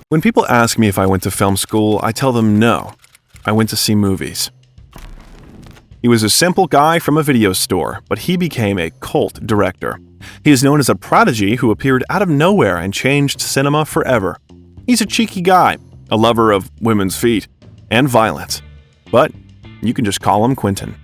When people ask me if I went to film school, I tell them no. I went to see movies. He was a simple guy from a video store, but he became a cult director. He is known as a prodigy who appeared out of nowhere and changed cinema forever. He's a cheeky guy, a lover of women's feet, and violence. But you can just call him Quentin.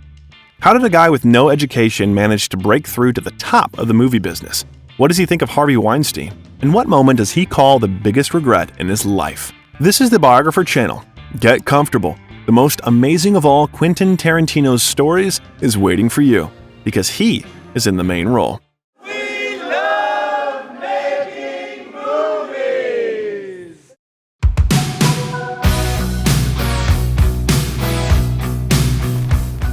How did a guy with no education manage to break through to the top of the movie business? What does he think of Harvey Weinstein? And what moment does he call the biggest regret in his life? This is the Biographer channel. Get comfortable. The most amazing of all Quentin Tarantino's stories is waiting for you, because he is in the main role. We love making movies!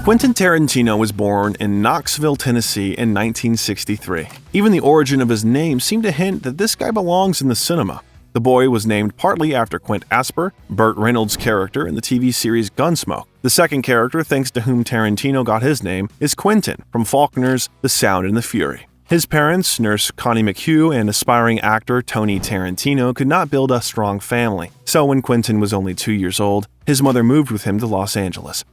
Quentin Tarantino was born in Knoxville, Tennessee in 1963. Even the origin of his name seemed to hint that this guy belongs in the cinema. The boy was named partly after Quint Asper, Burt Reynolds' character in the TV series Gunsmoke. The second character, thanks to whom Tarantino got his name, is Quentin from Faulkner's The Sound and the Fury. His parents, nurse Connie McHugh and aspiring actor Tony Tarantino, could not build a strong family. So when Quentin was only 2 years old, his mother moved with him to Los Angeles.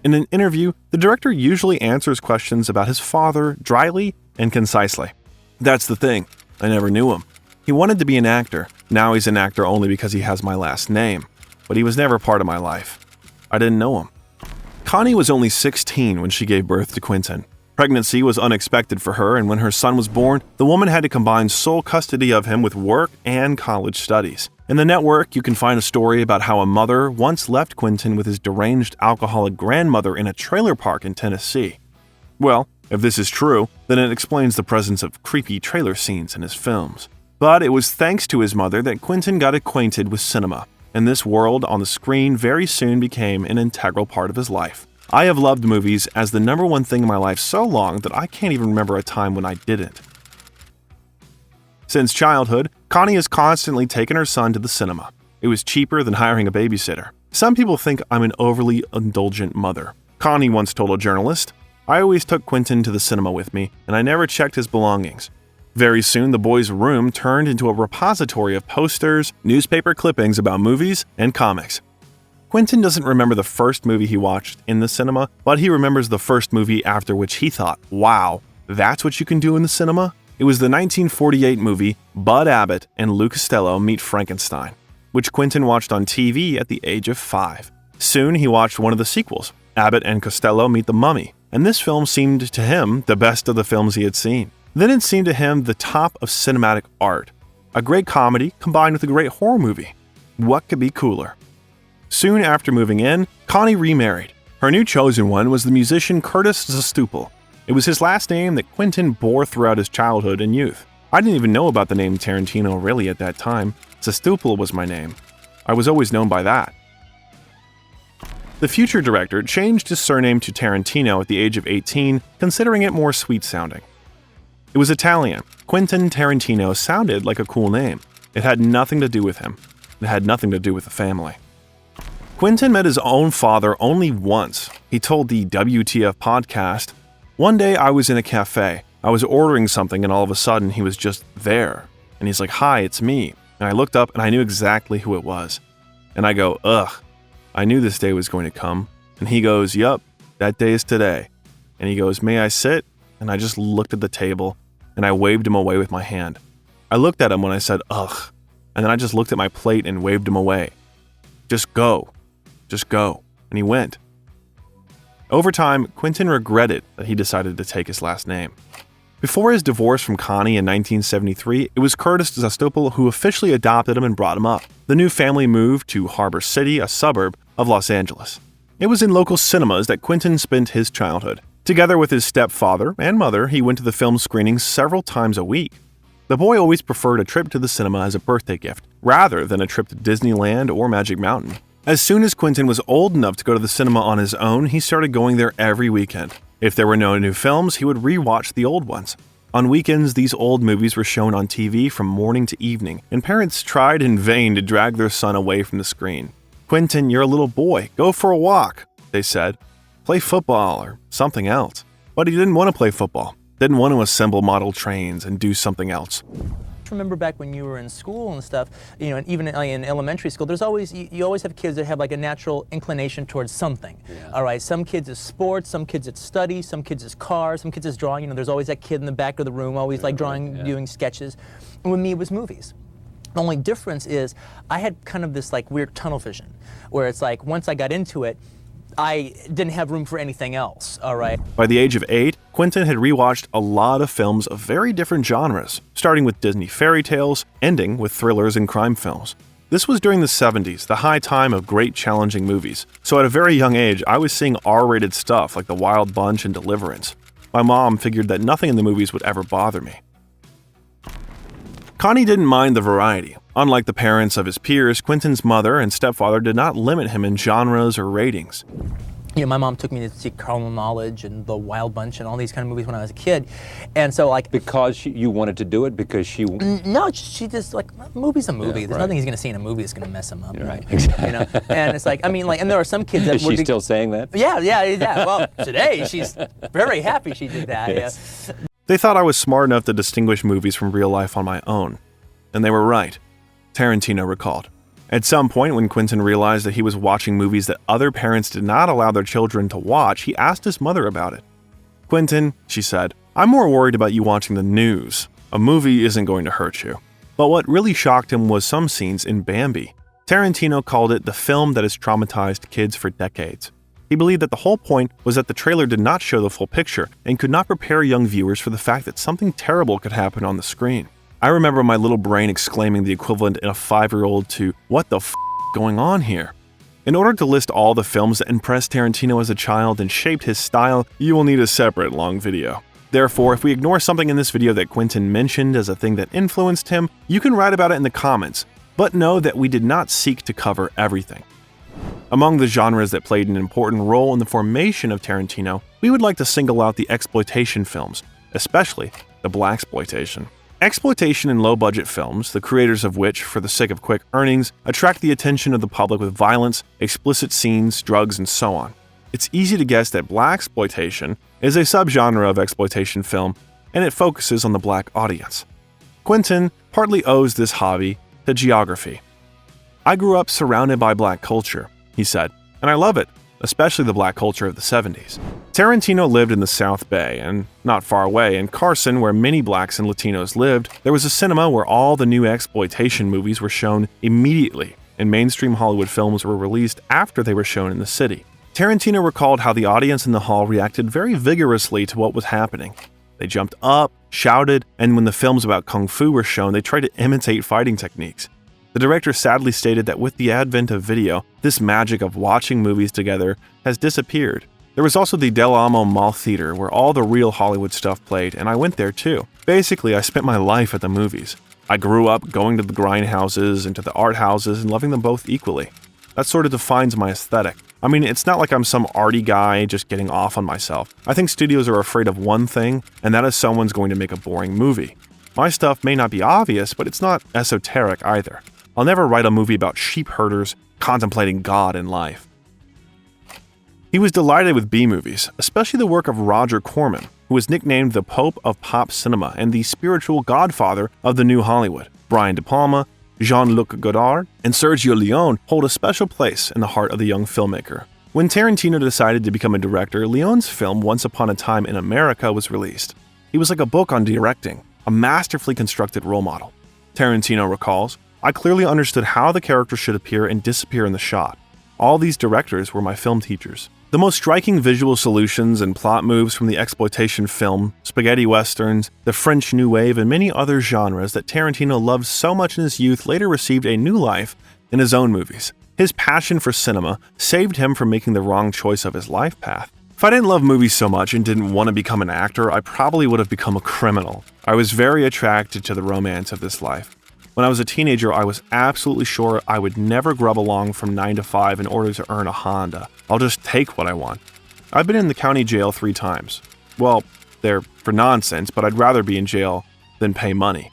In an interview, the director usually answers questions about his father dryly and concisely. That's the thing, I never knew him. He wanted to be an actor. Now he's an actor only because he has my last name. But he was never part of my life. I didn't know him. Connie was only 16 when she gave birth to Quentin. Pregnancy was unexpected for her, and when her son was born, the woman had to combine sole custody of him with work and college studies. In the network, you can find a story about how a mother once left Quentin with his deranged alcoholic grandmother in a trailer park in Tennessee. Well, if this is true, then it explains the presence of creepy trailer scenes in his films. But it was thanks to his mother that Quentin got acquainted with cinema, and this world on the screen very soon became an integral part of his life. I have loved movies as the number one thing in my life so long that I can't even remember a time when I didn't. Since childhood, Connie has constantly taken her son to the cinema. It was cheaper than hiring a babysitter. Some people think I'm an overly indulgent mother. Connie once told a journalist, "I always took Quentin to the cinema with me, and I never checked his belongings." Very soon, the boy's room turned into a repository of posters, newspaper clippings about movies, and comics. Quentin doesn't remember the first movie he watched in the cinema, but he remembers the first movie after which he thought, wow, that's what you can do in the cinema? It was the 1948 movie Bud Abbott and Lou Costello Meet Frankenstein, which Quentin watched on TV at the age of 5. Soon, he watched one of the sequels, Abbott and Costello Meet the Mummy, and this film seemed to him the best of the films he had seen. Then it seemed to him the top of cinematic art. A great comedy combined with a great horror movie. What could be cooler? Soon after moving in, Connie remarried. Her new chosen one was the musician Curtis Zastupel. It was his last name that Quentin bore throughout his childhood and youth. I didn't even know about the name Tarantino really at that time. Zastupel was my name. I was always known by that. The future director changed his surname to Tarantino at the age of 18, considering it more sweet-sounding. It was Italian. Quentin Tarantino sounded like a cool name. It had nothing to do with him. It had nothing to do with the family. Quentin met his own father only once. He told the WTF podcast, "One day I was in a cafe. I was ordering something and all of a sudden he was just there. And he's like, 'Hi, it's me.' And I looked up and I knew exactly who it was. And I go, 'Ugh, I knew this day was going to come.' And he goes, 'Yup, that day is today.' And he goes, 'May I sit?' And I just looked at the table, and I waved him away with my hand. I looked at him when I said, 'Ugh,' and then I just looked at my plate and waved him away. 'Just go. Just go.' And he went. Over time, Quentin regretted that he decided to take his last name. Before his divorce from Connie in 1973, it was Curtis Zastupel who officially adopted him and brought him up. The new family moved to Harbor City, a suburb of Los Angeles. It was in local cinemas that Quentin spent his childhood. Together with his stepfather and mother, he went to the film screenings several times a week. The boy always preferred a trip to the cinema as a birthday gift, rather than a trip to Disneyland or Magic Mountain. As soon as Quentin was old enough to go to the cinema on his own, he started going there every weekend. If there were no new films, he would re-watch the old ones. On weekends, these old movies were shown on TV from morning to evening, and parents tried in vain to drag their son away from the screen. "Quentin, you're a little boy. Go for a walk," they said. "Play football or something else." But he didn't want to play football, didn't want to assemble model trains and do something else. just remember back when you were in school and stuff, you know, and even in elementary school, there's always, you always have kids that have like a natural inclination towards something. Yeah. All right, some kids is sports, some kids it's study, some kids is cars, some kids is drawing. You know, there's always that kid in the back of the room, always like drawing, doing sketches. And with me, it was movies. The only difference is I had kind of this like weird tunnel vision, where it's like once I got into it, I didn't have room for anything else, all right? By the age of 8, Quentin had rewatched a lot of films of very different genres, starting with Disney fairy tales, ending with thrillers and crime films. This was during the 70s, the high time of great challenging movies, so at a very young age, I was seeing R-rated stuff like The Wild Bunch and Deliverance. My mom figured that nothing in the movies would ever bother me. Connie didn't mind the variety. Unlike the parents of his peers, Quentin's mother and stepfather did not limit him in genres or ratings. You know, my mom took me to see Carnal Knowledge and The Wild Bunch and all these kind of movies when I was a kid, and so like because you wanted to do it because she no, she just like movie's a movie. There's nothing he's gonna see in a movie that's gonna mess him up. Right, exactly. You know, and it's like I mean like, and there are some kids that is she still saying that? Yeah. Well, today she's very happy she did that. Yes. Yeah. They thought I was smart enough to distinguish movies from real life on my own, and they were right. Tarantino recalled. At some point, when Quentin realized that he was watching movies that other parents did not allow their children to watch, he asked his mother about it. "Quentin," she said, "I'm more worried about you watching the news. A movie isn't going to hurt you." But what really shocked him was some scenes in Bambi. Tarantino called it the film that has traumatized kids for decades. He believed that the whole point was that the trailer did not show the full picture and could not prepare young viewers for the fact that something terrible could happen on the screen. I remember my little brain exclaiming the equivalent in a 5-year-old to, "What the f*** going on here?" In order to list all the films that impressed Tarantino as a child and shaped his style, you will need a separate long video. Therefore, if we ignore something in this video that Quentin mentioned as a thing that influenced him, you can write about it in the comments, but know that we did not seek to cover everything. Among the genres that played an important role in the formation of Tarantino, we would like to single out the exploitation films, especially the blaxploitation. Exploitation and low-budget films, the creators of which, for the sake of quick earnings, attract the attention of the public with violence, explicit scenes, drugs, and so on. It's easy to guess that blaxploitation is a subgenre of exploitation film, and it focuses on the black audience. Quentin partly owes this hobby to geography. "I grew up surrounded by black culture," he said, "and I love it, especially the black culture of the 70s. Tarantino lived in the South Bay, and not far away, in Carson, where many blacks and Latinos lived, there was a cinema where all the new exploitation movies were shown immediately, and mainstream Hollywood films were released after they were shown in the city. Tarantino recalled how the audience in the hall reacted very vigorously to what was happening. They jumped up, shouted, and when the films about kung fu were shown, they tried to imitate fighting techniques. The director sadly stated that with the advent of video, this magic of watching movies together has disappeared. There was also the Del Amo Mall Theater, where all the real Hollywood stuff played, and I went there too. Basically, I spent my life at the movies. I grew up going to the grindhouses and to the art houses and loving them both equally. That sort of defines my aesthetic. I mean, it's not like I'm some arty guy just getting off on myself. I think studios are afraid of one thing, and that is someone's going to make a boring movie. My stuff may not be obvious, but it's not esoteric either. I'll never write a movie about sheep herders contemplating God in life." He was delighted with B-movies, especially the work of Roger Corman, who was nicknamed the Pope of Pop Cinema and the spiritual godfather of the New Hollywood. Brian De Palma, Jean-Luc Godard, and Sergio Leone hold a special place in the heart of the young filmmaker. When Tarantino decided to become a director, Leone's film Once Upon a Time in America was released. He was like a book on directing, a masterfully constructed role model. Tarantino recalls, "I clearly understood how the character should appear and disappear in the shot. All these directors were my film teachers." The most striking visual solutions and plot moves from the exploitation film, spaghetti westerns, the French New Wave, and many other genres that Tarantino loved so much in his youth later received a new life in his own movies. His passion for cinema saved him from making the wrong choice of his life path. If I didn't love movies so much and didn't want to become an actor, I probably would have become a criminal. I was very attracted to the romance of this life. When I was a teenager, I was absolutely sure I would never grub along from 9 to 5 in order to earn a Honda. I'll just take what I want. I've been in the county jail 3 times. Well, they're for nonsense, but I'd rather be in jail than pay money.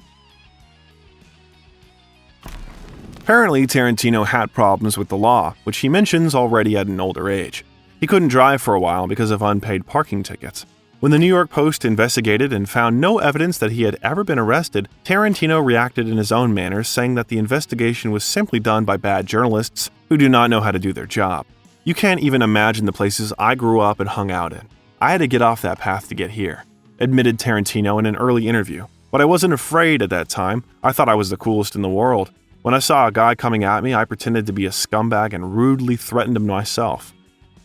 Apparently, Tarantino had problems with the law, which he mentions already at an older age. He couldn't drive for a while because of unpaid parking tickets. When the New York Post investigated and found no evidence that he had ever been arrested, Tarantino reacted in his own manner, saying that the investigation was simply done by bad journalists who do not know how to do their job. You can't even imagine the places I grew up and hung out in. I had to get off that path to get here, admitted Tarantino in an early interview. But I wasn't afraid at that time. I thought I was the coolest in the world. When I saw a guy coming at me, I pretended to be a scumbag and rudely threatened him myself.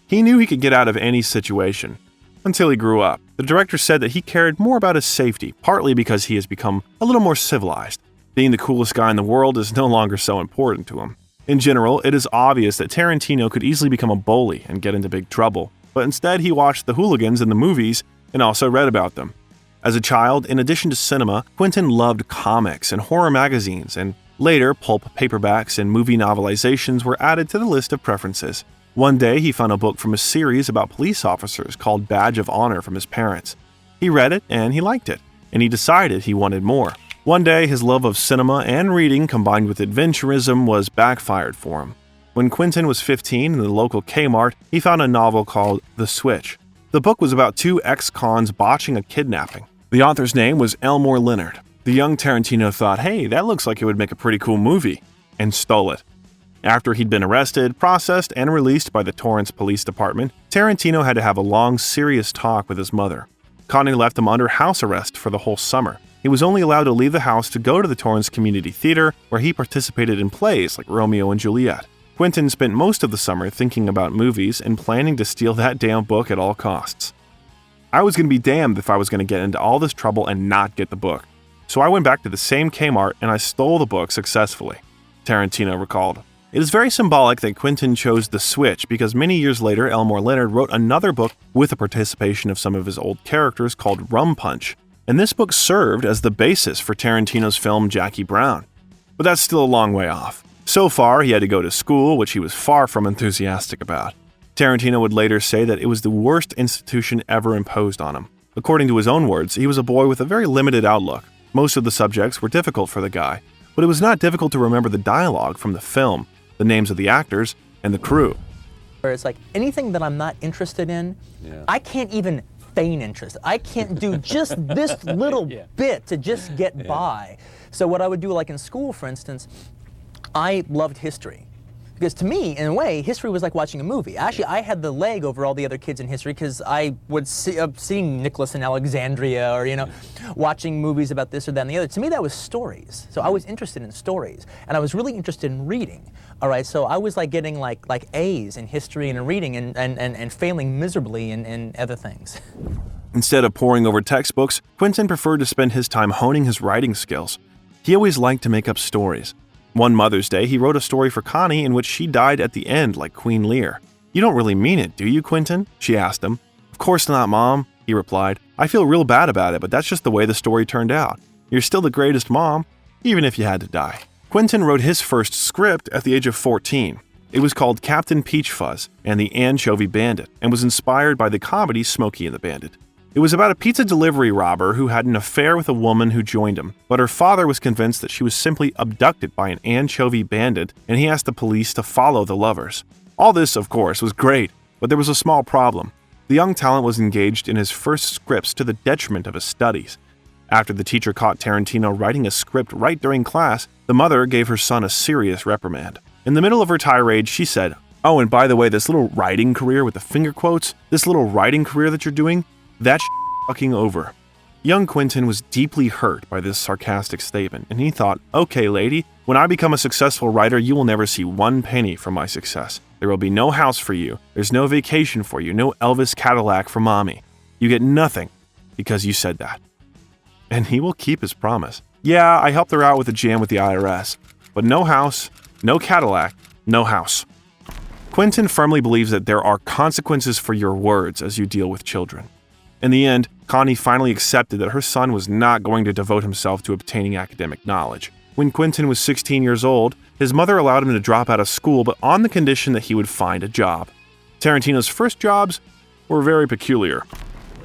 He knew he could get out of any situation. Until he grew up. The director said that he cared more about his safety, partly because he has become a little more civilized. Being the coolest guy in the world is no longer so important to him. In general, it is obvious that Tarantino could easily become a bully and get into big trouble, but instead he watched the hooligans in the movies and also read about them. As a child, in addition to cinema, Quentin loved comics and horror magazines, and later pulp paperbacks and movie novelizations were added to the list of preferences. One day, he found a book from a series about police officers called Badge of Honor from his parents. He read it and he liked it, and he decided he wanted more. One day, his love of cinema and reading combined with adventurism was backfired for him. When Quentin was 15 in the local Kmart, he found a novel called The Switch. The book was about two ex-cons botching a kidnapping. The author's name was Elmore Leonard. The young Tarantino thought, hey, that looks like it would make a pretty cool movie, and stole it. After he'd been arrested, processed, and released by the Torrance Police Department, Tarantino had to have a long, serious talk with his mother. Connie left him under house arrest for the whole summer. He was only allowed to leave the house to go to the Torrance Community Theater, where he participated in plays like Romeo and Juliet. Quentin spent most of the summer thinking about movies and planning to steal that damn book at all costs. I was going to be damned if I was going to get into all this trouble and not get the book. So I went back to the same Kmart and I stole the book successfully, Tarantino recalled. It is very symbolic that Quentin chose The Switch because many years later, Elmore Leonard wrote another book with the participation of some of his old characters called Rum Punch, and this book served as the basis for Tarantino's film Jackie Brown. But that's still a long way off. So far, he had to go to school, which he was far from enthusiastic about. Tarantino would later say that it was the worst institution ever imposed on him. According to his own words, he was a boy with a very limited outlook. Most of the subjects were difficult for the guy, but it was not difficult to remember the dialogue from the film, the names of the actors, and the crew. Where it's like anything that I'm not interested in, I can't even feign interest. I can't do just this little bit to just get by. So what I would do, like in school, for instance, I loved history. Because to me, in a way, history was like watching a movie. Actually, I had the leg over all the other kids in history because I would seeing Nicholas in Alexandria or, watching movies about this or that and the other. To me, that was stories. So I was interested in stories. And I was really interested in reading. All right, so I was like getting like A's in history and in reading and failing miserably in other things. Instead of poring over textbooks, Quentin preferred to spend his time honing his writing skills. He always liked to make up stories. One Mother's Day, he wrote a story for Connie in which she died at the end like Queen Lear. You don't really mean it, do you, Quentin? She asked him. Of course not, Mom, he replied. I feel real bad about it, but that's just the way the story turned out. You're still the greatest mom, even if you had to die. Quentin wrote his first script at the age of 14. It was called Captain Peach Fuzz and the Anchovy Bandit and was inspired by the comedy Smokey and the Bandit. It was about a pizza delivery robber who had an affair with a woman who joined him, but her father was convinced that she was simply abducted by an anchovy bandit, and he asked the police to follow the lovers. All this, of course, was great, but there was a small problem. The young talent was engaged in his first scripts to the detriment of his studies. After the teacher caught Tarantino writing a script right during class, the mother gave her son a serious reprimand. In the middle of her tirade, she said, "Oh, and by the way, this little writing career with the finger quotes, this little writing career that you're doing, that's fucking over." Young Quentin was deeply hurt by this sarcastic statement, and he thought, okay, lady, when I become a successful writer, you will never see one penny from my success. There will be no house for you, there's no vacation for you, no Elvis Cadillac for mommy. You get nothing because you said that. And he will keep his promise. Yeah, I helped her out with a jam with the IRS, but no house, no Cadillac, no house. Quentin firmly believes that there are consequences for your words as you deal with children. In the end, Connie finally accepted that her son was not going to devote himself to obtaining academic knowledge. When Quentin was 16 years old, his mother allowed him to drop out of school, but on the condition that he would find a job. Tarantino's first jobs were very peculiar.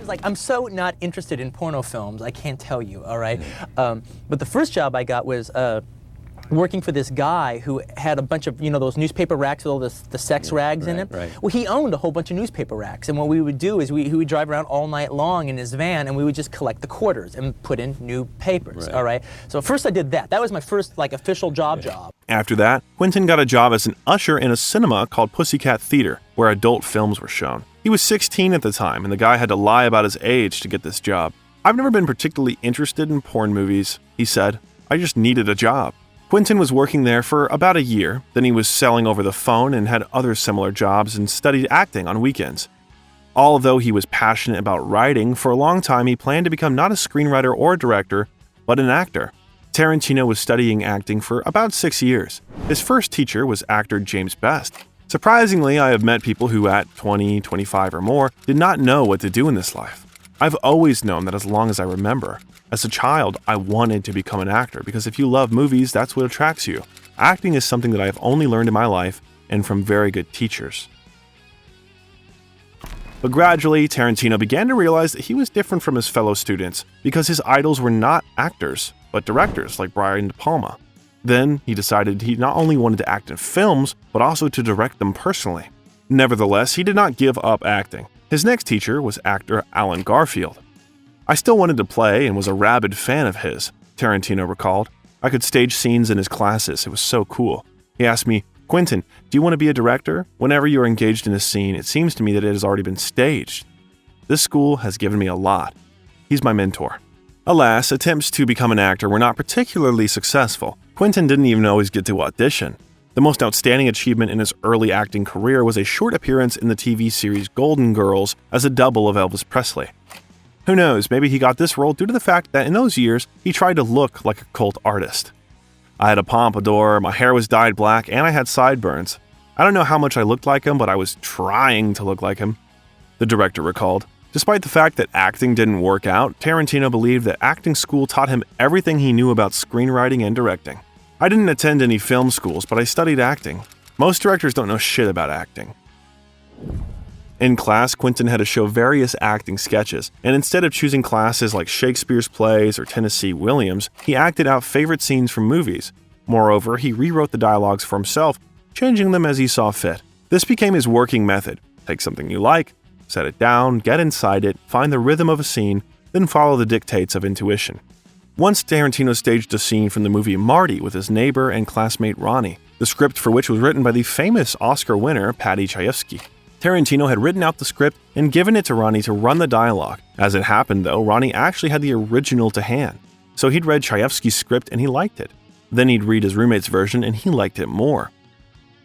Like, I'm so not interested in porno films, I can't tell you, all right? But the first job I got was working for this guy who had a bunch of, those newspaper racks with all the sex rags in it. Right. Well, he owned a whole bunch of newspaper racks, and what we would do is he would drive around all night long in his van, and we would just collect the quarters and put in new papers. Right. All right. So first I did that. That was my first official job. After that, Quentin got a job as an usher in a cinema called Pussycat Theater, where adult films were shown. He was 16 at the time, and the guy had to lie about his age to get this job. "I've never been particularly interested in porn movies," he said. "I just needed a job." Quentin was working there for about a year, then he was selling over the phone and had other similar jobs and studied acting on weekends. Although he was passionate about writing, for a long time he planned to become not a screenwriter or director, but an actor. Tarantino was studying acting for about 6 years. His first teacher was actor James Best. Surprisingly, I have met people who at 20, 25 or more did not know what to do in this life. I've always known that as long as I remember. As a child, I wanted to become an actor because if you love movies, that's what attracts you. Acting is something that I've only learned in my life and from very good teachers. But gradually, Tarantino began to realize that he was different from his fellow students because his idols were not actors, but directors like Brian De Palma. Then he decided he not only wanted to act in films, but also to direct them personally. Nevertheless, he did not give up acting. His next teacher was actor Alan Garfield. "I still wanted to play and was a rabid fan of his," Tarantino recalled. "I could stage scenes in his classes. It was so cool." He asked me, "Quentin, do you want to be a director? Whenever you are engaged in a scene, it seems to me that it has already been staged." This school has given me a lot. He's my mentor. Alas, attempts to become an actor were not particularly successful. Quentin didn't even always get to audition. The most outstanding achievement in his early acting career was a short appearance in the TV series Golden Girls as a double of Elvis Presley. Who knows, maybe he got this role due to the fact that in those years, he tried to look like a cult artist. "I had a pompadour, my hair was dyed black, and I had sideburns. I don't know how much I looked like him, but I was trying to look like him," the director recalled. Despite the fact that acting didn't work out, Tarantino believed that acting school taught him everything he knew about screenwriting and directing. "I didn't attend any film schools, but I studied acting. Most directors don't know shit about acting." In class, Quentin had to show various acting sketches, and instead of choosing classes like Shakespeare's plays or Tennessee Williams, he acted out favorite scenes from movies. Moreover, he rewrote the dialogues for himself, changing them as he saw fit. This became his working method. Take something you like, set it down, get inside it, find the rhythm of a scene, then follow the dictates of intuition. Once Tarantino staged a scene from the movie Marty with his neighbor and classmate Ronnie, the script for which was written by the famous Oscar winner Paddy Chayefsky. Tarantino had written out the script and given it to Ronnie to run the dialogue. As it happened, though, Ronnie actually had the original to hand. So he'd read Chayefsky's script and he liked it. Then he'd read his roommate's version and he liked it more.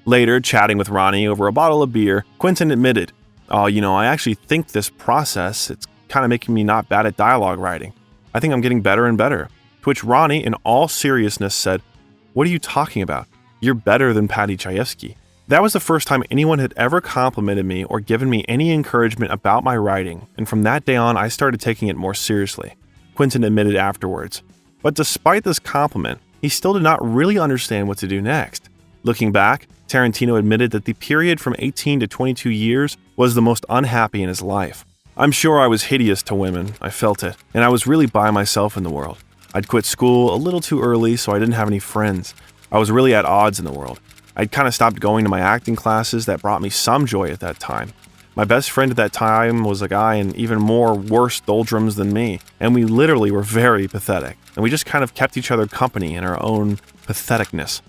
Later, chatting with Ronnie over a bottle of beer, Quentin admitted, "Oh, I actually think this process, it's kind of making me not bad at dialogue writing. I think I'm getting better and better." To which Ronnie, in all seriousness, said, "What are you talking about? You're better than Paddy Chayefsky." That was the first time anyone had ever complimented me or given me any encouragement about my writing, and from that day on, I started taking it more seriously, Quentin admitted afterwards. But despite this compliment, he still did not really understand what to do next. Looking back, Tarantino admitted that the period from 18 to 22 years was the most unhappy in his life. "I'm sure I was hideous to women, I felt it, and I was really by myself in the world. I'd quit school a little too early, so I didn't have any friends. I was really at odds in the world. I'd kind of stopped going to my acting classes that brought me some joy at that time. My best friend at that time was a guy in even more worse doldrums than me, and we literally were very pathetic, and we just kind of kept each other company in our own patheticness."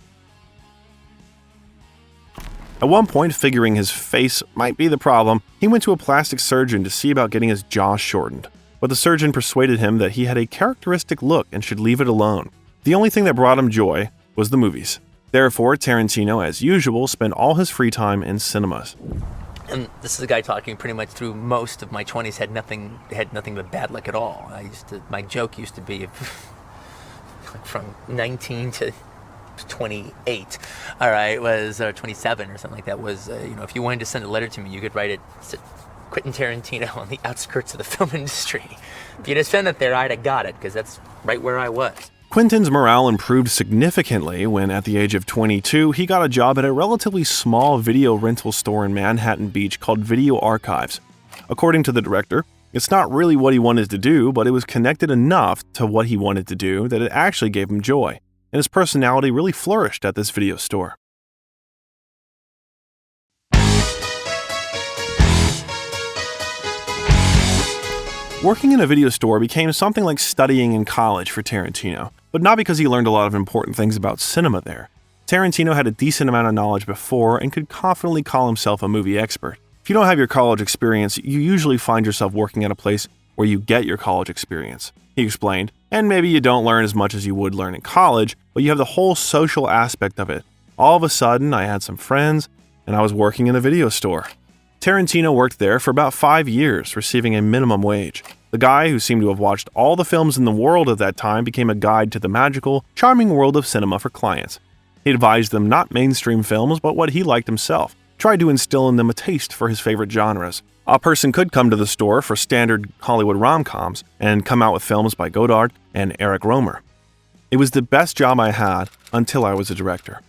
At one point, figuring his face might be the problem, he went to a plastic surgeon to see about getting his jaw shortened. But the surgeon persuaded him that he had a characteristic look and should leave it alone. The only thing that brought him joy was the movies. Therefore, Tarantino, as usual, spent all his free time in cinemas. And this is a guy talking pretty much through most of my 20s, had nothing but bad luck at all. My joke used to be from 19 to 28, all right, was 27 or something like that, was, if you wanted to send a letter to me, you could write it, Quentin Tarantino on the outskirts of the film industry. If you'd have sent it there, I'd have got it, because that's right where I was. Quentin's morale improved significantly when, at the age of 22, he got a job at a relatively small video rental store in Manhattan Beach called Video Archives. According to the director, it's not really what he wanted to do, but it was connected enough to what he wanted to do that it actually gave him joy. and his personality really flourished at this video store. Working in a video store became something like studying in college for Tarantino, but not because he learned a lot of important things about cinema there. Tarantino had a decent amount of knowledge before and could confidently call himself a movie expert. If you don't have your college experience, you usually find yourself working at a place where you get your college experience, he explained. And maybe you don't learn as much as you would learn in college, but you have the whole social aspect of it. All of a sudden, I had some friends, and I was working in a video store. Tarantino worked there for about 5 years, receiving a minimum wage. The guy, who seemed to have watched all the films in the world at that time, became a guide to the magical, charming world of cinema for clients. He advised them not mainstream films, but what he liked himself, tried to instill in them a taste for his favorite genres. A person could come to the store for standard Hollywood rom-coms and come out with films by Godard and Eric Romer. It was the best job I had until I was a director.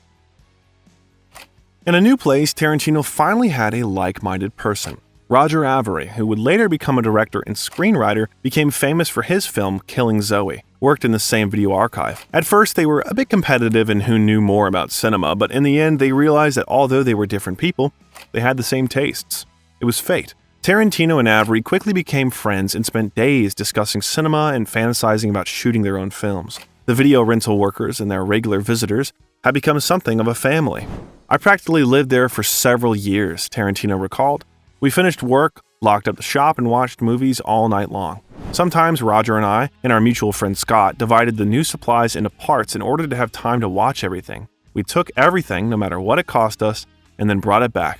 In a new place, Tarantino finally had a like-minded person. Roger Avary, who would later become a director and screenwriter, became famous for his film Killing Zoe, worked in the same video archive. At first, they were a bit competitive in who knew more about cinema, but in the end, they realized that although they were different people, they had the same tastes. It was fate. Tarantino and Avary quickly became friends and spent days discussing cinema and fantasizing about shooting their own films. The video rental workers and their regular visitors had become something of a family. I practically lived there for several years, Tarantino recalled. We finished work, locked up the shop, and watched movies all night long. Sometimes Roger and I, and our mutual friend Scott, divided the new supplies into parts in order to have time to watch everything. We took everything, no matter what it cost us, and then brought it back.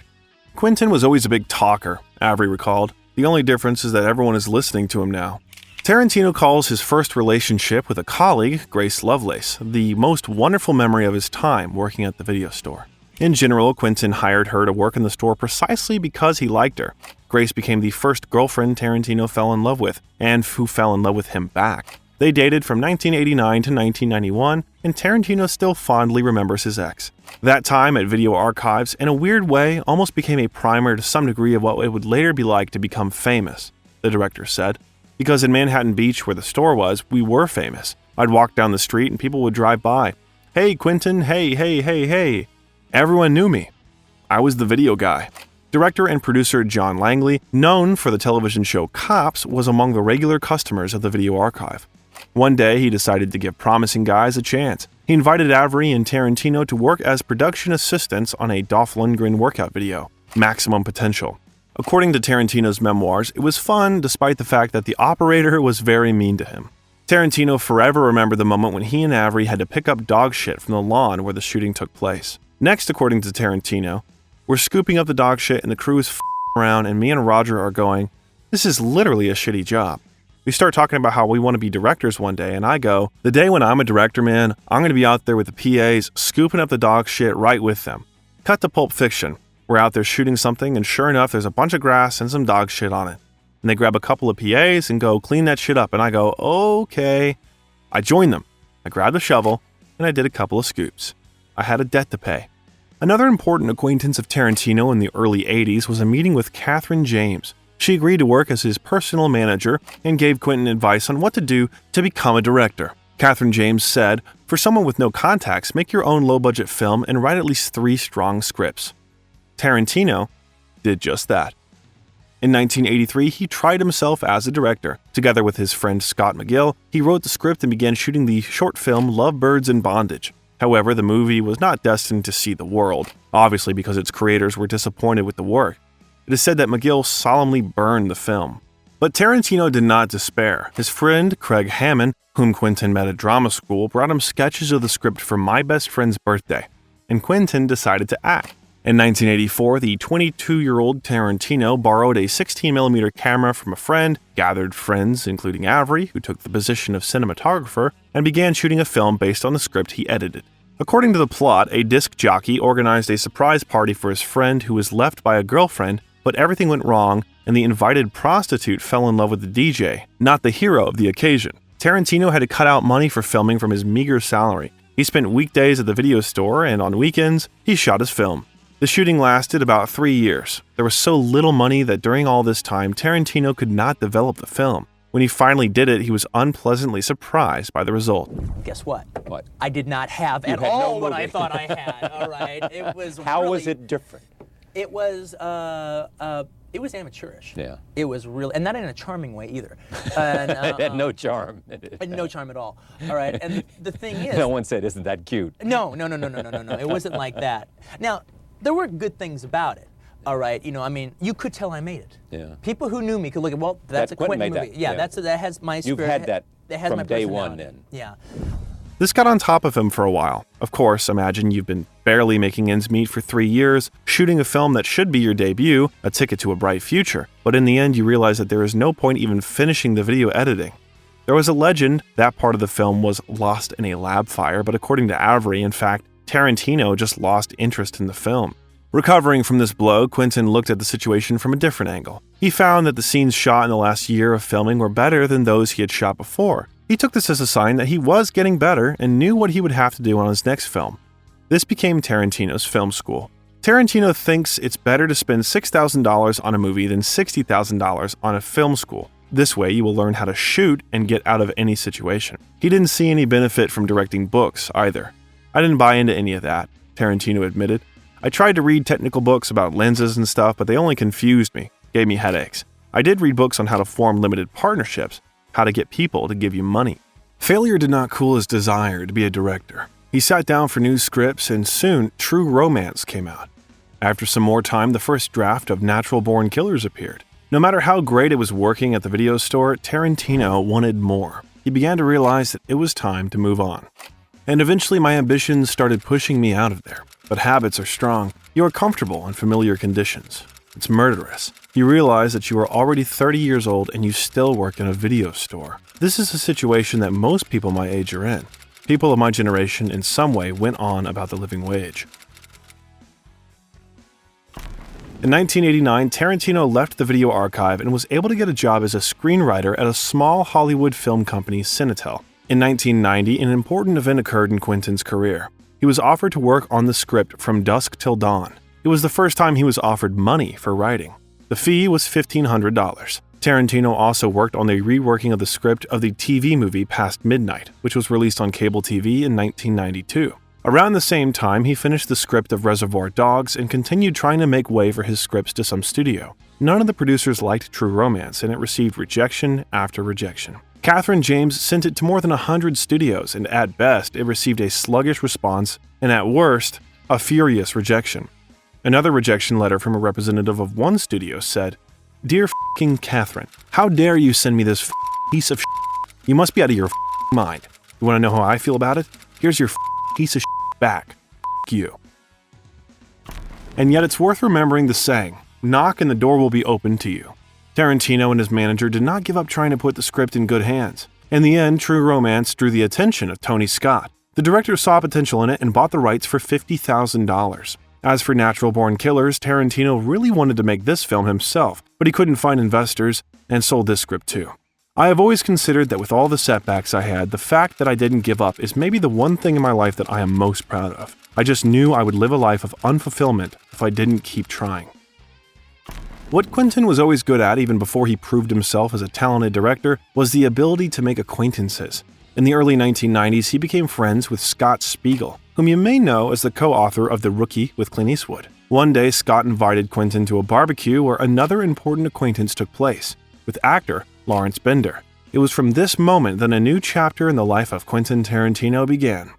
Quentin was always a big talker, Avary recalled. The only difference is that everyone is listening to him now. Tarantino calls his first relationship with a colleague, Grace Lovelace, the most wonderful memory of his time working at the video store. In general, Quentin hired her to work in the store precisely because he liked her. Grace became the first girlfriend Tarantino fell in love with, and who fell in love with him back. They dated from 1989 to 1991, and Tarantino still fondly remembers his ex. That time at Video Archives, in a weird way, almost became a primer to some degree of what it would later be like to become famous, the director said. Because in Manhattan Beach, where the store was, we were famous. I'd walk down the street and people would drive by. Hey, Quentin, hey, hey, hey, hey. Everyone knew me. I was the video guy. Director and producer John Langley, known for the television show Cops, was among the regular customers of the Video Archive. One day, he decided to give promising guys a chance. He invited Avary and Tarantino to work as production assistants on a Dolph Lundgren workout video, Maximum Potential. According to Tarantino's memoirs, it was fun despite the fact that the operator was very mean to him. Tarantino forever remembered the moment when he and Avary had to pick up dog shit from the lawn where the shooting took place. Next, according to Tarantino, we're scooping up the dog shit and the crew is f***ing around and me and Roger are going, this is literally a shitty job. We start talking about how we want to be directors one day, and I go, the day when I'm a director, man, I'm going to be out there with the PAs, scooping up the dog shit right with them. Cut to Pulp Fiction. We're out there shooting something, and sure enough, there's a bunch of grass and some dog shit on it. And they grab a couple of PAs and go, clean that shit up. And I go, okay. I join them. I grabbed a shovel, and I did a couple of scoops. I had a debt to pay. Another important acquaintance of Tarantino in the early 80s was a meeting with Kathryn James. She agreed to work as his personal manager and gave Quentin advice on what to do to become a director. Kathryn James said, for someone with no contacts, make your own low-budget film and write at least 3 strong scripts. Tarantino did just that. In 1983, he tried himself as a director. Together with his friend Scott McGill, he wrote the script and began shooting the short film Lovebirds in Bondage. However, the movie was not destined to see the world, obviously because its creators were disappointed with the work. It is said that McGill solemnly burned the film. But Tarantino did not despair. His friend, Craig Hammond, whom Quentin met at drama school, brought him sketches of the script for My Best Friend's Birthday, and Quentin decided to act. In 1984, the 22-year-old Tarantino borrowed a 16mm camera from a friend, gathered friends, including Avary, who took the position of cinematographer, and began shooting a film based on the script he edited. According to the plot, a disc jockey organized a surprise party for his friend who was left by a girlfriend, but everything went wrong, and the invited prostitute fell in love with the DJ, not the hero of the occasion. Tarantino had to cut out money for filming from his meager salary. He spent weekdays at the video store, and on weekends, he shot his film. The shooting lasted about 3 years. There was so little money that during all this time, Tarantino could not develop the film. When he finally did it, he was unpleasantly surprised by the result. Guess what? What? I did not have at had all no what I movie. thought I had. All right, it was. How was it different? It was. It was amateurish. Yeah. It was really, and not in a charming way either. And, It had no charm. had no charm at all. All right, and the thing is. No one said, "Isn't that cute?" No. It wasn't like that. Now, there were good things about it. All right, I mean, you could tell I made it. Yeah. People who knew me could look at, well, that's a Quentin Quentin made movie. that, Yeah, yeah. that has my You've spirit. had that It has from my day one personality. then. Yeah. This got on top of him for a while. Of course, imagine you've been barely making ends meet for 3 years, shooting a film that should be your debut, a ticket to a bright future, but in the end you realize that there is no point even finishing the video editing. There was a legend that part of the film was lost in a lab fire, but according to Avery, in fact, Tarantino just lost interest in the film. Recovering from this blow, Quentin looked at the situation from a different angle. He found that the scenes shot in the last year of filming were better than those he had shot before. He took this as a sign that he was getting better and knew what he would have to do on his next film. This became Tarantino's film school. Tarantino thinks it's better to spend $6,000 on a movie than $60,000 on a film school. This way you will learn how to shoot and get out of any situation. He didn't see any benefit from directing books either. I didn't buy into any of that, Tarantino admitted. I tried to read technical books about lenses and stuff, but they only confused me, gave me headaches. I did read books on how to form limited partnerships, how to get people to give you money. Failure did not cool his desire to be a director. He sat down for new scripts, and soon True Romance came out. After some more time, the first draft of Natural Born Killers appeared. No matter how great it was working at the video store, Tarantino wanted more. He began to realize that it was time to move on. And eventually my ambitions started pushing me out of there. But habits are strong. You are comfortable in familiar conditions. It's murderous. You realize that you are already 30 years old and you still work in a video store. This is a situation that most people my age are in. People of my generation in some way went on about the living wage. In 1989, Tarantino left the video archive and was able to get a job as a screenwriter at a small Hollywood film company, Cinetel. In 1990, an important event occurred in Quentin's career. He was offered to work on the script From Dusk Till Dawn. It was the first time he was offered money for writing. The fee was $1,500. Tarantino also worked on the reworking of the script of the TV movie Past Midnight, which was released on cable TV in 1992. Around the same time, he finished the script of Reservoir Dogs and continued trying to make way for his scripts to some studio. None of the producers liked True Romance, and it received rejection after rejection. Catherine James sent it to more than 100 studios, and at best, it received a sluggish response, and at worst, a furious rejection. Another rejection letter from a representative of one studio said, "Dear f***ing Catherine, how dare you send me this piece of shit? You must be out of your mind. You want to know how I feel about it? Here's your piece of shit back. You." And yet it's worth remembering the saying, knock and the door will be open to you. Tarantino and his manager did not give up trying to put the script in good hands. In the end, True Romance drew the attention of Tony Scott. The director saw potential in it and bought the rights for $50,000. As for Natural Born Killers, Tarantino really wanted to make this film himself, but he couldn't find investors and sold this script too. I have always considered that with all the setbacks I had, the fact that I didn't give up is maybe the one thing in my life that I am most proud of. I just knew I would live a life of unfulfillment if I didn't keep trying. What Quentin was always good at, even before he proved himself as a talented director, was the ability to make acquaintances. In the early 1990s, he became friends with Scott Spiegel, whom you may know as the co-author of The Rookie with Clint Eastwood. One day, Scott invited Quentin to a barbecue where another important acquaintance took place, with actor Lawrence Bender. It was from this moment that a new chapter in the life of Quentin Tarantino began.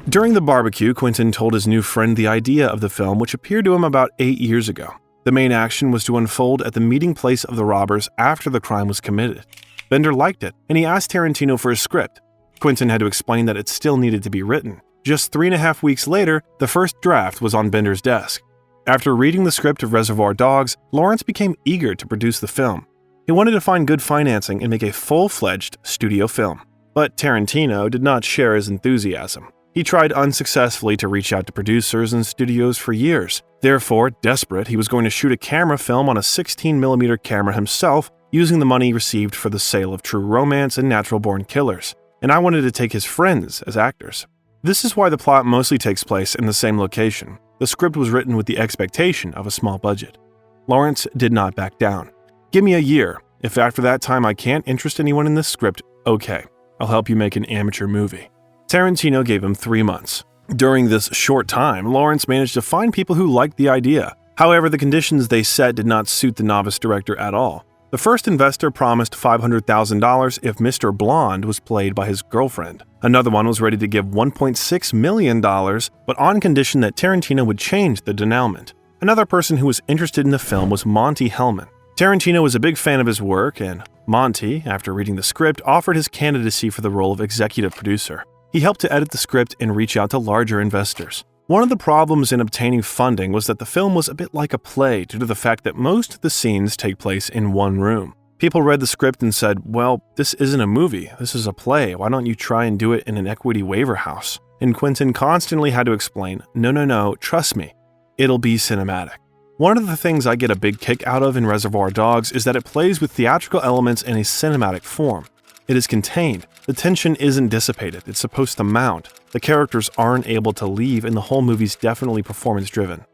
During the barbecue, Quentin told his new friend the idea of the film, which appeared to him about 8 years ago. The main action was to unfold at the meeting place of the robbers after the crime was committed. Bender liked it, and he asked Tarantino for a script. Quentin had to explain that it still needed to be written. Just 3.5 weeks later, the first draft was on Bender's desk. After reading the script of Reservoir Dogs, Lawrence became eager to produce the film. He wanted to find good financing and make a full-fledged studio film. But Tarantino did not share his enthusiasm. He tried unsuccessfully to reach out to producers and studios for years. Therefore, desperate, he was going to shoot a camera film on a 16mm camera himself, using the money received for the sale of True Romance and Natural Born Killers. And I wanted to take his friends as actors. This is why the plot mostly takes place in the same location. The script was written with the expectation of a small budget. Lawrence did not back down. "Give me a year. If after that time I can't interest anyone in this script, okay, I'll help you make an amateur movie." Tarantino gave him 3 months. During this short time, Lawrence managed to find people who liked the idea. However, the conditions they set did not suit the novice director at all. The first investor promised $500,000 if Mr. Blonde was played by his girlfriend. Another one was ready to give $1.6 million, but on condition that Tarantino would change the denouement. Another person who was interested in the film was Monty Hellman. Tarantino was a big fan of his work, and Monty, after reading the script, offered his candidacy for the role of executive producer. He helped to edit the script and reach out to larger investors. One of the problems in obtaining funding was that the film was a bit like a play due to the fact that most of the scenes take place in one room. People read the script and said, "Well, this isn't a movie, this is a play, why don't you try and do it in an equity waiver house?" And Quentin constantly had to explain, no, trust me, it'll be cinematic. One of the things I get a big kick out of in Reservoir Dogs is that it plays with theatrical elements in a cinematic form. It is contained. The tension isn't dissipated, it's supposed to mount. The characters aren't able to leave, and the whole movie's definitely performance-driven.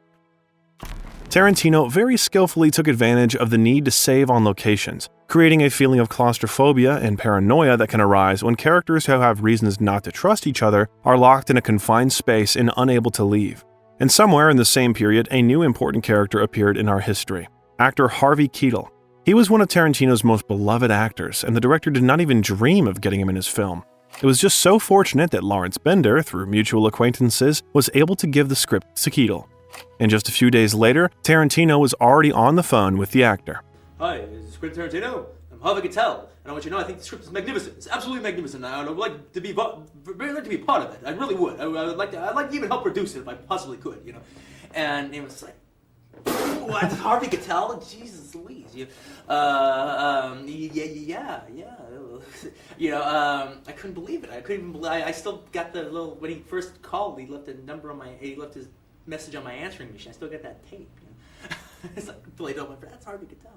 Tarantino very skillfully took advantage of the need to save on locations, creating a feeling of claustrophobia and paranoia that can arise when characters who have reasons not to trust each other are locked in a confined space and unable to leave. And somewhere in the same period, a new important character appeared in our history, actor Harvey Keitel. He was one of Tarantino's most beloved actors, and the director did not even dream of getting him in his film. It was just so fortunate that Lawrence Bender, through mutual acquaintances, was able to give the script to Keitel. And just a few days later, Tarantino was already on the phone with the actor. "Hi, this is Quentin Tarantino. I'm Harvey Keitel, and I want you to know I think the script is magnificent. It's absolutely magnificent. I would like to be very like to be part of it. I really would. I'd like to even help produce it if I possibly could, you know." And it was like, "What? Harvey Keitel? Jesus Louise! I couldn't believe it. I couldn't even believe. I still got the little when he first called. He left He left his message on my answering machine. I still got that tape. You know? It's like played over. That's Harvey Keitel."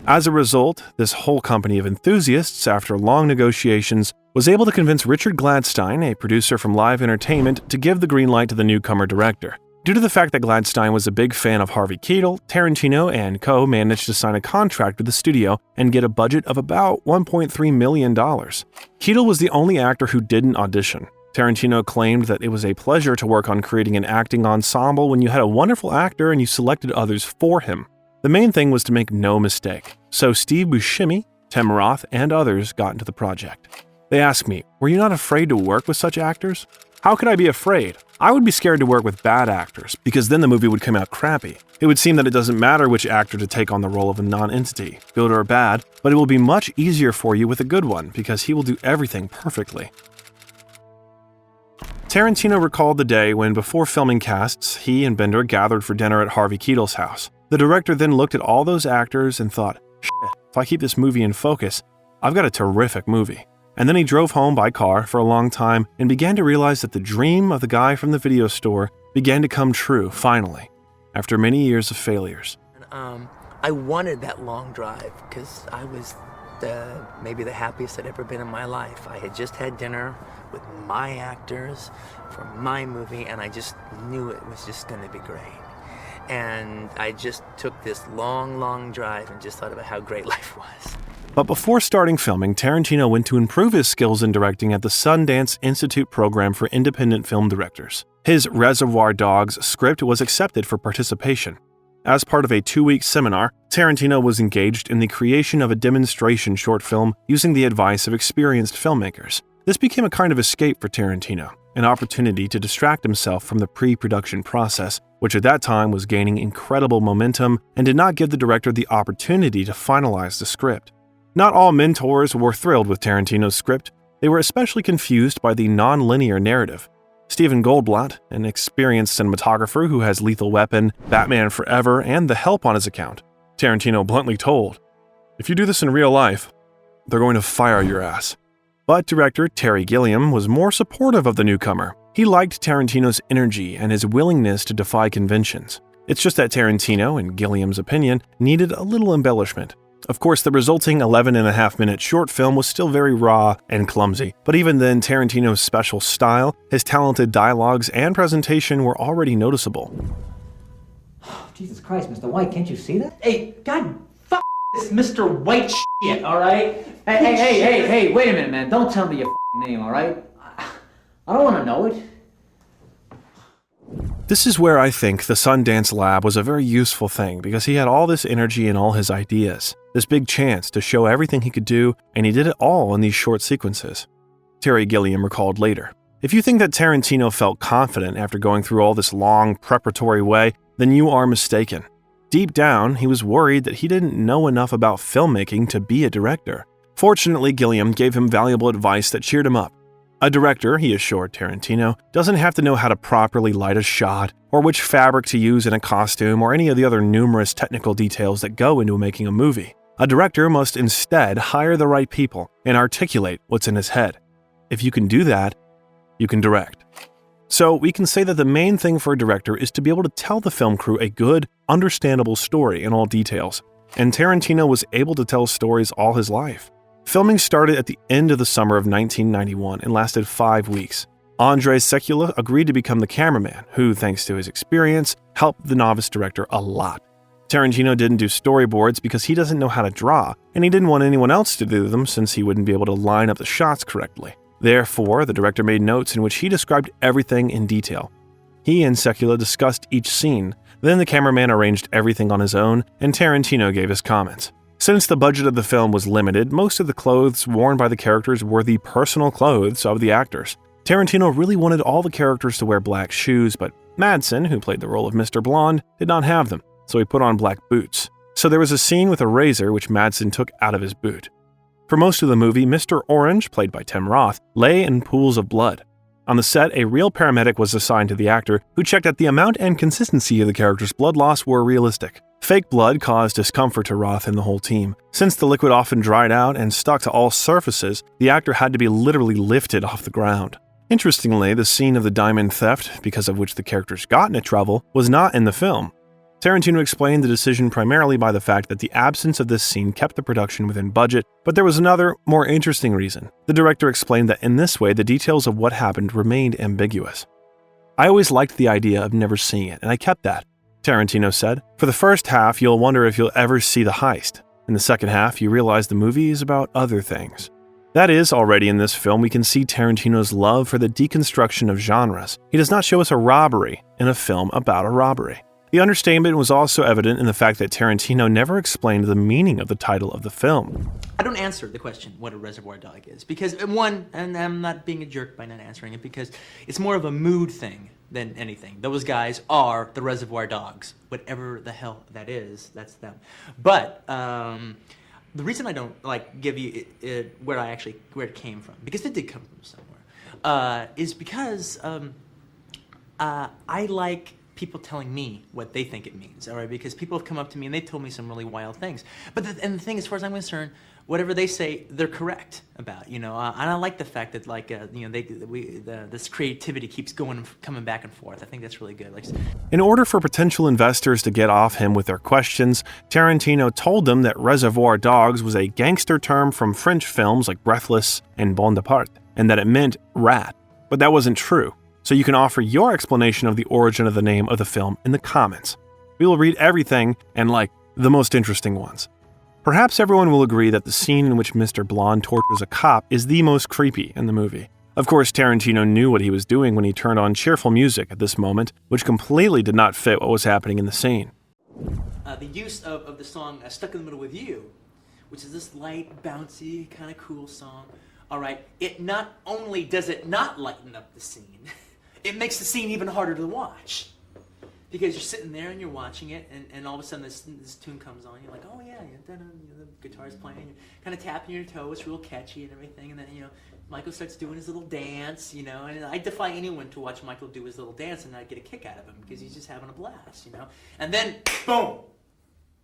As a result, this whole company of enthusiasts, after long negotiations, was able to convince Richard Gladstein, a producer from Live Entertainment, to give the green light to the newcomer director. Due to the fact that Gladstein was a big fan of Harvey Keitel, Tarantino and co. managed to sign a contract with the studio and get a budget of about $1.3 million. Keitel was the only actor who didn't audition. Tarantino claimed that it was a pleasure to work on creating an acting ensemble when you had a wonderful actor and you selected others for him. The main thing was to make no mistake. So Steve Buscemi, Tim Roth, and others got into the project. They asked me, "Were you not afraid to work with such actors?" How could I be afraid? I would be scared to work with bad actors, because then the movie would come out crappy. It would seem that it doesn't matter which actor to take on the role of a non-entity, good or bad, but it will be much easier for you with a good one, because he will do everything perfectly. Tarantino recalled the day when, before filming casts, he and Bender gathered for dinner at Harvey Keitel's house. The director then looked at all those actors and thought, "Shit, if I keep this movie in focus, I've got a terrific movie." And then he drove home by car for a long time and began to realize that the dream of the guy from the video store began to come true, finally, after many years of failures. I wanted that long drive because I was maybe the happiest I'd ever been in my life. I had just had dinner with my actors for my movie, and I just knew it was just going to be great. And I just took this long drive and just thought about how great life was. But before starting filming, Tarantino went to improve his skills in directing at the Sundance Institute program for independent film directors. His Reservoir Dogs script was accepted for participation. As part of a 2-week seminar, Tarantino was engaged in the creation of a demonstration short film using the advice of experienced filmmakers. This became a kind of escape for Tarantino, an opportunity to distract himself from the pre-production process, which at that time was gaining incredible momentum and did not give the director the opportunity to finalize the script. Not all mentors were thrilled with Tarantino's script. They were especially confused by the non-linear narrative. Steven Goldblatt, an experienced cinematographer who has Lethal Weapon, Batman Forever, and The Help on his account, Tarantino bluntly told, "If you do this in real life, they're going to fire your ass." But director Terry Gilliam was more supportive of the newcomer. He liked Tarantino's energy and his willingness to defy conventions. It's just that Tarantino, in Gilliam's opinion, needed a little embellishment. Of course, the resulting 11.5-minute short film was still very raw and clumsy, but even then, Tarantino's special style, his talented dialogues, and presentation were already noticeable. Jesus Christ, Mr. White, can't you see that? Hey, God, f this Mr. White shit, all right? Hey, wait a minute, man. Don't tell me your name, all right? I don't want to know it. This is where I think the Sundance Lab was a very useful thing, because he had all this energy and all his ideas, this big chance to show everything he could do, and he did it all in these short sequences. Terry Gilliam recalled later, "If you think that Tarantino felt confident after going through all this long preparatory way, then you are mistaken. Deep down, he was worried that he didn't know enough about filmmaking to be a director. Fortunately, Gilliam gave him valuable advice that cheered him up. A director, he assured Tarantino, doesn't have to know how to properly light a shot, or which fabric to use in a costume, or any of the other numerous technical details that go into making a movie. A director must instead hire the right people and articulate what's in his head. If you can do that, you can direct." So we can say that the main thing for a director is to be able to tell the film crew a good, understandable story in all details. And Tarantino was able to tell stories all his life. Filming started at the end of the summer of 1991 and lasted 5 weeks. Andrei Sekula agreed to become the cameraman, who, thanks to his experience, helped the novice director a lot. Tarantino didn't do storyboards because he doesn't know how to draw, and he didn't want anyone else to do them since he wouldn't be able to line up the shots correctly. Therefore, the director made notes in which he described everything in detail. He and Sekula discussed each scene, then the cameraman arranged everything on his own, and Tarantino gave his comments. Since the budget of the film was limited, most of the clothes worn by the characters were the personal clothes of the actors. Tarantino really wanted all the characters to wear black shoes, but Madsen, who played the role of Mr. Blonde, did not have them, so he put on black boots. So there was a scene with a razor which Madsen took out of his boot. For most of the movie, Mr. Orange, played by Tim Roth, lay in pools of blood. On the set, a real paramedic was assigned to the actor, who checked that the amount and consistency of the character's blood loss were realistic. Fake blood caused discomfort to Roth and the whole team. Since the liquid often dried out and stuck to all surfaces, the actor had to be literally lifted off the ground. Interestingly, the scene of the diamond theft, because of which the characters got into trouble, was not in the film. Tarantino explained the decision primarily by the fact that the absence of this scene kept the production within budget, but there was another, more interesting reason. The director explained that in this way, the details of what happened remained ambiguous. "I always liked the idea of never seeing it, and I kept that," Tarantino said. "For the first half, you'll wonder if you'll ever see the heist. In the second half, you realize the movie is about other things." That is, already in this film, we can see Tarantino's love for the deconstruction of genres. He does not show us a robbery in a film about a robbery. The understatement was also evident in the fact that Tarantino never explained the meaning of the title of the film. I don't answer the question what a Reservoir Dog is, because one, and I'm not being a jerk by not answering it, because it's more of a mood thing than anything. Those guys are the Reservoir Dogs. Whatever the hell that is, that's them. But the reason I don't give you where it came from, because it did come from somewhere, is because I like people telling me what they think it means, all right? Because people have come up to me and they told me some really wild things. But the thing, as far as I'm concerned, whatever they say, they're correct about, and I like the fact that this creativity keeps coming back and forth. I think that's really good. In order for potential investors to get off him with their questions, Tarantino told them that Reservoir Dogs was a gangster term from French films like Breathless and Bonaparte, and that it meant rat. But that wasn't true. So you can offer your explanation of the origin of the name of the film in the comments. We will read everything and the most interesting ones. Perhaps everyone will agree that the scene in which Mr. Blonde tortures a cop is the most creepy in the movie. Of course, Tarantino knew what he was doing when he turned on cheerful music at this moment, which completely did not fit what was happening in the scene. The use of the song Stuck in the Middle with You, which is this light, bouncy, kind of cool song, all right, it not only does it not lighten up the scene, it makes the scene even harder to watch. Because you're sitting there and you're watching it, and all of a sudden this tune comes on. You're like, oh yeah, the guitar's playing. You're kind of tapping your toe. It's real catchy and everything. And then Michael starts doing his little dance. And I defy anyone to watch Michael do his little dance and not get a kick out of him because he's just having a blast. And then boom,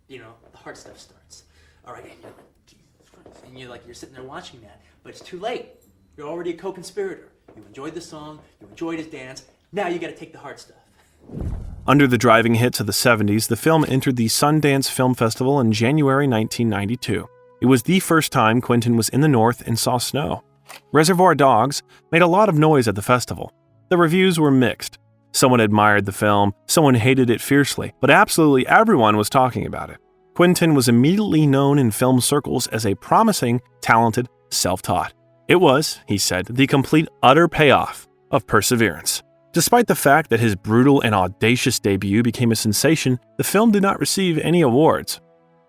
the hard stuff starts. All right, and you're like, Jesus Christ. And you're sitting there watching that, but it's too late. You're already a co-conspirator. You enjoyed the song. You enjoyed his dance. Now you got to take the hard stuff. Under the driving hits of the 70s, the film entered the Sundance Film Festival in January 1992. It was the first time Quentin was in the North and saw snow. Reservoir Dogs made a lot of noise at the festival. The reviews were mixed. Someone admired the film, someone hated it fiercely, but absolutely everyone was talking about it. Quentin was immediately known in film circles as a promising, talented, self-taught. It was, he said, the complete utter payoff of perseverance. Despite the fact that his brutal and audacious debut became a sensation, the film did not receive any awards.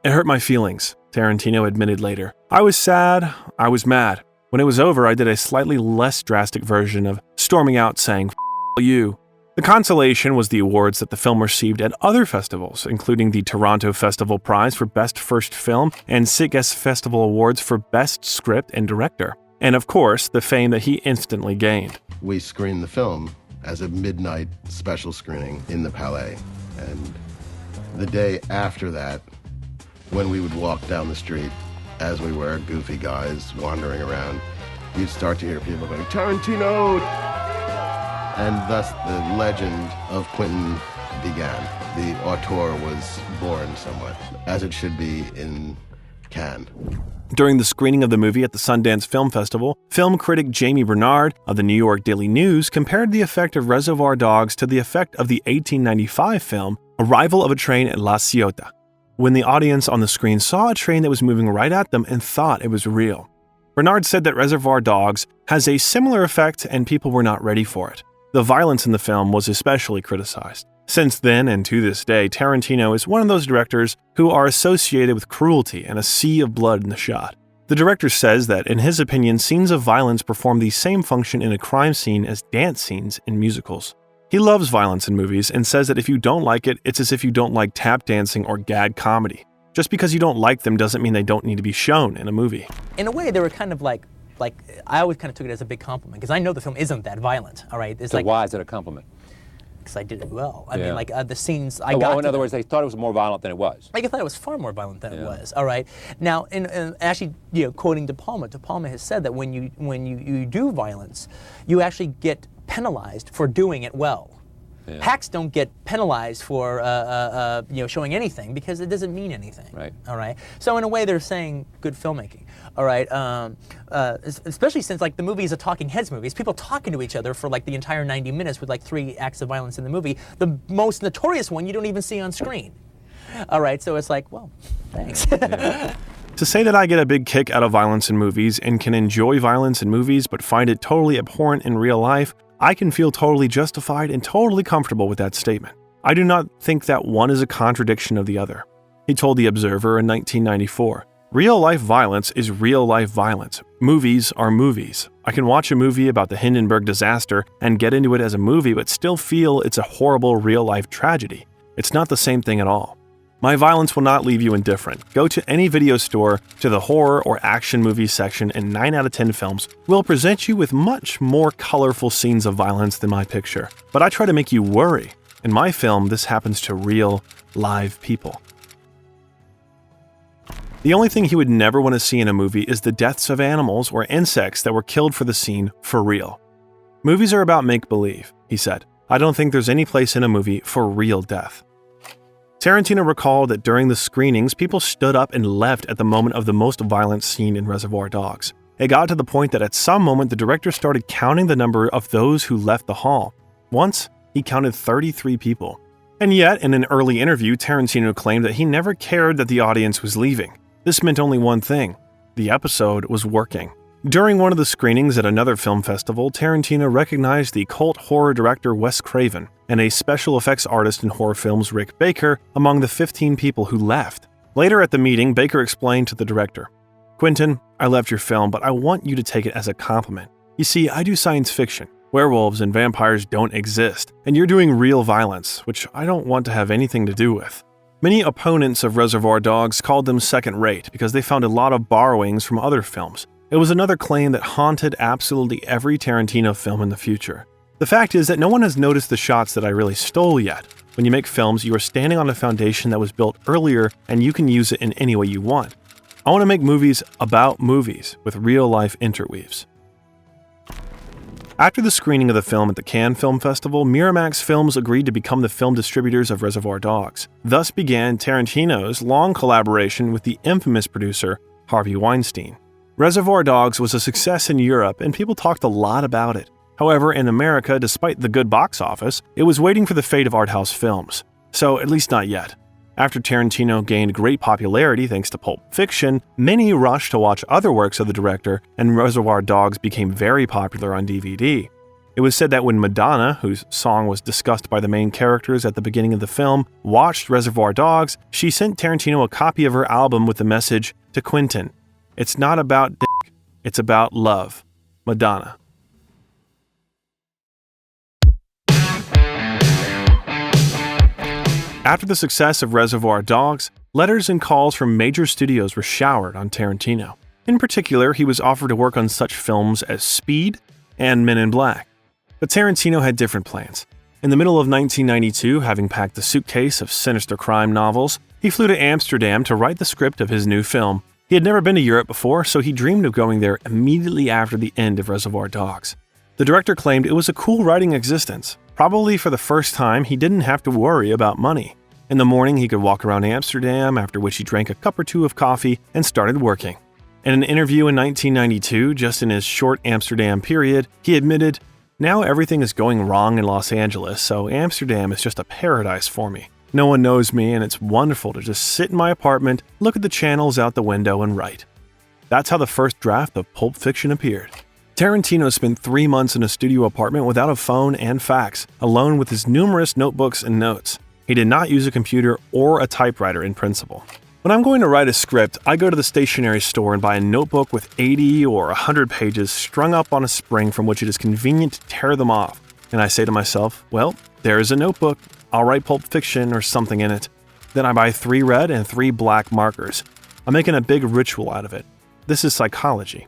It hurt my feelings, Tarantino admitted later. I was sad, I was mad. When it was over, I did a slightly less drastic version of storming out saying, "F*** you." The consolation was the awards that the film received at other festivals, including the Toronto Festival Prize for Best First Film and SIGGES Festival Awards for Best Script and Director. And of course, the fame that he instantly gained. We screened the film as a midnight special screening in the Palais. And the day after that, when we would walk down the street, as we were goofy guys wandering around, you'd start to hear people going, "Tarantino!" And thus the legend of Quentin began. The auteur was born somewhat, as it should be in Cannes. During the screening of the movie at the Sundance Film Festival, film critic Jamie Bernard of the New York Daily News compared the effect of Reservoir Dogs to the effect of the 1895 film Arrival of a Train at La Ciotat, when the audience on the screen saw a train that was moving right at them and thought it was real. Bernard said that Reservoir Dogs has a similar effect and people were not ready for it. The violence in the film was especially criticized. Since then, and to this day, Tarantino is one of those directors who are associated with cruelty and a sea of blood in the shot. The director says that, in his opinion, scenes of violence perform the same function in a crime scene as dance scenes in musicals. He loves violence in movies and says that if you don't like it, it's as if you don't like tap dancing or gag comedy. Just because you don't like them doesn't mean they don't need to be shown in a movie. In a way, they were kind of like I always kind of took it as a big compliment, because I know the film isn't that violent, all right? It's So like, why is it a compliment? because I did it well. I Yeah. mean, like the scenes I Oh, got. in other words, they thought it was more violent than it was. I thought it was far more violent than it Yeah. was. All right. Now, in actually, quoting De Palma has said that when you do violence, you actually get penalized for doing it well. Yeah. Hacks don't get penalized for showing anything, because it doesn't mean anything. Right. All right. So in a way, they're saying good filmmaking. All right. Especially since like the movie is a talking heads movie. It's people talking to each other for like the entire 90 minutes with like 3 acts of violence in the movie. The most notorious one you don't even see on screen. All right. So it's like, well, thanks. Yeah. To say that I get a big kick out of violence in movies and can enjoy violence in movies but find it totally abhorrent in real life, I can feel totally justified and totally comfortable with that statement. I do not think that one is a contradiction of the other. He told The Observer in 1994, "Real-life violence is real-life violence. Movies are movies. I can watch a movie about the Hindenburg disaster and get into it as a movie but still feel it's a horrible real-life tragedy. It's not the same thing at all. My violence will not leave you indifferent. Go to any video store, to the horror or action movie section, and 9 out of 10 films will present you with much more colorful scenes of violence than my picture. But I try to make you worry. In my film, this happens to real, live people." The only thing he would never want to see in a movie is the deaths of animals or insects that were killed for the scene for real. "Movies are about make-believe," he said. "I don't think there's any place in a movie for real death." Tarantino recalled that during the screenings, people stood up and left at the moment of the most violent scene in Reservoir Dogs. It got to the point that at some moment the director started counting the number of those who left the hall. Once, he counted 33 people. And yet, in an early interview, Tarantino claimed that he never cared that the audience was leaving. This meant only one thing: the episode was working. During one of the screenings at another film festival, Tarantino recognized the cult horror director Wes Craven and a special effects artist in horror films Rick Baker among the 15 people who left. Later at the meeting, Baker explained to the director, "Quentin, I left your film, but I want you to take it as a compliment. You see, I do science fiction. Werewolves and vampires don't exist, and you're doing real violence, which I don't want to have anything to do with." Many opponents of Reservoir Dogs called them second-rate because they found a lot of borrowings from other films. It was another claim that haunted absolutely every Tarantino film in the future. The fact is that no one has noticed the shots that I really stole yet. When you make films, you are standing on a foundation that was built earlier, and you can use it in any way you want. I want to make movies about movies with real-life interweaves. After the screening of the film at the Cannes Film Festival, Miramax Films agreed to become the film distributors of Reservoir Dogs. Thus began Tarantino's long collaboration with the infamous producer Harvey Weinstein. Reservoir Dogs was a success in Europe, and people talked a lot about it. However, in America, despite the good box office, it was waiting for the fate of art house films. So, at least not yet. After Tarantino gained great popularity thanks to Pulp Fiction, many rushed to watch other works of the director, and Reservoir Dogs became very popular on DVD. It was said that when Madonna, whose song was discussed by the main characters at the beginning of the film, watched Reservoir Dogs, she sent Tarantino a copy of her album with the message to Quentin, "It's not about dick, it's about love. Madonna." After the success of Reservoir Dogs, letters and calls from major studios were showered on Tarantino. In particular, he was offered to work on such films as Speed and Men in Black. But Tarantino had different plans. In the middle of 1992, having packed a suitcase of sinister crime novels, he flew to Amsterdam to write the script of his new film. He had never been to Europe before, so he dreamed of going there immediately after the end of Reservoir Dogs. The director claimed it was a cool writing existence. Probably for the first time, he didn't have to worry about money. In the morning, he could walk around Amsterdam, after which he drank a cup or two of coffee and started working. In an interview in 1992, just in his short Amsterdam period, he admitted, "Now everything is going wrong in Los Angeles, so Amsterdam is just a paradise for me. No one knows me, and it's wonderful to just sit in my apartment, look at the channels out the window, and write." That's how the first draft of Pulp Fiction appeared. Tarantino spent 3 months in a studio apartment without a phone and fax, alone with his numerous notebooks and notes. He did not use a computer or a typewriter in principle. When I'm going to write a script, I go to the stationery store and buy a notebook with 80 or 100 pages strung up on a spring from which it is convenient to tear them off. And I say to myself, well, there is a notebook. I'll write Pulp Fiction or something in it. Then I buy 3 red and 3 black markers. I'm making a big ritual out of it. This is psychology.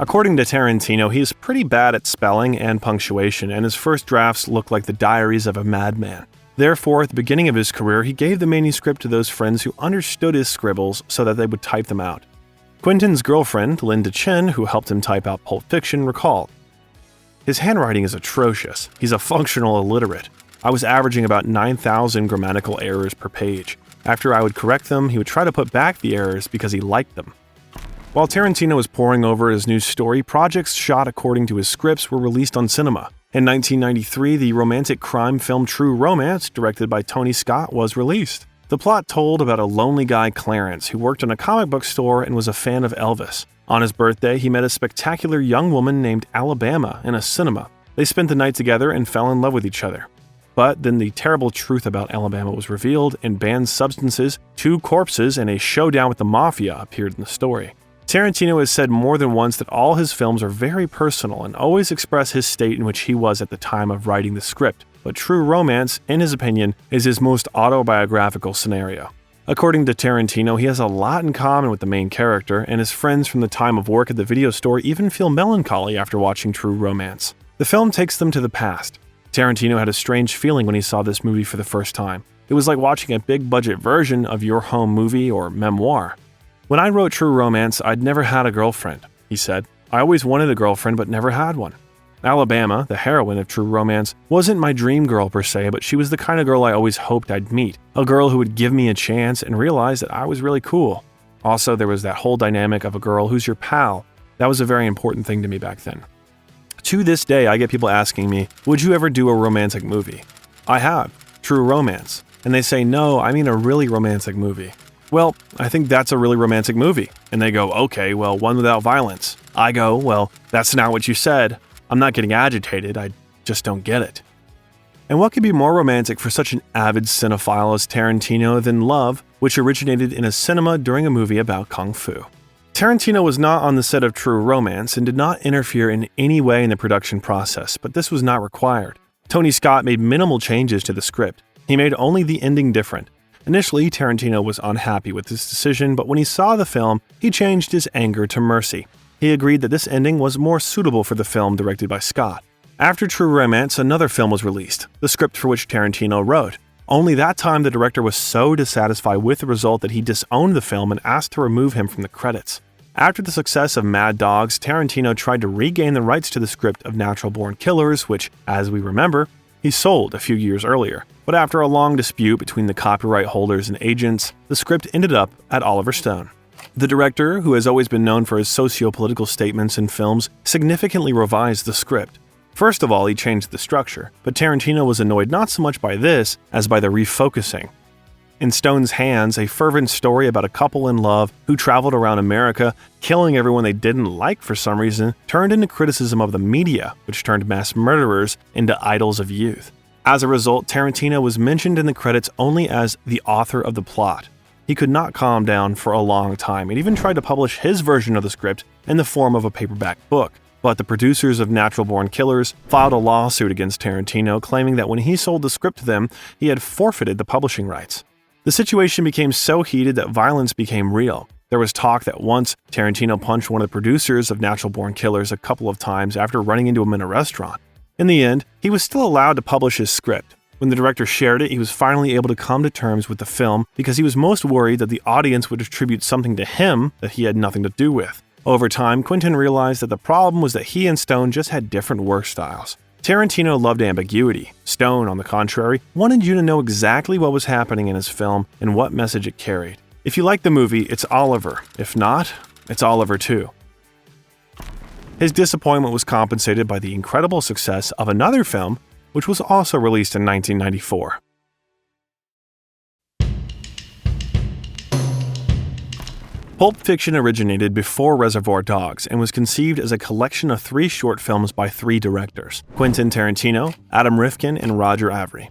According to Tarantino, he is pretty bad at spelling and punctuation, and his first drafts look like the diaries of a madman. Therefore, at the beginning of his career, he gave the manuscript to those friends who understood his scribbles so that they would type them out. Quentin's girlfriend, Linda Chen, who helped him type out Pulp Fiction, recalled, "His handwriting is atrocious. He's a functional illiterate. I was averaging about 9,000 grammatical errors per page. After I would correct them, he would try to put back the errors because he liked them." While Tarantino was poring over his new story, projects shot according to his scripts were released on cinema. In 1993, the romantic crime film True Romance, directed by Tony Scott, was released. The plot told about a lonely guy, Clarence, who worked in a comic book store and was a fan of Elvis. On his birthday, he met a spectacular young woman named Alabama in a cinema. They spent the night together and fell in love with each other. But then the terrible truth about Alabama was revealed, and banned substances, 2 corpses, and a showdown with the mafia appeared in the story. Tarantino has said more than once that all his films are very personal and always express his state in which he was at the time of writing the script, but True Romance, in his opinion, is his most autobiographical scenario. According to Tarantino, he has a lot in common with the main character, and his friends from the time of work at the video store even feel melancholy after watching True Romance. The film takes them to the past. Tarantino had a strange feeling when he saw this movie for the first time. It was like watching a big-budget version of your home movie or memoir. "When I wrote True Romance, I'd never had a girlfriend," he said. "I always wanted a girlfriend but never had one. Alabama, the heroine of True Romance, wasn't my dream girl per se, but she was the kind of girl I always hoped I'd meet. A girl who would give me a chance and realize that I was really cool. Also, there was that whole dynamic of a girl who's your pal. That was a very important thing to me back then." To this day, I get people asking me, "Would you ever do a romantic movie?" I have, True Romance. And they say, "No, I mean a really romantic movie." Well, I think that's a really romantic movie. And they go, "Okay, well, one without violence." I go, "Well, that's not what you said. I'm not getting agitated, I just don't get it." And what could be more romantic for such an avid cinephile as Tarantino than love, which originated in a cinema during a movie about kung fu? Tarantino was not on the set of True Romance and did not interfere in any way in the production process, but this was not required. Tony Scott made minimal changes to the script. He made only the ending different. Initially, Tarantino was unhappy with this decision, but when he saw the film, he changed his anger to mercy. He agreed that this ending was more suitable for the film directed by Scott. After True Romance, another film was released, the script for which Tarantino wrote. Only that time the director was so dissatisfied with the result that he disowned the film and asked to remove him from the credits. After the success of Mad Dogs, Tarantino tried to regain the rights to the script of Natural Born Killers, which, as we remember, he sold a few years earlier. But after a long dispute between the copyright holders and agents, the script ended up at Oliver Stone. The director, who has always been known for his socio-political statements in films, significantly revised the script. First of all, he changed the structure, but Tarantino was annoyed not so much by this as by the refocusing. In Stone's hands, a fervent story about a couple in love who traveled around America, killing everyone they didn't like for some reason, turned into criticism of the media, which turned mass murderers into idols of youth. As a result, Tarantino was mentioned in the credits only as the author of the plot. He could not calm down for a long time and even tried to publish his version of the script in the form of a paperback book. But the producers of Natural Born Killers filed a lawsuit against Tarantino, claiming that when he sold the script to them, he had forfeited the publishing rights. The situation became so heated that violence became real. There was talk that once Tarantino punched one of the producers of Natural Born Killers a couple of times after running into him in a restaurant. In the end, he was still allowed to publish his script. When the director shared it, he was finally able to come to terms with the film because he was most worried that the audience would attribute something to him that he had nothing to do with. Over time, Quentin realized that the problem was that he and Stone just had different work styles. Tarantino loved ambiguity. Stone, on the contrary, wanted you to know exactly what was happening in his film and what message it carried. If you like the movie, it's Oliver. If not, it's Oliver too. His disappointment was compensated by the incredible success of another film, which was also released in 1994. Pulp Fiction originated before Reservoir Dogs and was conceived as a collection of 3 short films by 3 directors: Quentin Tarantino, Adam Rifkin, and Roger Avary.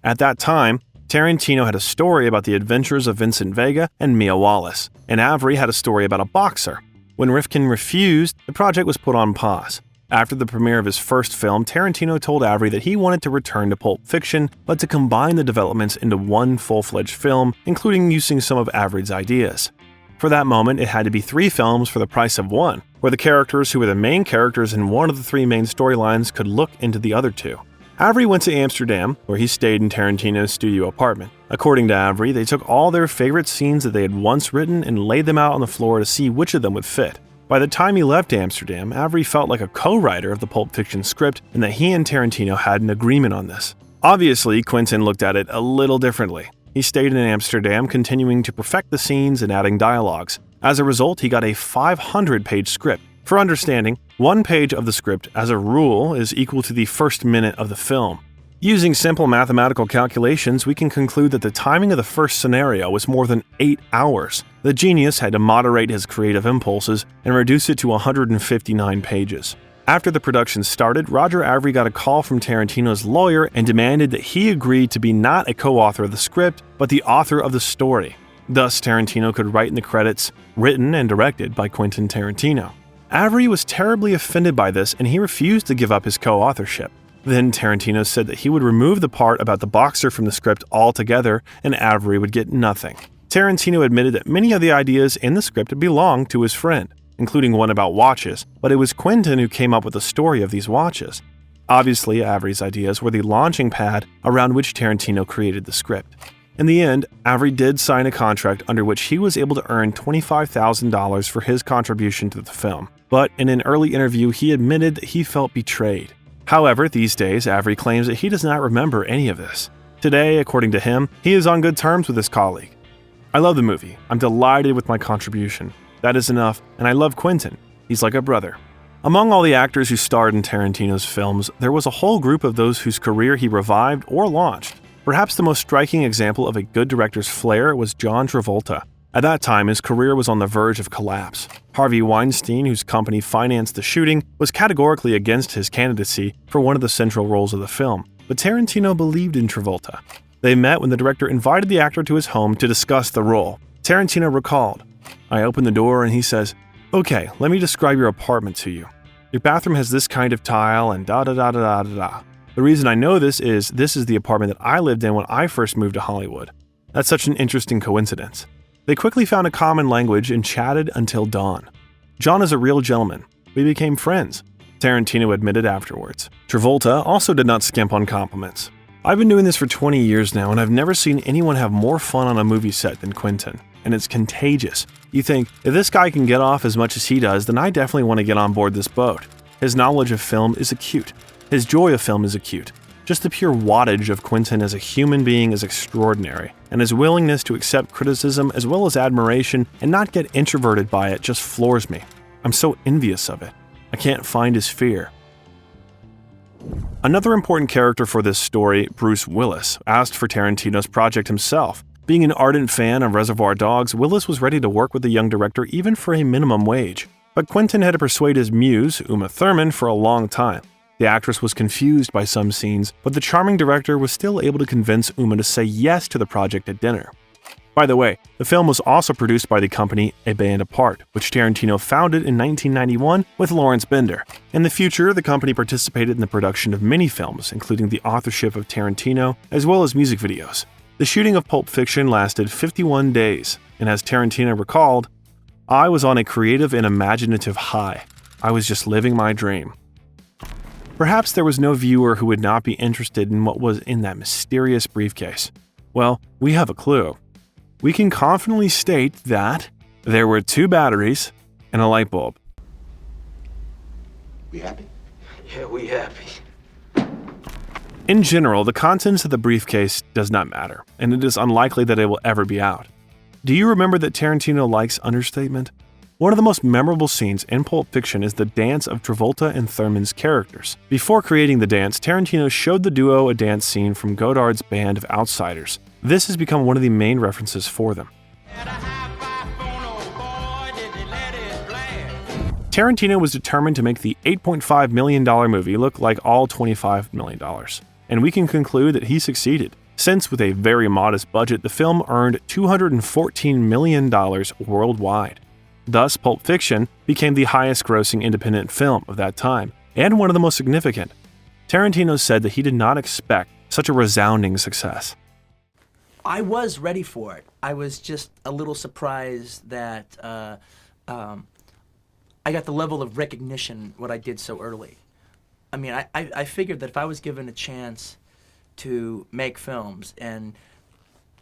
At that time, Tarantino had a story about the adventures of Vincent Vega and Mia Wallace, and Avary had a story about a boxer. When Rifkin refused, the project was put on pause. After the premiere of his first film, Tarantino told Avary that he wanted to return to Pulp Fiction, but to combine the developments into one full-fledged film, including using some of Avary's ideas. For that moment, it had to be 3 films for the price of 1, where the characters who were the main characters in one of the 3 main storylines could look into the other 2. Avary went to Amsterdam, where he stayed in Tarantino's studio apartment. According to Avary, they took all their favorite scenes that they had once written and laid them out on the floor to see which of them would fit. By the time he left Amsterdam, Avary felt like a co-writer of the Pulp Fiction script and that he and Tarantino had an agreement on this. Obviously, Quentin looked at it a little differently. He stayed in Amsterdam, continuing to perfect the scenes and adding dialogues. As a result, he got a 500-page script. For understanding, 1 page of the script, as a rule, is equal to the first minute of the film. Using simple mathematical calculations, we can conclude that the timing of the first scenario was more than 8 hours. The genius had to moderate his creative impulses and reduce it to 159 pages. After the production started, Roger Avary got a call from Tarantino's lawyer and demanded that he agreed to be not a co-author of the script, but the author of the story. Thus, Tarantino could write in the credits, written and directed by Quentin Tarantino. Avary was terribly offended by this and he refused to give up his co-authorship. Then Tarantino said that he would remove the part about the boxer from the script altogether and Avary would get nothing. Tarantino admitted that many of the ideas in the script belonged to his friend, including one about watches, but it was Quentin who came up with the story of these watches. Obviously, Avary's ideas were the launching pad around which Tarantino created the script. In the end, Avary did sign a contract under which he was able to earn $25,000 for his contribution to the film, but in an early interview he admitted that he felt betrayed. However, these days, Avary claims that he does not remember any of this. Today, according to him, he is on good terms with his colleague. I love the movie. I'm delighted with my contribution. That is enough, and I love Quentin. He's like a brother. Among all the actors who starred in Tarantino's films, there was a whole group of those whose career he revived or launched. Perhaps the most striking example of a good director's flair was John Travolta. At that time, his career was on the verge of collapse. Harvey Weinstein, whose company financed the shooting, was categorically against his candidacy for one of the central roles of the film, but Tarantino believed in Travolta. They met when the director invited the actor to his home to discuss the role. Tarantino recalled, "I opened the door and he says, 'Okay, let me describe your apartment to you. Your bathroom has this kind of tile and da-da-da-da-da-da-da. The reason I know this is the apartment that I lived in when I first moved to Hollywood. That's such an interesting coincidence.'" They quickly found a common language and chatted until dawn. "John is a real gentleman. We became friends," Tarantino admitted afterwards. Travolta also did not skimp on compliments. "I've been doing this for 20 years now and I've never seen anyone have more fun on a movie set than Quentin. and it's contagious. You think, if this guy can get off as much as he does, then I definitely want to get on board this boat. His knowledge of film is acute. His joy of film is acute. Just the pure wattage of Quentin as a human being is extraordinary, and his willingness to accept criticism as well as admiration and not get introverted by it just floors me. I'm so envious of it. I can't find his fear. Another important character for this story, Bruce Willis, asked for Tarantino's project himself. Being an ardent fan of Reservoir Dogs, Willis was ready to work with the young director even for a minimum wage. But Quentin had to persuade his muse, Uma Thurman, for a long time. The actress was confused by some scenes, but the charming director was still able to convince Uma to say yes to the project at dinner. By the way, the film was also produced by the company A Band Apart, which Tarantino founded in 1991 with Lawrence Bender. In the future, the company participated in the production of many films, including the authorship of Tarantino, as well as music videos. The shooting of Pulp Fiction lasted 51 days, and as Tarantino recalled, "I was on a creative and imaginative high. I was just living my dream." Perhaps there was no viewer who would not be interested in what was in that mysterious briefcase. Well, we have a clue. We can confidently state that there were 2 batteries and a light bulb. We happy? Yeah, we happy. In general, the contents of the briefcase does not matter, and it is unlikely that it will ever be out. Do you remember that Tarantino likes understatement? One of the most memorable scenes in Pulp Fiction is the dance of Travolta and Thurman's characters. Before creating the dance, Tarantino showed the duo a dance scene from Godard's Band of Outsiders. This has become one of the main references for them. Tarantino was determined to make the $8.5 million movie look like all $25 million, and we can conclude that he succeeded, since with a very modest budget, the film earned $214 million worldwide. Thus, Pulp Fiction became the highest-grossing independent film of that time, and one of the most significant. Tarantino said that he did not expect such a resounding success. I was ready for it. I was just a little surprised that I got the level of recognition what I did so early. I mean, I figured that if I was given a chance to make films and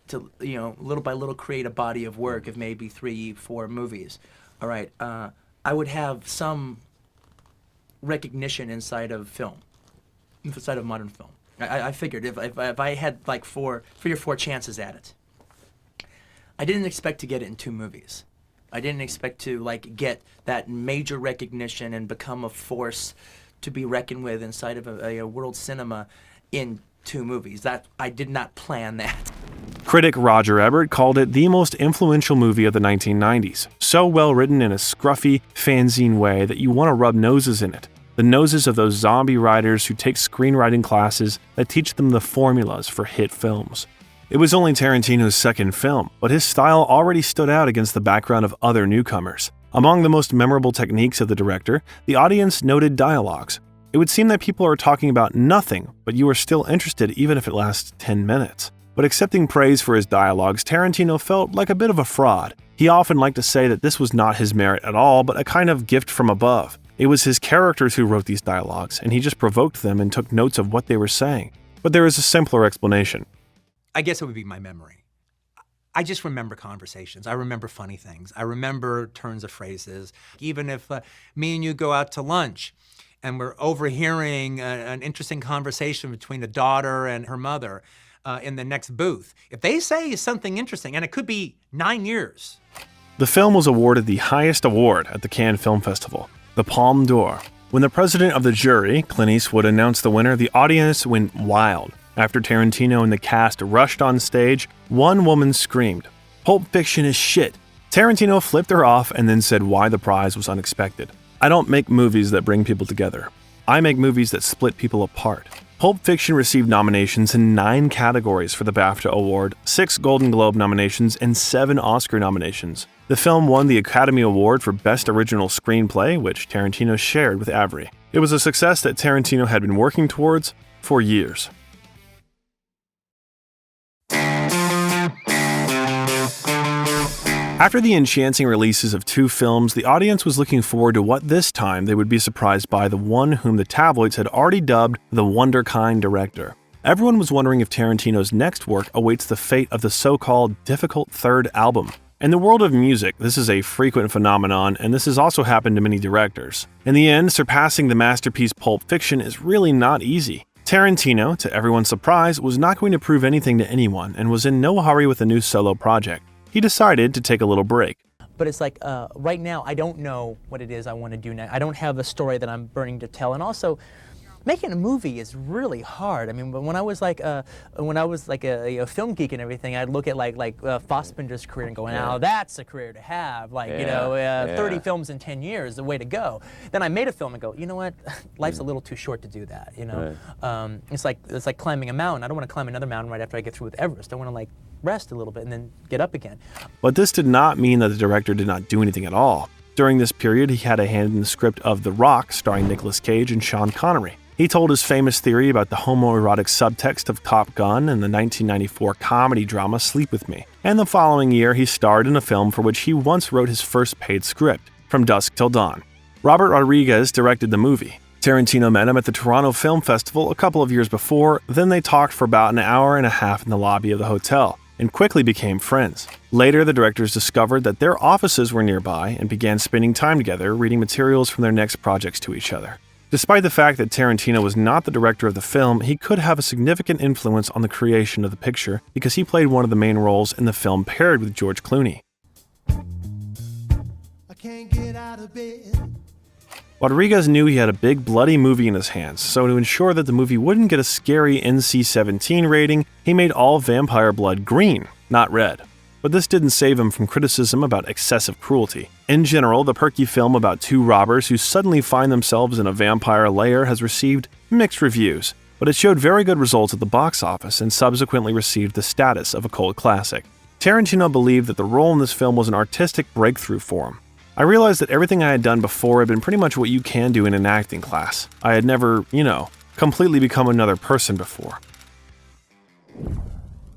to, little by little create a body of work of maybe 3, 4 movies, all right, I would have some recognition inside of film, inside of modern film. I figured if I had like 3 or 4 chances at it. I didn't expect to get it in 2 movies. I didn't expect to get that major recognition and become a force to be reckoned with inside of a world cinema in 2 movies. That I did not plan that. Critic Roger Ebert called it the most influential movie of the 1990s, so well written in a scruffy, fanzine way that you want to rub noses in it. The noses of those zombie writers who take screenwriting classes that teach them the formulas for hit films. It was only Tarantino's second film, but his style already stood out against the background of other newcomers. Among the most memorable techniques of the director, the audience noted dialogues. It would seem that people are talking about nothing, but you are still interested even if it lasts 10 minutes. But accepting praise for his dialogues, Tarantino felt like a bit of a fraud. He often liked to say that this was not his merit at all, but a kind of gift from above. It was his characters who wrote these dialogues, and he just provoked them and took notes of what they were saying. But there is a simpler explanation. I guess it would be my memory. I just remember conversations. I remember funny things. I remember turns of phrases. Even if me and you go out to lunch and we're overhearing an interesting conversation between a daughter and her mother in the next booth, if they say something interesting, and it could be 9 years. The film was awarded the highest award at the Cannes Film Festival, the Palme d'Or. When the president of the jury, Clint Eastwood, announced the winner, the audience went wild. After Tarantino and the cast rushed on stage, one woman screamed, "Pulp Fiction is shit." Tarantino flipped her off and then said why the prize was unexpected. "I don't make movies that bring people together. I make movies that split people apart." Pulp Fiction received nominations in 9 categories for the BAFTA Award, 6 Golden Globe nominations, and 7 Oscar nominations. The film won the Academy Award for Best Original Screenplay, which Tarantino shared with Avery. It was a success that Tarantino had been working towards for years. After the enchanting releases of 2 films, the audience was looking forward to what this time they would be surprised by the one whom the tabloids had already dubbed the wonderkind director. Everyone was wondering if Tarantino's next work awaits the fate of the so-called difficult third album. In the world of music, this is a frequent phenomenon, and this has also happened to many directors. In the end, surpassing the masterpiece Pulp Fiction is really not easy. Tarantino, to everyone's surprise, was not going to prove anything to anyone and was in no hurry with a new solo project. He decided to take a little break. But it's like, right now, I don't know what it is I want to do next. I don't have a story that I'm burning to tell. And also, making a movie is really hard. I mean, when I was like a film geek and everything, I'd look at Fassbinder's career and go, now that's a career to have. 30 films in 10 years, the way to go. Then I made a film and go, you know what? Life's a little too short to do that. You know, it's like climbing a mountain. I don't want to climb another mountain right after I get through with Everest. I want to rest a little bit and then get up again. But this did not mean that the director did not do anything at all. During this period, he had a hand in the script of The Rock, starring Nicolas Cage and Sean Connery. He told his famous theory about the homoerotic subtext of Top Gun in the 1994 comedy drama Sleep With Me. And the following year, he starred in a film for which he once wrote his first paid script, From Dusk Till Dawn. Robert Rodriguez directed the movie. Tarantino met him at the Toronto Film Festival a couple of years before, then they talked for about an hour and a half in the lobby of the hotel, and quickly became friends. Later, the directors discovered that their offices were nearby and began spending time together, reading materials from their next projects to each other. Despite the fact that Tarantino was not the director of the film, he could have a significant influence on the creation of the picture because he played one of the main roles in the film paired with George Clooney. I can't get out of bed. Rodriguez knew he had a big bloody movie in his hands, so to ensure that the movie wouldn't get a scary NC-17 rating, he made all vampire blood green, not red. But this didn't save him from criticism about excessive cruelty. In general, the perky film about two robbers who suddenly find themselves in a vampire lair has received mixed reviews, but it showed very good results at the box office and subsequently received the status of a cult classic. Tarantino believed that the role in this film was an artistic breakthrough for him. I realized that everything I had done before had been pretty much what you can do in an acting class. I had never, completely become another person before.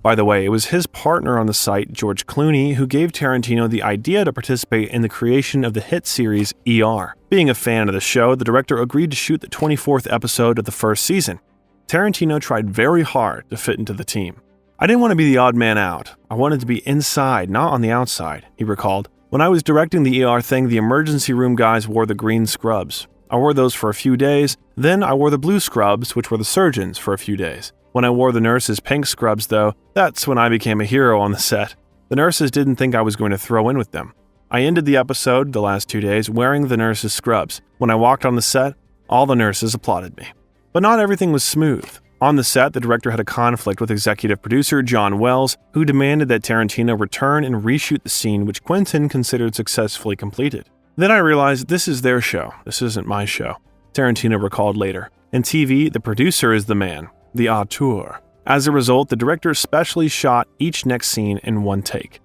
By the way, it was his partner on the site, George Clooney, who gave Tarantino the idea to participate in the creation of the hit series ER. Being a fan of the show, the director agreed to shoot the 24th episode of the first season. Tarantino tried very hard to fit into the team. I didn't want to be the odd man out. I wanted to be inside, not on the outside, he recalled. When I was directing the ER thing, the emergency room guys wore the green scrubs. I wore those for a few days, then I wore the blue scrubs, which were the surgeons, for a few days. When I wore the nurses' pink scrubs, though, that's when I became a hero on the set. The nurses didn't think I was going to throw in with them. I ended the episode, the last 2 days, wearing the nurses' scrubs. When I walked on the set, all the nurses applauded me. But not everything was smooth. On the set, the director had a conflict with executive producer John Wells, who demanded that Tarantino return and reshoot the scene which Quentin considered successfully completed. Then I realized this is their show, this isn't my show, Tarantino recalled later. In TV, the producer is the man, the auteur. As a result, the director specially shot each next scene in one take.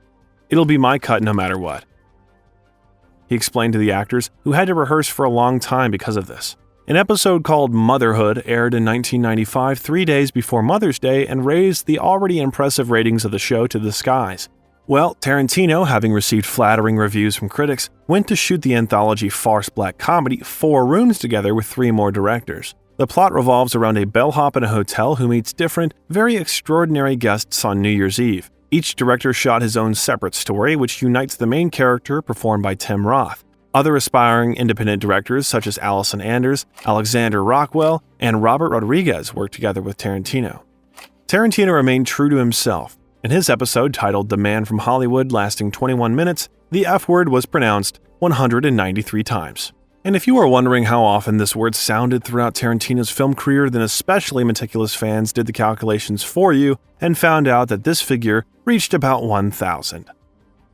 It'll be my cut no matter what, he explained to the actors, who had to rehearse for a long time because of this. An episode called Motherhood aired in 1995, 3 days before Mother's Day, and raised the already impressive ratings of the show to the skies. Well, Tarantino, having received flattering reviews from critics, went to shoot the anthology farce black comedy 4 Rooms together with 3 more directors. The plot revolves around a bellhop in a hotel who meets different, very extraordinary guests on New Year's Eve. Each director shot his own separate story, which unites the main character, performed by Tim Roth. Other aspiring independent directors such as Allison Anders, Alexander Rockwell, and Robert Rodriguez worked together with Tarantino. Tarantino remained true to himself. In his episode titled The Man from Hollywood, lasting 21 minutes, the F word was pronounced 193 times. And if you are wondering how often this word sounded throughout Tarantino's film career, then especially meticulous fans did the calculations for you and found out that this figure reached about 1,000.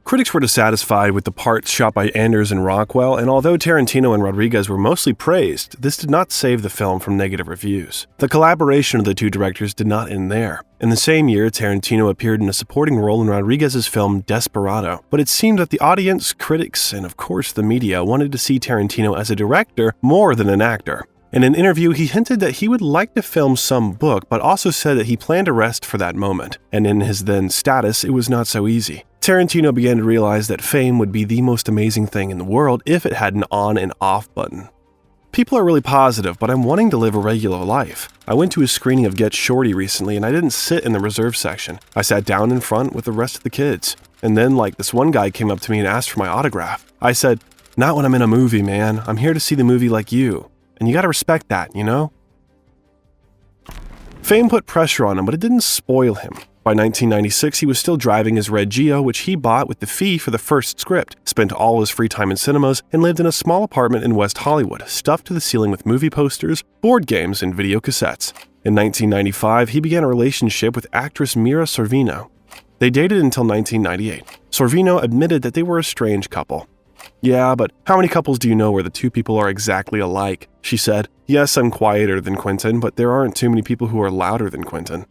Critics were dissatisfied with the parts shot by Anders and Rockwell, and although Tarantino and Rodriguez were mostly praised, this did not save the film from negative reviews. The collaboration of the two directors did not end there. In the same year, Tarantino appeared in a supporting role in Rodriguez's film Desperado, but it seemed that the audience, critics, and of course the media wanted to see Tarantino as a director more than an actor. In an interview, he hinted that he would like to film some book, but also said that he planned to rest for that moment, and in his then status, it was not so easy. Tarantino began to realize that fame would be the most amazing thing in the world if it had an on and off button. People are really positive, but I'm wanting to live a regular life. I went to a screening of Get Shorty recently, and I didn't sit in the reserve section. I sat down in front with the rest of the kids. And then, like, this one guy came up to me and asked for my autograph. I said, "Not when I'm in a movie, man. I'm here to see the movie like you. And you gotta respect that, you know?" Fame put pressure on him, but it didn't spoil him. By 1996, he was still driving his red Geo, which he bought with the fee for the first script, spent all his free time in cinemas, and lived in a small apartment in West Hollywood, stuffed to the ceiling with movie posters, board games, and video cassettes. In 1995, he began a relationship with actress Mira Sorvino. They dated until 1998. Sorvino admitted that they were a strange couple. "Yeah, but how many couples do you know where the two people are exactly alike?" she said. "Yes, I'm quieter than Quentin, but there aren't too many people who are louder than Quentin."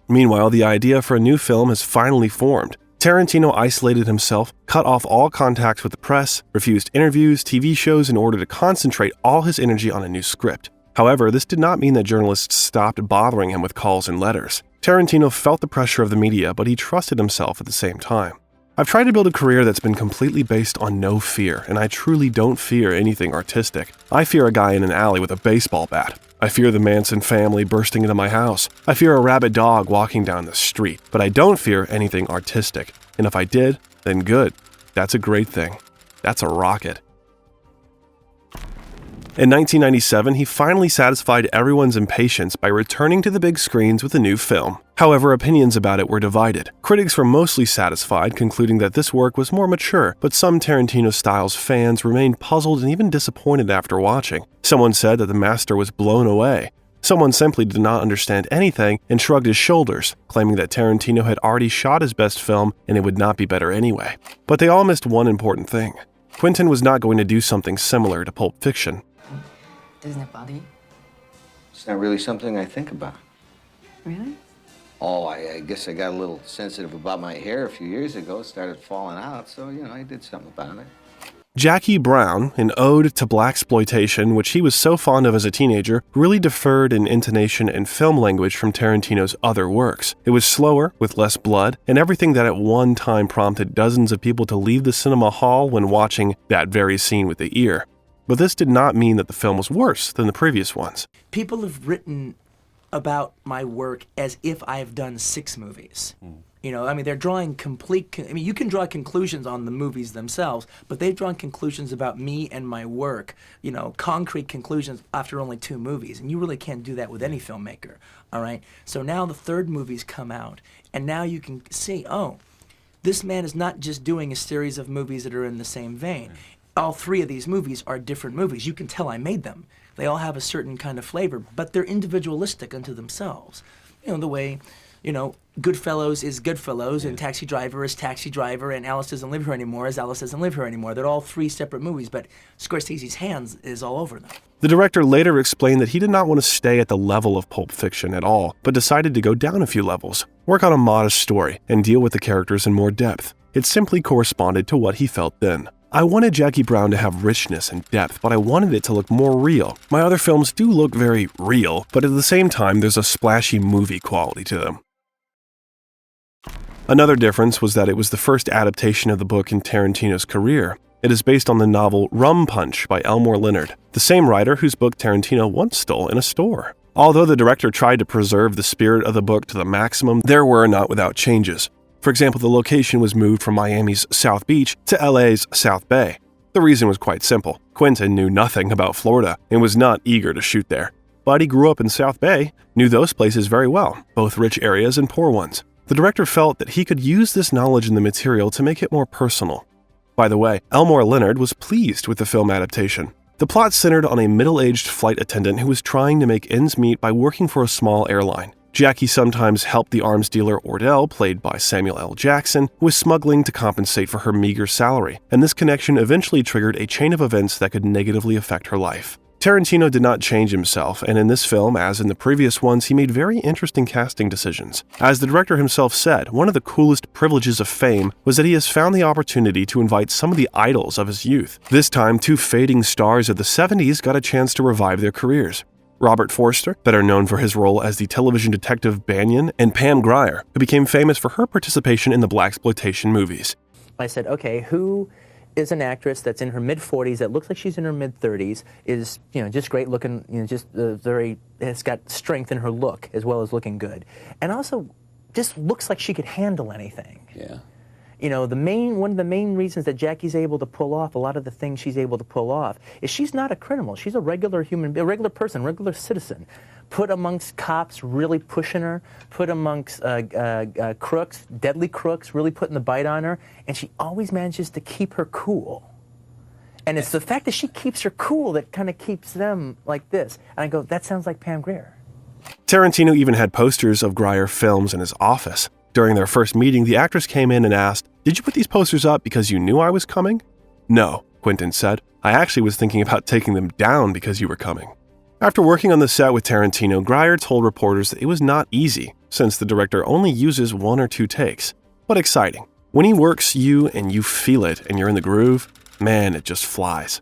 Meanwhile, the idea for a new film has finally formed. Tarantino isolated himself, cut off all contacts with the press, refused interviews, TV shows in order to concentrate all his energy on a new script. However, this did not mean that journalists stopped bothering him with calls and letters. Tarantino felt the pressure of the media, but he trusted himself at the same time. "I've tried to build a career that's been completely based on no fear, and I truly don't fear anything artistic. I fear a guy in an alley with a baseball bat. I fear the Manson family bursting into my house. I fear a rabid dog walking down the street, but I don't fear anything artistic. And if I did, then good. That's a great thing. That's a rocket." In 1997, he finally satisfied everyone's impatience by returning to the big screens with a new film. However, opinions about it were divided. Critics were mostly satisfied, concluding that this work was more mature, but some Tarantino Styles fans remained puzzled and even disappointed after watching. Someone said that the master was blown away. Someone simply did not understand anything and shrugged his shoulders, claiming that Tarantino had already shot his best film and it would not be better anyway. But they all missed one important thing. Quentin was not going to do something similar to Pulp Fiction. Doesn't it bother you? It's not really something I think about. Really? Oh, I guess I got a little sensitive about my hair a few years ago. It started falling out, so, I did something about it. Jackie Brown, an ode to blaxploitation, which he was so fond of as a teenager, really differed in intonation and film language from Tarantino's other works. It was slower, with less blood, and everything that at one time prompted dozens of people to leave the cinema hall when watching that very scene with the ear. But this did not mean that the film was worse than the previous ones. People have written about my work as if I have done 6 movies. They're drawing you can draw conclusions on the movies themselves, but they've drawn conclusions about me and my work, concrete conclusions after only 2 movies, and you really can't do that with any filmmaker, all right? So now the 3rd movie's come out, and now you can see, oh, this man is not just doing a series of movies that are in the same vein. All 3 of these movies are different movies. You can tell I made them. They all have a certain kind of flavor, but they're individualistic unto themselves. The way, Goodfellas is Goodfellas, and Taxi Driver is Taxi Driver, and Alice Doesn't Live Here Anymore is Alice Doesn't Live Here Anymore. They're all 3 separate movies, but Scorsese's hands is all over them. The director later explained that he did not want to stay at the level of Pulp Fiction at all, but decided to go down a few levels, work on a modest story, and deal with the characters in more depth. It simply corresponded to what he felt then. "I wanted Jackie Brown to have richness and depth, but I wanted it to look more real. My other films do look very real, but at the same time, there's a splashy movie quality to them." Another difference was that it was the first adaptation of the book in Tarantino's career. It is based on the novel Rum Punch by Elmore Leonard, the same writer whose book Tarantino once stole in a store. Although the director tried to preserve the spirit of the book to the maximum, there were not without changes. For example, the location was moved from Miami's South Beach to LA's South Bay. The reason was quite simple. Quentin knew nothing about Florida and was not eager to shoot there. But he grew up in South Bay, knew those places very well, both rich areas and poor ones. The director felt that he could use this knowledge in the material to make it more personal. By the way, Elmore Leonard was pleased with the film adaptation. The plot centered on a middle-aged flight attendant who was trying to make ends meet by working for a small airline. Jackie sometimes helped the arms dealer Ordell, played by Samuel L. Jackson, with smuggling to compensate for her meager salary, and this connection eventually triggered a chain of events that could negatively affect her life. Tarantino did not change himself, and in this film, as in the previous ones, he made very interesting casting decisions. As the director himself said, one of the coolest privileges of fame was that he has found the opportunity to invite some of the idols of his youth. This time, 2 fading stars of the 70s got a chance to revive their careers. Robert Forster, better known for his role as the television detective Banyan, and Pam Grier, who became famous for her participation in the blaxploitation movies. I said, okay, who is an actress that's in her mid-40s, that looks like she's in her mid-30s, is, just great looking, has got strength in her look as well as looking good. And also just looks like she could handle anything. Yeah. one of the main reasons that Jackie's able to pull off a lot of the things she's able to pull off is she's not a criminal. She's a regular regular person, regular citizen. Put amongst cops really pushing her, put amongst crooks, deadly crooks, really putting the bite on her, and she always manages to keep her cool. And it's the fact that she keeps her cool that kind of keeps them like this. And I go, that sounds like Pam Grier. Tarantino even had posters of Grier films in his office. During their first meeting, the actress came in and asked, "Did you put these posters up because you knew I was coming?" "No," Quentin said. "I actually was thinking about taking them down because you were coming." After working on the set with Tarantino, Grier told reporters that it was not easy, since the director only uses 1 or 2 takes. But exciting. When he works you and you feel it and you're in the groove, man, it just flies.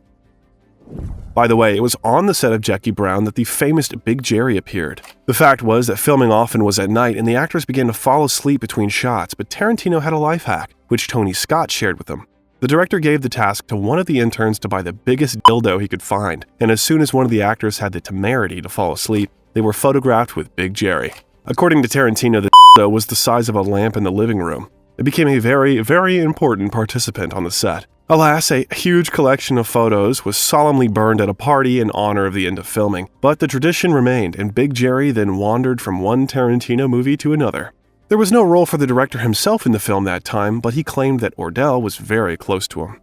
By the way, it was on the set of Jackie Brown that the famous Big Jerry appeared. The fact was that filming often was at night and the actors began to fall asleep between shots, but Tarantino had a life hack, which Tony Scott shared with him. The director gave the task to one of the interns to buy the biggest dildo he could find, and as soon as one of the actors had the temerity to fall asleep, they were photographed with Big Jerry. According to Tarantino, the dildo was the size of a lamp in the living room. It became a very, very important participant on the set. Alas, a huge collection of photos was solemnly burned at a party in honor of the end of filming, but the tradition remained, and Big Jerry then wandered from one Tarantino movie to another. There was no role for the director himself in the film that time, but he claimed that Ordell was very close to him.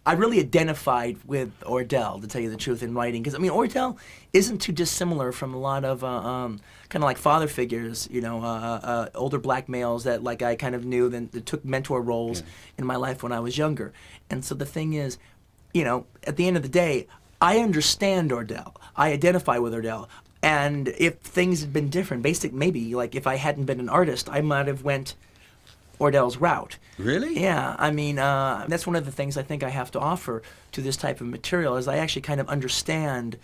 I really identified with Ordell, to tell you the truth, in writing, because Ordell isn't too dissimilar from a lot of kind of like father figures, older black males that like I kind of knew that took mentor roles in my life when I was younger. And so the thing is, at the end of the day, I understand Ordell. I identify with Ordell. And if things had been different, maybe like if I hadn't been an artist, I might have went Ordell's route. Really? Yeah, that's one of the things I think I have to offer to this type of material is I actually kind of understand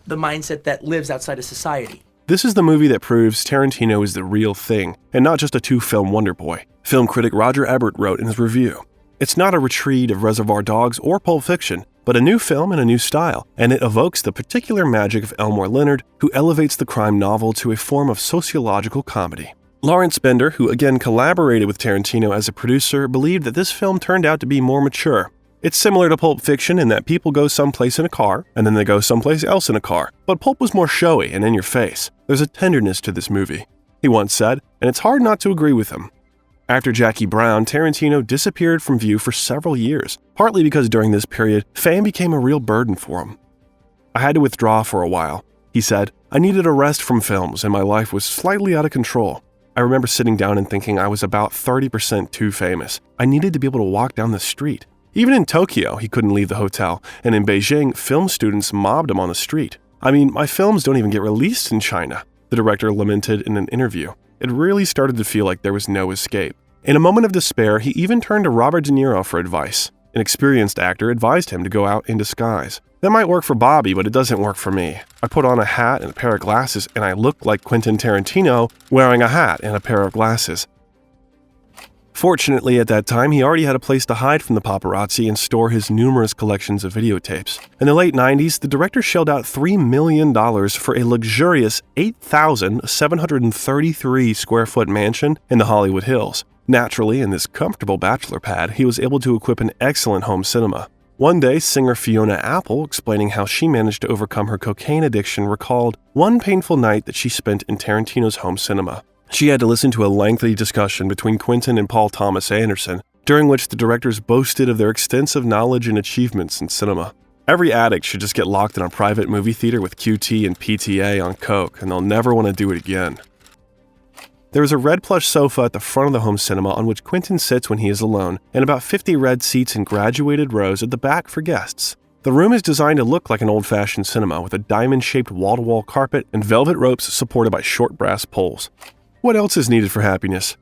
the mindset that lives outside of society. This is the movie that proves Tarantino is the real thing, and not just a 2-film wonder boy. Film critic Roger Ebert wrote in his review, "It's not a retreat of Reservoir Dogs or Pulp Fiction, but a new film and a new style, and it evokes the particular magic of Elmore Leonard, who elevates the crime novel to a form of sociological comedy." Lawrence Bender, who again collaborated with Tarantino as a producer, believed that this film turned out to be more mature. It's similar to Pulp Fiction in that people go someplace in a car, and then they go someplace else in a car, but Pulp was more showy and in your face. There's a tenderness to this movie, he once said, and it's hard not to agree with him. After Jackie Brown, Tarantino disappeared from view for several years, partly because during this period, fame became a real burden for him. "I had to withdraw for a while," he said. "I needed a rest from films and my life was slightly out of control. I remember sitting down and thinking I was about 30% too famous. I needed to be able to walk down the street. Even in Tokyo, he couldn't leave the hotel, and in Beijing, film students mobbed him on the street. My films don't even get released in China," the director lamented in an interview. It really started to feel like there was no escape. In a moment of despair, he even turned to Robert De Niro for advice. An experienced actor advised him to go out in disguise. "That might work for Bobby, but it doesn't work for me. I put on a hat and a pair of glasses, and I look like Quentin Tarantino wearing a hat and a pair of glasses." Fortunately, at that time, he already had a place to hide from the paparazzi and store his numerous collections of videotapes. In the late 90s, the director shelled out $3 million for a luxurious 8,733 square foot mansion in the Hollywood Hills. Naturally, in this comfortable bachelor pad, he was able to equip an excellent home cinema. One day, singer Fiona Apple, explaining how she managed to overcome her cocaine addiction, recalled one painful night that she spent in Tarantino's home cinema. She had to listen to a lengthy discussion between Quentin and Paul Thomas Anderson, during which the directors boasted of their extensive knowledge and achievements in cinema. Every addict should just get locked in a private movie theater with QT and PTA on coke, and they'll never want to do it again. There is a red plush sofa at the front of the home cinema on which Quentin sits when he is alone, and about 50 red seats in graduated rows at the back for guests. The room is designed to look like an old-fashioned cinema with a diamond-shaped wall-to-wall carpet and velvet ropes supported by short brass poles. What else is needed for happiness?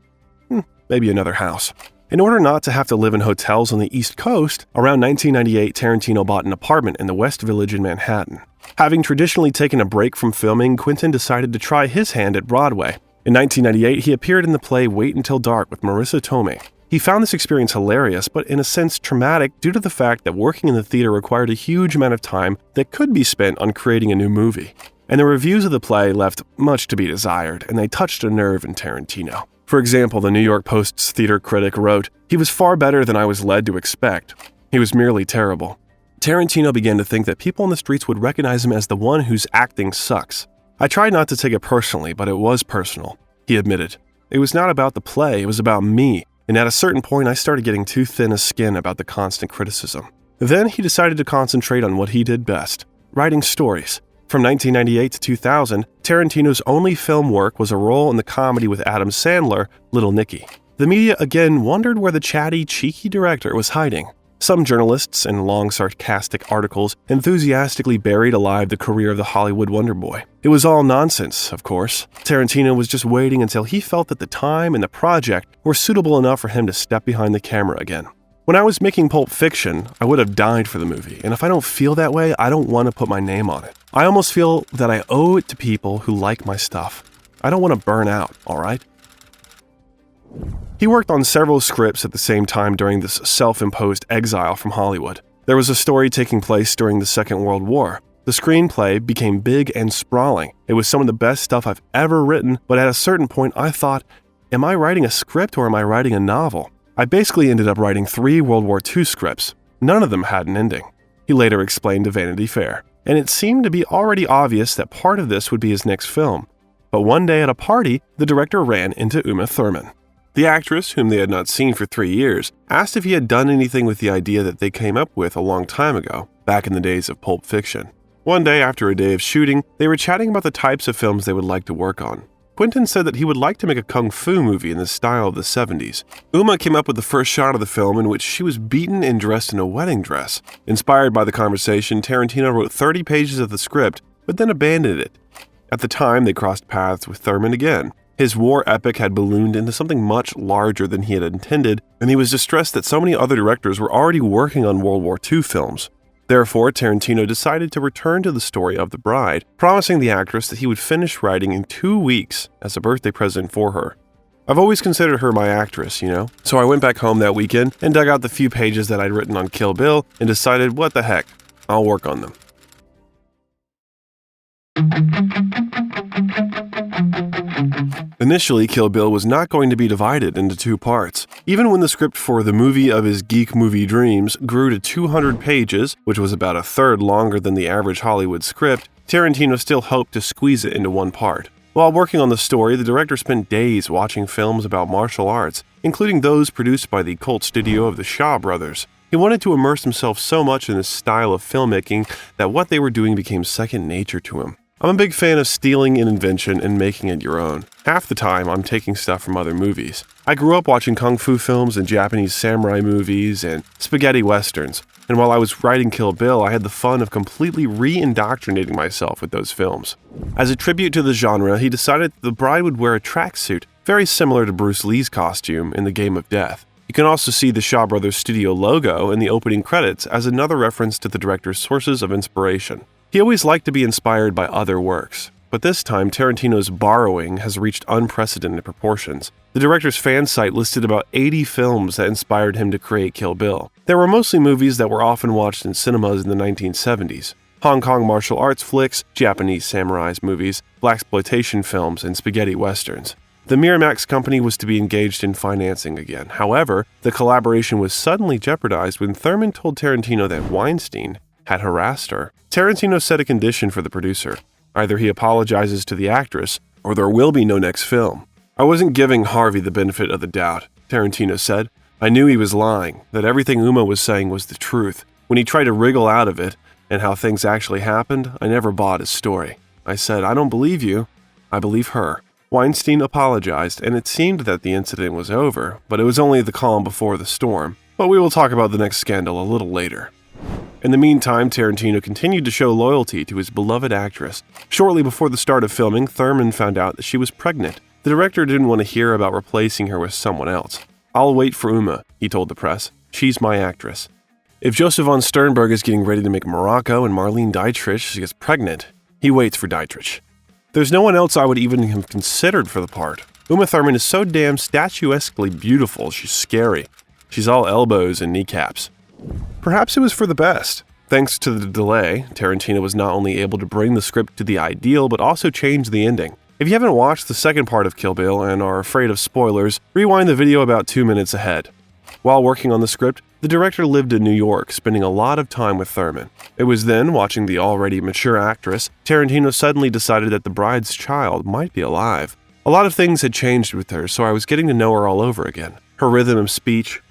Maybe another house. In order not to have to live in hotels on the East Coast, around 1998, Tarantino bought an apartment in the West Village in Manhattan. Having traditionally taken a break from filming, Quentin decided to try his hand at Broadway. In 1998, he appeared in the play Wait Until Dark with Marissa Tomei. He found this experience hilarious, but in a sense traumatic due to the fact that working in the theater required a huge amount of time that could be spent on creating a new movie. And the reviews of the play left much to be desired, and they touched a nerve in Tarantino. For example, the New York Post's theater critic wrote, "He was far better than I was led to expect. He was merely terrible." Tarantino began to think that people on the streets would recognize him as the one whose acting sucks. "I tried not to take it personally, but it was personal," he admitted. "It was not about the play, it was about me, and at a certain point I started getting too thin a skin about the constant criticism." Then he decided to concentrate on what he did best, writing stories. From 1998 to 2000, Tarantino's only film work was a role in the comedy with Adam Sandler, Little Nicky. The media again wondered where the chatty, cheeky director was hiding. Some journalists, in long sarcastic articles, enthusiastically buried alive the career of the Hollywood Wonder Boy. It was all nonsense, of course. Tarantino was just waiting until he felt that the time and the project were suitable enough for him to step behind the camera again. When I was making Pulp Fiction, I would have died for the movie, and if I don't feel that way, I don't want to put my name on it. I almost feel that I owe it to people who like my stuff. I don't want to burn out, alright? He worked on several scripts at the same time during this self-imposed exile from Hollywood. There was a story taking place during the Second World War. The screenplay became big and sprawling. It was some of the best stuff I've ever written, but at a certain point I thought, am I writing a script or am I writing a novel? I basically ended up writing 3 World War II scripts. None of them had an ending. He later explained to Vanity Fair. And it seemed to be already obvious that part of this would be his next film. But one day at a party, the director ran into Uma Thurman. The actress, whom they had not seen for 3 years, asked if he had done anything with the idea that they came up with a long time ago, back in the days of Pulp Fiction. One day after a day of shooting, they were chatting about the types of films they would like to work on. Quentin said that he would like to make a kung fu movie in the style of the 70s. Uma came up with the first shot of the film in which she was beaten and dressed in a wedding dress. Inspired by the conversation, Tarantino wrote 30 pages of the script, but then abandoned it. At the time, they crossed paths with Thurman again. His war epic had ballooned into something much larger than he had intended, and he was distressed that so many other directors were already working on World War II films. Therefore, Tarantino decided to return to the story of the bride, promising the actress that he would finish writing in 2 weeks as a birthday present for her. I've always considered her my actress, you know? So I went back home that weekend and dug out the few pages that I'd written on Kill Bill and decided, what the heck, I'll work on them. Initially, Kill Bill was not going to be divided into 2 parts. Even when the script for the movie of his geek movie dreams grew to 200 pages, which was about a third longer than the average Hollywood script, Tarantino still hoped to squeeze it into 1 part. While working on the story, the director spent days watching films about martial arts, including those produced by the cult studio of the Shaw Brothers. He wanted to immerse himself so much in this style of filmmaking that what they were doing became second nature to him. I'm a big fan of stealing an invention and making it your own. Half the time, I'm taking stuff from other movies. I grew up watching kung fu films and Japanese samurai movies and spaghetti westerns, and while I was writing Kill Bill, I had the fun of completely re-indoctrinating myself with those films. As a tribute to the genre, he decided that the bride would wear a tracksuit, very similar to Bruce Lee's costume in The Game of Death. You can also see the Shaw Brothers studio logo in the opening credits as another reference to the director's sources of inspiration. He always liked to be inspired by other works, but this time Tarantino's borrowing has reached unprecedented proportions. The director's fan site listed about 80 films that inspired him to create Kill Bill. There were mostly movies that were often watched in cinemas in the 1970s. Hong Kong martial arts flicks, Japanese samurai movies, blaxploitation films, and spaghetti westerns. The Miramax company was to be engaged in financing again. However, the collaboration was suddenly jeopardized when Thurman told Tarantino that Weinstein had harassed her. Tarantino set a condition for the producer. Either he apologizes to the actress, or there will be no next film. I wasn't giving Harvey the benefit of the doubt, Tarantino said. I knew he was lying, that everything Uma was saying was the truth. When he tried to wriggle out of it, and how things actually happened, I never bought his story. I said, I don't believe you. I believe her. Weinstein apologized, and it seemed that the incident was over, but it was only the calm before the storm. But we will talk about the next scandal a little later. In the meantime, Tarantino continued to show loyalty to his beloved actress. Shortly before the start of filming, Thurman found out that she was pregnant. The director didn't want to hear about replacing her with someone else. I'll wait for Uma, he told the press. She's my actress. If Joseph von Sternberg is getting ready to make Morocco and Marlene Dietrich gets pregnant, he waits for Dietrich. There's no one else I would even have considered for the part. Uma Thurman is so damn statuesquely beautiful, she's scary. She's all elbows and kneecaps. Perhaps it was for the best. Thanks to the delay, Tarantino was not only able to bring the script to the ideal, but also change the ending. If you haven't watched the second part of Kill Bill and are afraid of spoilers, rewind the video about 2 minutes ahead. While working on the script, the director lived in New York, spending a lot of time with Thurman. It was then, watching the already mature actress, Tarantino suddenly decided that the bride's child might be alive. A lot of things had changed with her, so I was getting to know her all over again. Her rhythm of speech,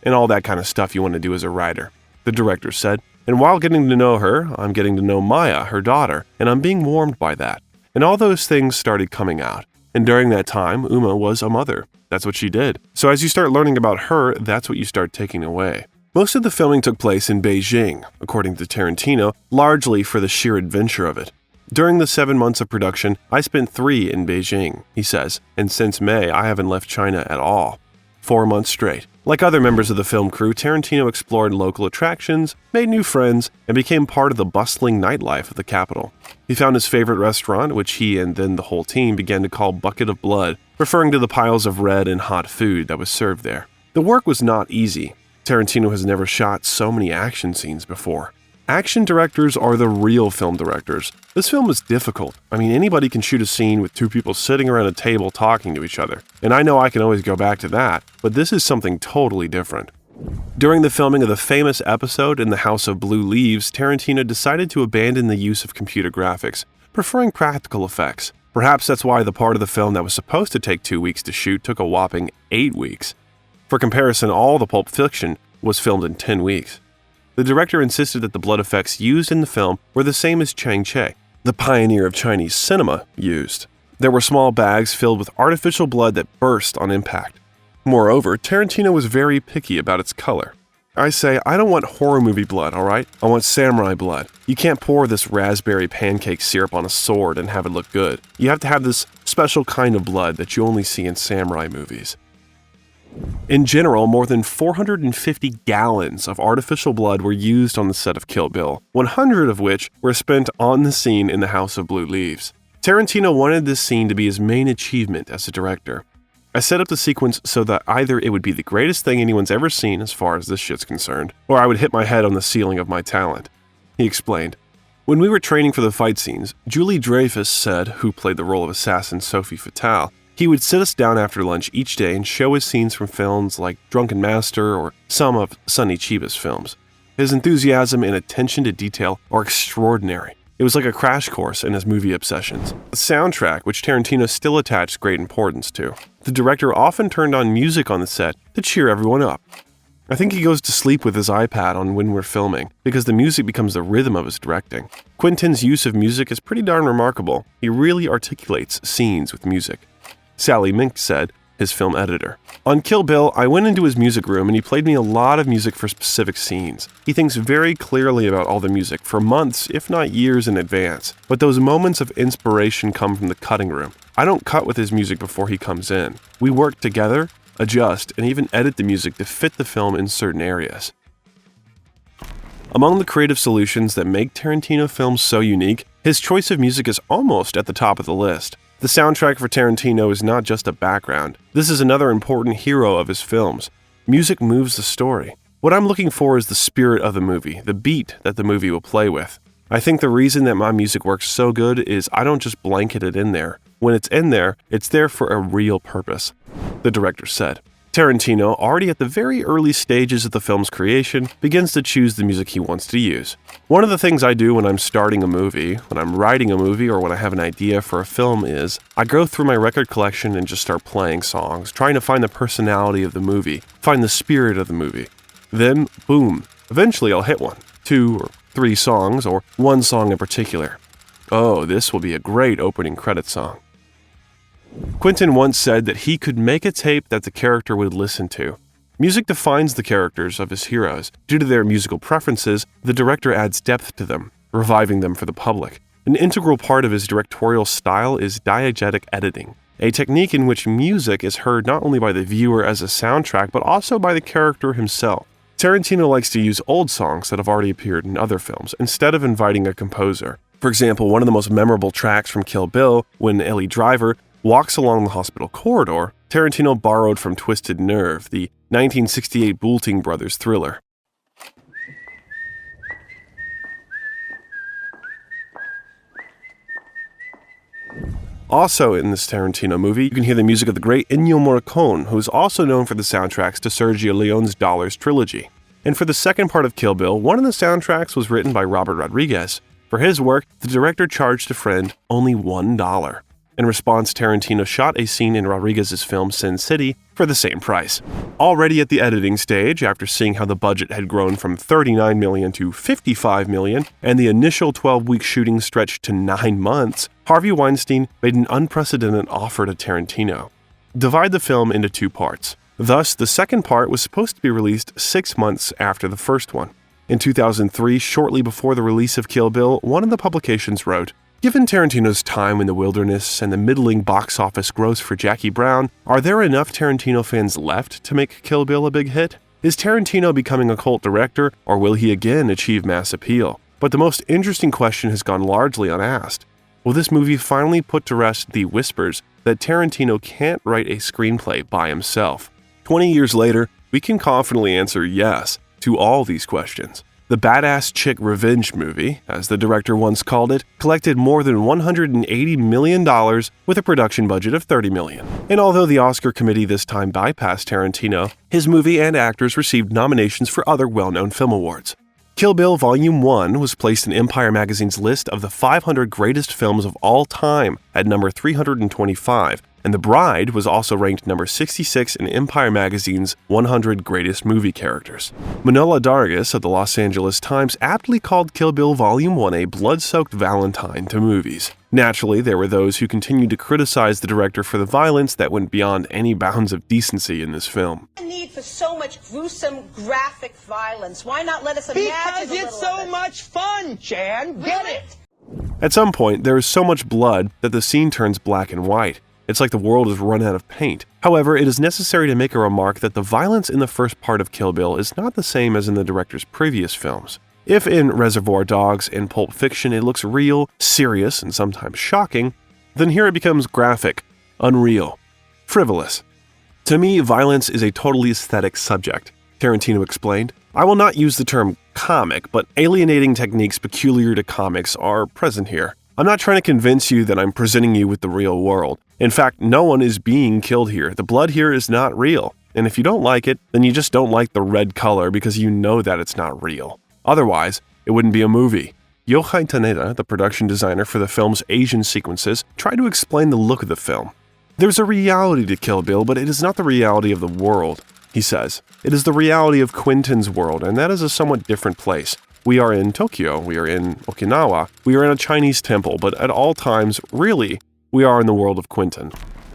and all that kind of stuff you want to do as a writer, the director said. And while getting to know her, I'm getting to know Maya, her daughter, and I'm being warmed by that. And all those things started coming out. And during that time, Uma was a mother. That's what she did. So as you start learning about her, that's what you start taking away. Most of the filming took place in Beijing, according to Tarantino, largely for the sheer adventure of it. During the 7 months of production, I spent 3 in Beijing, he says, and since May, I haven't left China at all. 4 months straight. Like other members of the film crew, Tarantino explored local attractions, made new friends, and became part of the bustling nightlife of the capital. He found his favorite restaurant, which he and then the whole team began to call Bucket of Blood, referring to the piles of red and hot food that was served there. The work was not easy. Tarantino has never shot so many action scenes before. Action directors are the real film directors. This film was difficult. I mean, anybody can shoot a scene with 2 people sitting around a table talking to each other. And I know I can always go back to that, but this is something totally different. During the filming of the famous episode in the House of Blue Leaves, Tarantino decided to abandon the use of computer graphics, preferring practical effects. Perhaps that's why the part of the film that was supposed to take 2 weeks to shoot took a whopping 8 weeks. For comparison, all the Pulp Fiction was filmed in 10 weeks. The director insisted that the blood effects used in the film were the same as Chang Che, the pioneer of Chinese cinema, used. There were small bags filled with artificial blood that burst on impact. Moreover, Tarantino was very picky about its color. I say, I don't want horror movie blood, alright? I want samurai blood. You can't pour this raspberry pancake syrup on a sword and have it look good. You have to have this special kind of blood that you only see in samurai movies. In general, more than 450 gallons of artificial blood were used on the set of Kill Bill, 100 of which were spent on the scene in the House of Blue Leaves. Tarantino wanted this scene to be his main achievement as a director. I set up the sequence so that either it would be the greatest thing anyone's ever seen as far as this shit's concerned, or I would hit my head on the ceiling of my talent. He explained. When we were training for the fight scenes, Julie Dreyfus said, who played the role of assassin Sophie Fatale, he would sit us down after lunch each day and show us scenes from films like Drunken Master or some of Sonny Chiba's films. His enthusiasm and attention to detail are extraordinary. It was like a crash course in his movie obsessions. The soundtrack, which Tarantino still attached great importance to. The director often turned on music on the set to cheer everyone up. I think he goes to sleep with his iPad on when we're filming, because the music becomes the rhythm of his directing. Quentin's use of music is pretty darn remarkable. He really articulates scenes with music. Sally Mink said, his film editor. On Kill Bill, I went into his music room and he played me a lot of music for specific scenes. He thinks very clearly about all the music for months, if not years in advance. But those moments of inspiration come from the cutting room. I don't cut with his music before he comes in. We work together, adjust, and even edit the music to fit the film in certain areas. Among the creative solutions that make Tarantino films so unique, his choice of music is almost at the top of the list. The soundtrack for Tarantino is not just a background. This is another important hero of his films. Music moves the story. What I'm looking for is the spirit of the movie, the beat that the movie will play with. I think the reason that my music works so good is I don't just blanket it in there. When it's in there, it's there for a real purpose, the director said. Tarantino, already at the very early stages of the film's creation, begins to choose the music he wants to use. One of the things I do when I'm starting a movie, when I'm writing a movie, or when I have an idea for a film is, I go through my record collection and just start playing songs, trying to find the personality of the movie, find the spirit of the movie. Then, boom, eventually I'll hit one, 2 or 3 songs, or one song in particular. Oh, this will be a great opening credit song. Quentin once said that he could make a tape that the character would listen to. Music defines the characters of his heroes. Due to their musical preferences, the director adds depth to them, reviving them for the public. An integral part of his directorial style is diegetic editing, a technique in which music is heard not only by the viewer as a soundtrack, but also by the character himself. Tarantino likes to use old songs that have already appeared in other films, instead of inviting a composer. For example, one of the most memorable tracks from Kill Bill, when Ellie Driver walks along the hospital corridor, Tarantino borrowed from Twisted Nerve, the 1968 Boulting Brothers thriller. Also in this Tarantino movie, you can hear the music of the great Ennio Morricone, who is also known for the soundtracks to Sergio Leone's Dollars trilogy. And for the second part of Kill Bill, one of the soundtracks was written by Robert Rodriguez. For his work, the director charged a friend only $1. In response, Tarantino shot a scene in Rodriguez's film Sin City for the same price. Already at the editing stage, after seeing how the budget had grown from $39 million to $55 million, and the initial 12-week shooting stretched to 9 months, Harvey Weinstein made an unprecedented offer to Tarantino. Divide the film into 2 parts. Thus, the second part was supposed to be released 6 months after the first one. In 2003, shortly before the release of Kill Bill, one of the publications wrote, "Given Tarantino's time in the wilderness and the middling box office gross for Jackie Brown, are there enough Tarantino fans left to make Kill Bill a big hit? Is Tarantino becoming a cult director, or will he again achieve mass appeal? But the most interesting question has gone largely unasked. Will this movie finally put to rest the whispers that Tarantino can't write a screenplay by himself?" 20 years later, we can confidently answer yes to all these questions. The Badass Chick Revenge movie, as the director once called it, collected more than $180 million with a production budget of $30 million. And although the Oscar committee this time bypassed Tarantino, his movie and actors received nominations for other well-known film awards. Kill Bill Volume 1 was placed in Empire magazine's list of the 500 greatest films of all time at number 325, and The Bride was also ranked number 66 in Empire magazine's 100 Greatest Movie Characters. Manohla Dargis of the Los Angeles Times aptly called Kill Bill Volume 1 a blood-soaked Valentine to movies. Naturally, there were those who continued to criticize the director for the violence that went beyond any bounds of decency in this film. The need for so much gruesome, graphic violence. Why not let us imagine Because it's so much fun, Jan. Get it? At some point, there is so much blood that the scene turns black and white. It's like the world has run out of paint. However, it is necessary to make a remark that the violence in the first part of Kill Bill is not the same as in the director's previous films. If in Reservoir Dogs and Pulp Fiction it looks real, serious, and sometimes shocking, then here it becomes graphic, unreal, frivolous. To me, violence is a totally aesthetic subject, Tarantino explained. I will not use the term comic, but alienating techniques peculiar to comics are present here. I'm not trying to convince you that I'm presenting you with the real world. In fact, no one is being killed here. The blood here is not real. And if you don't like it, then you just don't like the red color because you know that it's not real. Otherwise, it wouldn't be a movie. Yohei Taneda, the production designer for the film's Asian sequences, tried to explain the look of the film. There's a reality to Kill Bill, but it is not the reality of the world, he says. It is the reality of Quentin's world, and that is a somewhat different place. We are in Tokyo, we are in Okinawa, we are in a Chinese temple, but at all times, really, we are in the world of Quentin.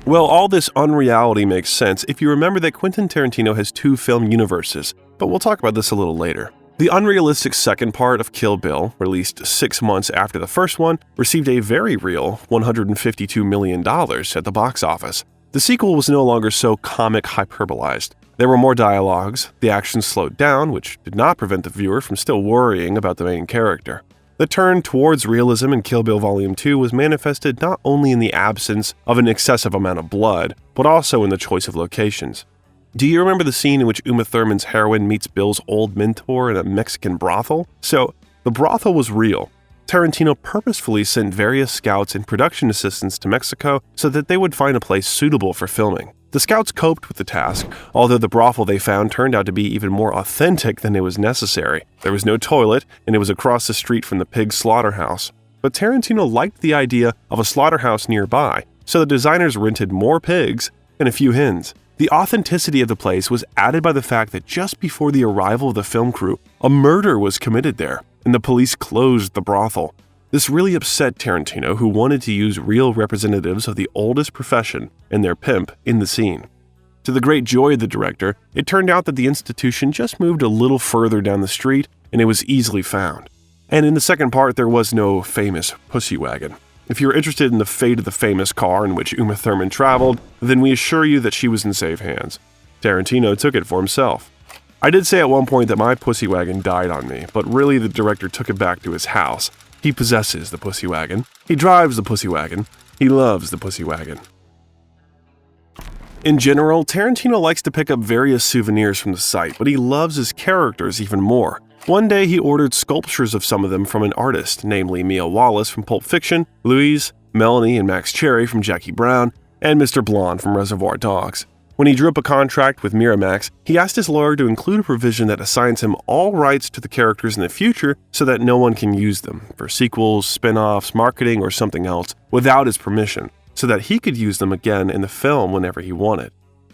Well, all this unreality makes sense if you remember that Quentin Tarantino has 2 film universes, but we'll talk about this a little later. The unrealistic second part of Kill Bill, released 6 months after the first one, received a very real $152 million at the box office. The sequel was no longer so comic hyperbolized. There were more dialogues, the action slowed down, which did not prevent the viewer from still worrying about the main character. The turn towards realism in Kill Bill Volume 2 was manifested not only in the absence of an excessive amount of blood, but also in the choice of locations. Do you remember the scene in which Uma Thurman's heroine meets Bill's old mentor in a Mexican brothel? So, the brothel was real. Tarantino purposefully sent various scouts and production assistants to Mexico so that they would find a place suitable for filming. The scouts coped with the task, although the brothel they found turned out to be even more authentic than it was necessary. There was no toilet, and it was across the street from the pig slaughterhouse. But Tarantino liked the idea of a slaughterhouse nearby, so the designers rented more pigs and a few hens. The authenticity of the place was added by the fact that just before the arrival of the film crew, a murder was committed there, and the police closed the brothel. This really upset Tarantino, who wanted to use real representatives of the oldest profession and their pimp in the scene. To the great joy of the director, it turned out that the institution just moved a little further down the street, and it was easily found. And in the second part, there was no famous pussy wagon. If you're interested in the fate of the famous car in which Uma Thurman traveled, then we assure you that she was in safe hands. Tarantino took it for himself. I did say at one point that my pussy wagon died on me, but really the director took it back to his house. He possesses the pussy wagon. He drives the pussy wagon. He loves the pussy wagon. In general, Tarantino likes to pick up various souvenirs from the site, but he loves his characters even more. One day he ordered sculptures of some of them from an artist, namely Mia Wallace from Pulp Fiction, Louise Melanie and Max Cherry from Jackie Brown, and Mr. Blonde from Reservoir Dogs. When he drew up a contract with Miramax, he asked his lawyer to include a provision that assigns him all rights to the characters in the future so that no one can use them for sequels, spin-offs, marketing, or something else without his permission, so that he could use them again in the film whenever he wanted.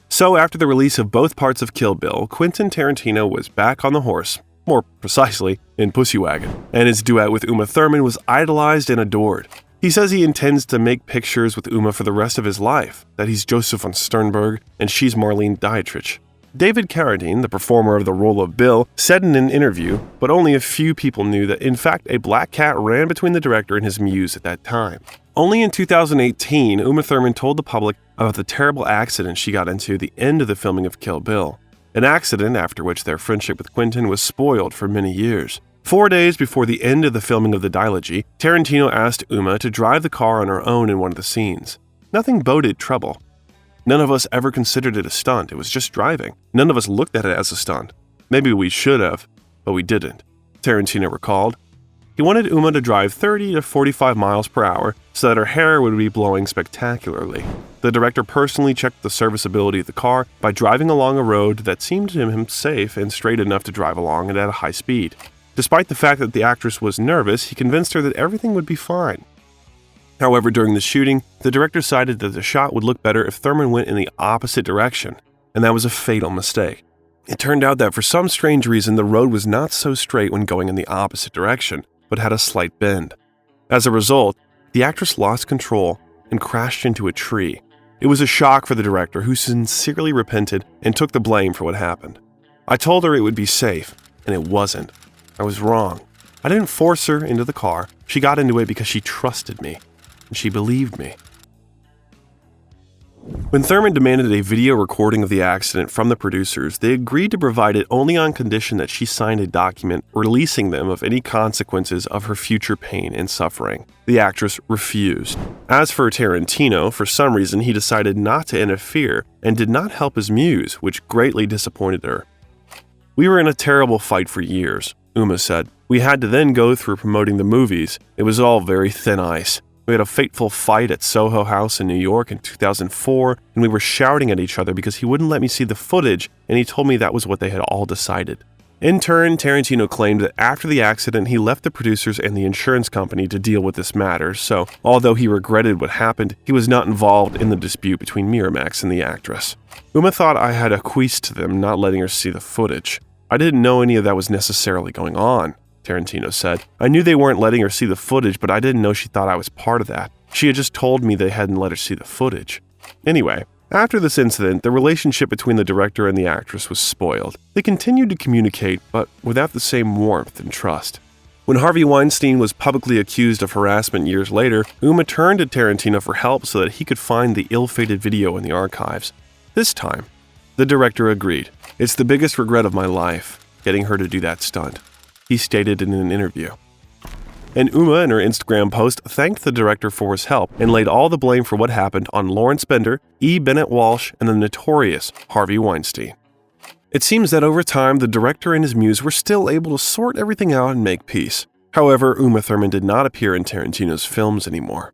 So after the release of both parts of Kill Bill, Quentin Tarantino was back on the horse, more precisely, in Pussy Wagon, and his duet with Uma Thurman was idolized and adored. He says he intends to make pictures with Uma for the rest of his life, that he's Joseph von Sternberg and she's Marlene Dietrich. David Carradine, the performer of the role of Bill, said in an interview, but only a few people knew that in fact a black cat ran between the director and his muse at that time. Only in 2018, Uma Thurman told the public about the terrible accident she got into at the end of the filming of Kill Bill, an accident after which their friendship with Quentin was spoiled for many years. 4 days before the end of the filming of the dilogy, Tarantino asked Uma to drive the car on her own in one of the scenes. Nothing boded trouble. None of us ever considered it a stunt, it was just driving. None of us looked at it as a stunt. Maybe we should have, but we didn't, Tarantino recalled. He wanted Uma to drive 30 to 45 miles per hour so that her hair would be blowing spectacularly. The director personally checked the serviceability of the car by driving along a road that seemed to him safe and straight enough to drive along and at a high speed. Despite the fact that the actress was nervous, he convinced her that everything would be fine. However, during the shooting, the director decided that the shot would look better if Thurman went in the opposite direction, and that was a fatal mistake. It turned out that for some strange reason, the road was not so straight when going in the opposite direction, but had a slight bend. As a result, the actress lost control and crashed into a tree. It was a shock for the director, who sincerely repented and took the blame for what happened. I told her it would be safe, and it wasn't. I was wrong. I didn't force her into the car. She got into it because she trusted me, and she believed me. When Thurman demanded a video recording of the accident from the producers, they agreed to provide it only on condition that she signed a document releasing them of any consequences of her future pain and suffering. The actress refused. As for Tarantino, for some reason he decided not to interfere and did not help his muse, which greatly disappointed her. "We were in a terrible fight for years," Uma said. "We had to then go through promoting the movies. It was all very thin ice. We had a fateful fight at Soho House in New York in 2004, and we were shouting at each other because he wouldn't let me see the footage, and he told me that was what they had all decided." In turn, Tarantino claimed that after the accident, he left the producers and the insurance company to deal with this matter, so although he regretted what happened, he was not involved in the dispute between Miramax and the actress. Uma thought I had acquiesced to them not letting her see the footage. "I didn't know any of that was necessarily going on," Tarantino said. "I knew they weren't letting her see the footage, but I didn't know she thought I was part of that. She had just told me they hadn't let her see the footage." Anyway, after this incident, the relationship between the director and the actress was spoiled. They continued to communicate, but without the same warmth and trust. When Harvey Weinstein was publicly accused of harassment years later, Uma turned to Tarantino for help so that he could find the ill-fated video in the archives. This time, the director agreed. "It's the biggest regret of my life, getting her to do that stunt," he stated in an interview. And Uma, in her Instagram post, thanked the director for his help and laid all the blame for what happened on Lawrence Bender, E. Bennett Walsh, and the notorious Harvey Weinstein. It seems that over time, the director and his muse were still able to sort everything out and make peace. However, Uma Thurman did not appear in Tarantino's films anymore.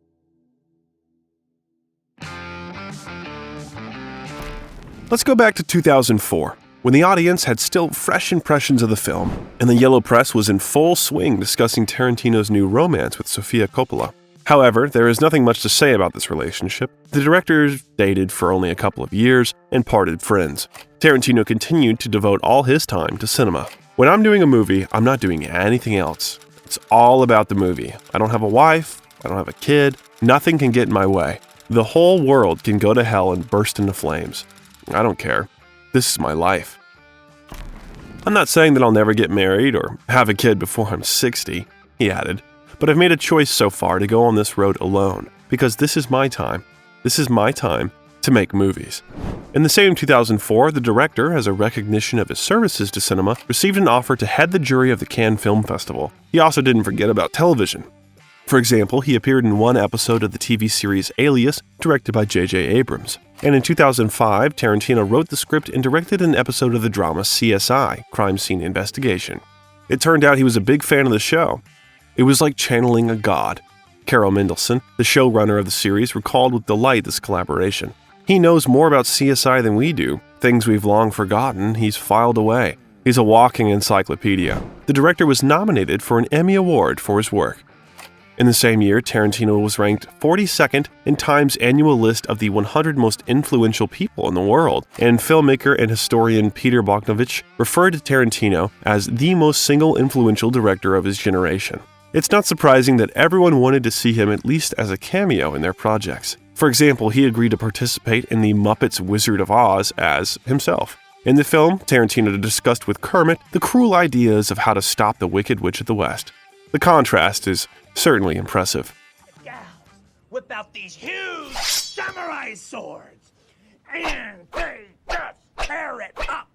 Let's go back to 2004, when the audience had still fresh impressions of the film, and the yellow press was in full swing discussing Tarantino's new romance with Sofia Coppola. However, there is nothing much to say about this relationship. The directors dated for only a couple of years and parted friends. Tarantino continued to devote all his time to cinema. "When I'm doing a movie, I'm not doing anything else. It's all about the movie. I don't have a wife, I don't have a kid, nothing can get in my way. The whole world can go to hell and burst into flames. I don't care. This is my life." "I'm not saying that I'll never get married or have a kid before I'm 60, he added, "but I've made a choice so far to go on this road alone, because this is my time. This is my time to make movies." In the same 2004, the director, as a recognition of his services to cinema, received an offer to head the jury of the Cannes Film Festival. He also didn't forget about television. For example, he appeared in one episode of the TV series Alias, directed by J.J. Abrams. And in 2005, Tarantino wrote the script and directed an episode of the drama CSI, Crime Scene Investigation. It turned out he was a big fan of the show. It was like channeling a god. Carol Mendelsohn, the showrunner of the series, recalled with delight this collaboration. He knows more about CSI than we do. Things we've long forgotten, he's filed away. He's a walking encyclopedia. The director was nominated for an Emmy Award for his work. In the same year, Tarantino was ranked 42nd in Time's annual list of the 100 most influential people in the world, and filmmaker and historian Peter Bogdanovich referred to Tarantino as the most single influential director of his generation. It's not surprising that everyone wanted to see him at least as a cameo in their projects. For example, he agreed to participate in the Muppets Wizard of Oz as himself. In the film, Tarantino discussed with Kermit the cruel ideas of how to stop the Wicked Witch of the West. The contrast is certainly impressive. Gals, whip out these huge samurai swords, and they just tear it up.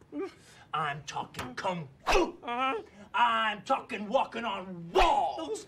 I'm talking kung fu. I'm talking walking on walls.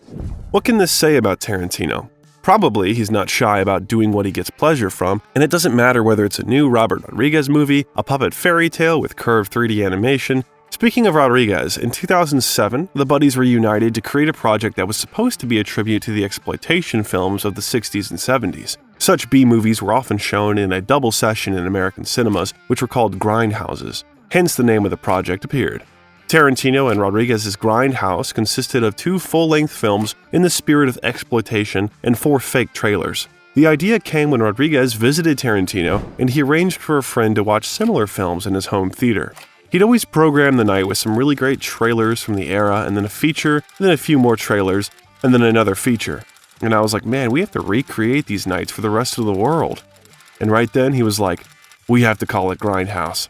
What can this say about Tarantino? Probably he's not shy about doing what he gets pleasure from, and it doesn't matter whether it's a new Robert Rodriguez movie, a puppet fairy tale with curved 3D animation. Speaking of Rodriguez, in 2007, the buddies reunited to create a project that was supposed to be a tribute to the exploitation films of the 60s and 70s. Such B-movies were often shown in a double session in American cinemas, which were called grindhouses. Hence the name of the project appeared. Tarantino and Rodriguez's Grindhouse consisted of 2 full-length films in the spirit of exploitation and 4 fake trailers. The idea came when Rodriguez visited Tarantino and he arranged for a friend to watch similar films in his home theater. He'd always program the night with some really great trailers from the era, and then a feature, and then a few more trailers, and then another feature. And I was like, man, we have to recreate these nights for the rest of the world. And right then he was like, we have to call it Grindhouse.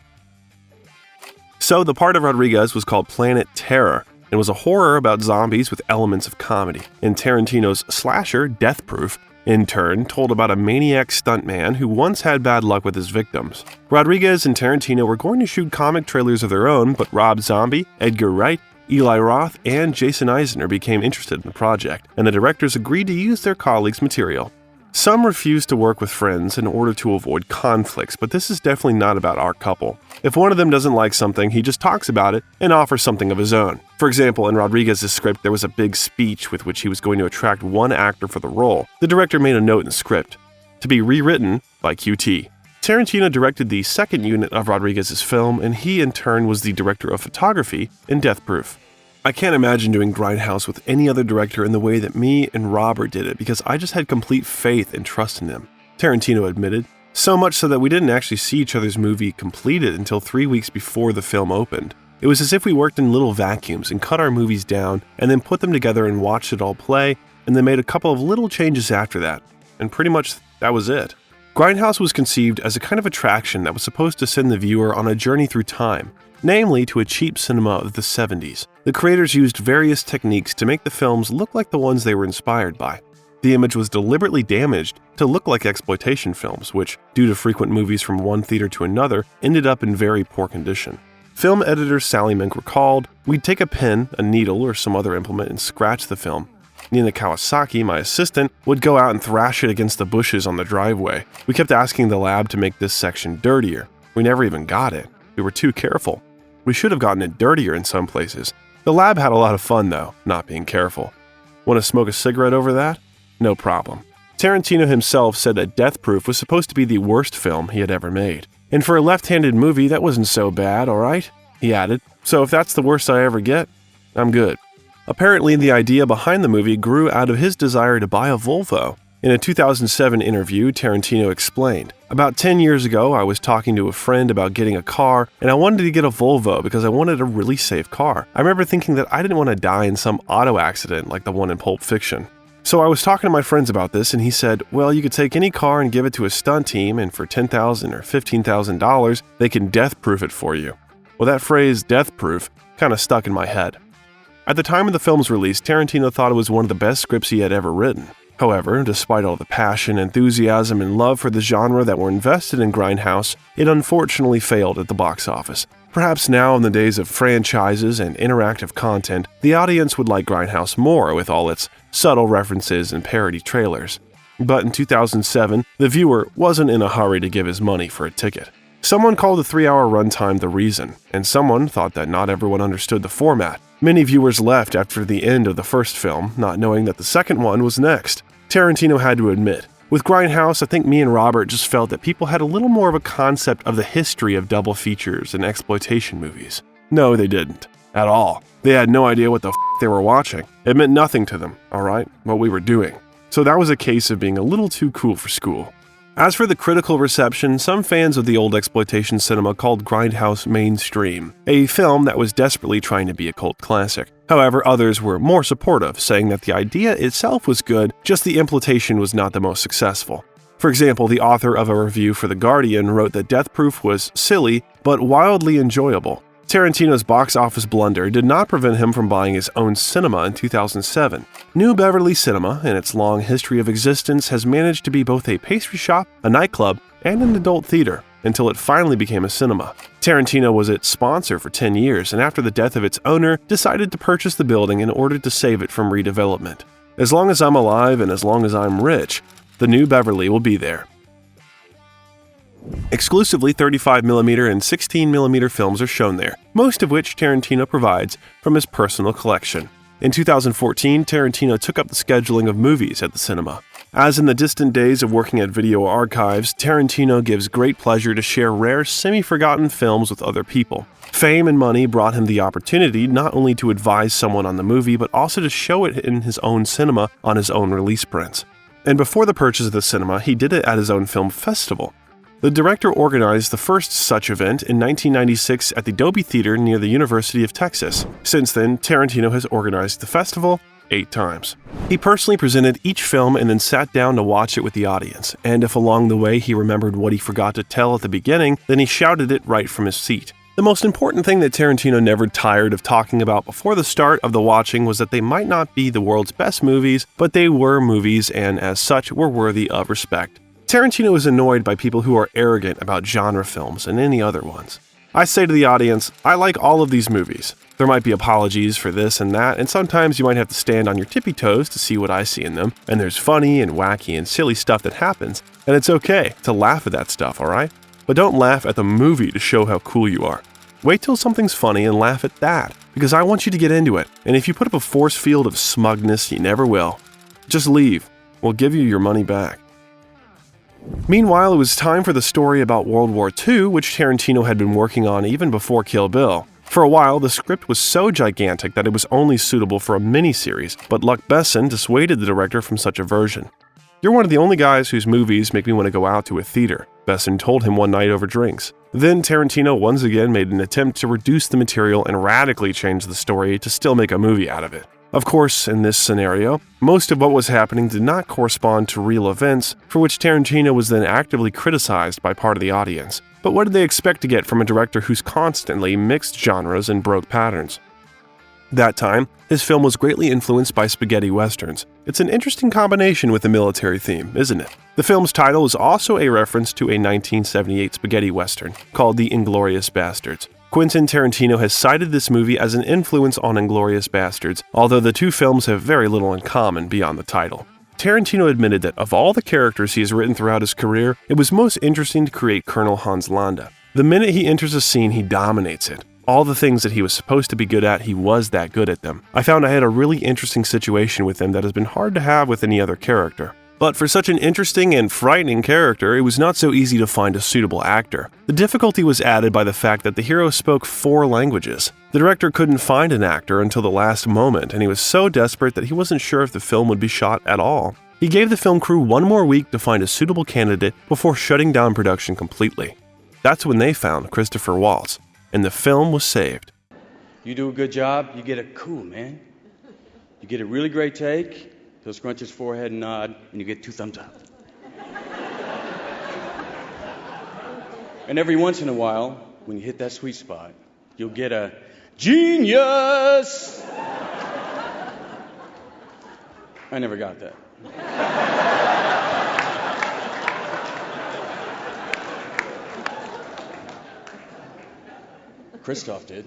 So the part of Rodriguez was called Planet Terror, and was a horror about zombies with elements of comedy. And Tarantino's slasher, Death Proof, in turn, told about a maniac stuntman who once had bad luck with his victims. Rodriguez and Tarantino were going to shoot comic trailers of their own, but Rob Zombie, Edgar Wright, Eli Roth, and Jason Eisner became interested in the project, and the directors agreed to use their colleagues' material. Some refused to work with friends in order to avoid conflicts, but this is definitely not about our couple. If one of them doesn't like something, he just talks about it and offers something of his own. For example, in Rodriguez's script, there was a big speech with which he was going to attract one actor for the role. The director made a note in the script, to be rewritten by QT. Tarantino directed the second unit of Rodriguez's film, and he in turn was the director of photography in Death Proof. I can't imagine doing Grindhouse with any other director in the way that me and Robert did it, because I just had complete faith and trust in them, Tarantino admitted. So much so that we didn't actually see each other's movie completed until 3 weeks before the film opened. It was as if we worked in little vacuums and cut our movies down and then put them together and watched it all play, and then made a couple of little changes after that. And pretty much that was it. Grindhouse was conceived as a kind of attraction that was supposed to send the viewer on a journey through time, namely to a cheap cinema of the 70s. The creators used various techniques to make the films look like the ones they were inspired by. The image was deliberately damaged to look like exploitation films, which, due to frequent movies from one theater to another, ended up in very poor condition. Film editor Sally Mink recalled, "We'd take a pen, a needle, or some other implement and scratch the film. Nina Kawasaki, my assistant, would go out and thrash it against the bushes on the driveway. We kept asking the lab to make this section dirtier. We never even got it. We were too careful. We should have gotten it dirtier in some places. The lab had a lot of fun, though, not being careful. Want to smoke a cigarette over that? No problem." Tarantino himself said that Death Proof was supposed to be the worst film he had ever made. "And for a left-handed movie, that wasn't so bad, alright?" he added. "So if that's the worst I ever get, I'm good." Apparently, the idea behind the movie grew out of his desire to buy a Volvo. In a 2007 interview, Tarantino explained, "About 10 years ago, I was talking to a friend about getting a car, and I wanted to get a Volvo because I wanted a really safe car. I remember thinking that I didn't want to die in some auto accident like the one in Pulp Fiction. So I was talking to my friends about this, and he said, well, you could take any car and give it to a stunt team, and for $10,000 or $15,000, they can death-proof it for you." Well, that phrase, death-proof, kind of stuck in my head. At the time of the film's release, Tarantino thought it was one of the best scripts he had ever written. However, despite all the passion, enthusiasm, and love for the genre that were invested in Grindhouse, it unfortunately failed at the box office. Perhaps now, in the days of franchises and interactive content, the audience would like Grindhouse more with all its subtle references and parody trailers. But in 2007, the viewer wasn't in a hurry to give his money for a ticket. Someone called the 3-hour runtime the reason, and someone thought that not everyone understood the format. Many viewers left after the end of the first film, not knowing that the second one was next. Tarantino had to admit. With Grindhouse, I think me and Robert just felt that people had a little more of a concept of the history of double features and exploitation movies. No, they didn't. At all. They had no idea what the they were watching. It meant nothing to them, alright, what we were doing. So that was a case of being a little too cool for school. As for the critical reception, some fans of the old exploitation cinema called Grindhouse mainstream, a film that was desperately trying to be a cult classic. However, others were more supportive, saying that the idea itself was good, just the implementation was not the most successful. For example, the author of a review for The Guardian wrote that Death Proof was silly, but wildly enjoyable. Tarantino's box office blunder did not prevent him from buying his own cinema in 2007. New Beverly Cinema, in its long history of existence, has managed to be both a pastry shop, a nightclub, and an adult theater, until it finally became a cinema. Tarantino was its sponsor for 10 years, and after the death of its owner, decided to purchase the building in order to save it from redevelopment. As long as I'm alive and as long as I'm rich, the New Beverly will be there. Exclusively 35mm and 16mm films are shown there, most of which Tarantino provides from his personal collection. In 2014, Tarantino took up the scheduling of movies at the cinema. As in the distant days of working at video archives, Tarantino gives great pleasure to share rare, semi-forgotten films with other people. Fame and money brought him the opportunity not only to advise someone on the movie, but also to show it in his own cinema on his own release prints. And before the purchase of the cinema, he did it at his own film festival. The director organized the first such event in 1996 at the Dolby Theater near the University of Texas. Since then, Tarantino has organized the festival 8 times. He personally presented each film and then sat down to watch it with the audience, and if along the way he remembered what he forgot to tell at the beginning, then he shouted it right from his seat. The most important thing that Tarantino never tired of talking about before the start of the watching was that they might not be the world's best movies, but they were movies and as such were worthy of respect. Tarantino is annoyed by people who are arrogant about genre films and any other ones. I say to the audience, I like all of these movies. There might be apologies for this and that, and sometimes you might have to stand on your tippy toes to see what I see in them, and there's funny and wacky and silly stuff that happens, and it's okay to laugh at that stuff, alright? But don't laugh at the movie to show how cool you are. Wait till something's funny and laugh at that, because I want you to get into it, and if you put up a force field of smugness, you never will. Just leave. We'll give you your money back. Meanwhile, it was time for the story about World War II, which Tarantino had been working on even before Kill Bill. For a while, the script was so gigantic that it was only suitable for a miniseries, but Luc Besson dissuaded the director from such a version. "You're one of the only guys whose movies make me want to go out to a theater," Besson told him one night over drinks. Then Tarantino once again made an attempt to reduce the material and radically change the story to still make a movie out of it. Of course, in this scenario, most of what was happening did not correspond to real events, for which Tarantino was then actively criticized by part of the audience. But what did they expect to get from a director who's constantly mixed genres and broke patterns? That time, his film was greatly influenced by spaghetti westerns. It's an interesting combination with the military theme, isn't it? The film's title is also a reference to a 1978 spaghetti western called The Inglourious Basterds. Quentin Tarantino has cited this movie as an influence on Inglourious Basterds, although the two films have very little in common beyond the title. Tarantino admitted that of all the characters he has written throughout his career, it was most interesting to create Colonel Hans Landa. The minute he enters a scene, he dominates it. All the things that he was supposed to be good at, he was that good at them. I found I had a really interesting situation with him that has been hard to have with any other character. But for such an interesting and frightening character, it was not so easy to find a suitable actor. The difficulty was added by the fact that the hero spoke 4 languages. The director couldn't find an actor until the last moment, and he was so desperate that he wasn't sure if the film would be shot at all. He gave the film crew 1 more week to find a suitable candidate before shutting down production completely. That's when they found Christopher Waltz, and the film was saved. You do a good job, you get a cool, man. You get a really great take. He'll scrunch his forehead and nod, and you get 2 thumbs up. And every once in a while, when you hit that sweet spot, you'll get a genius! I never got that. Christoph did.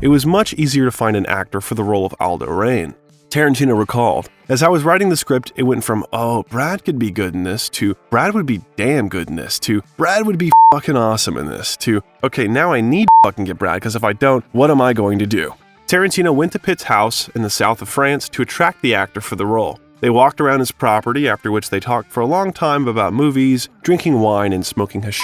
It was much easier to find an actor for the role of Aldo Raine. Tarantino recalled, "As I was writing the script, it went from, oh, Brad could be good in this, to Brad would be damn good in this, to Brad would be fucking awesome in this, to, okay, now I need to fucking get Brad, because if I don't, what am I going to do?" Tarantino went to Pitt's house in the south of France to attract the actor for the role. They walked around his property, after which they talked for a long time about movies, drinking wine, and smoking hashish.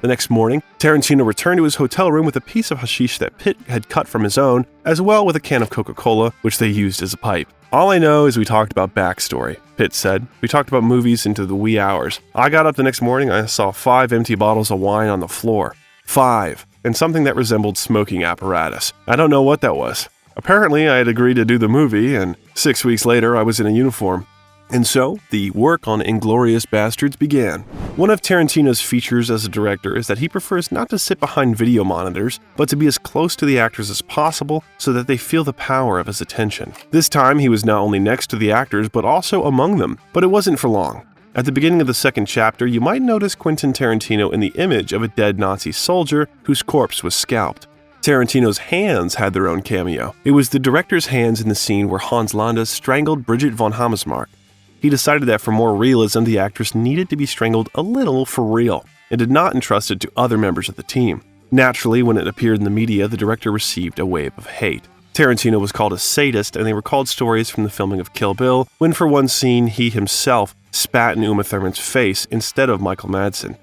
The next morning, Tarantino returned to his hotel room with a piece of hashish that Pitt had cut from his own, as well with a can of Coca-Cola, which they used as a pipe. "All I know is we talked about backstory," Pitt said. "We talked about movies into the wee hours. I got up the next morning and I saw 5 empty bottles of wine on the floor. 5. And something that resembled smoking apparatus. I don't know what that was. Apparently, I had agreed to do the movie, and 6 weeks later, I was in a uniform." And so, the work on Inglourious Basterds began. One of Tarantino's features as a director is that he prefers not to sit behind video monitors, but to be as close to the actors as possible so that they feel the power of his attention. This time, he was not only next to the actors, but also among them. But it wasn't for long. At the beginning of the second chapter, you might notice Quentin Tarantino in the image of a dead Nazi soldier whose corpse was scalped. Tarantino's hands had their own cameo. It was the director's hands in the scene where Hans Landa strangled Bridget von Hammersmark. He decided that for more realism, the actress needed to be strangled a little for real, and did not entrust it to other members of the team. Naturally, when it appeared in the media, the director received a wave of hate. Tarantino was called a sadist, and they recalled stories from the filming of Kill Bill, when for one scene he himself spat in Uma Thurman's face instead of Michael Madsen,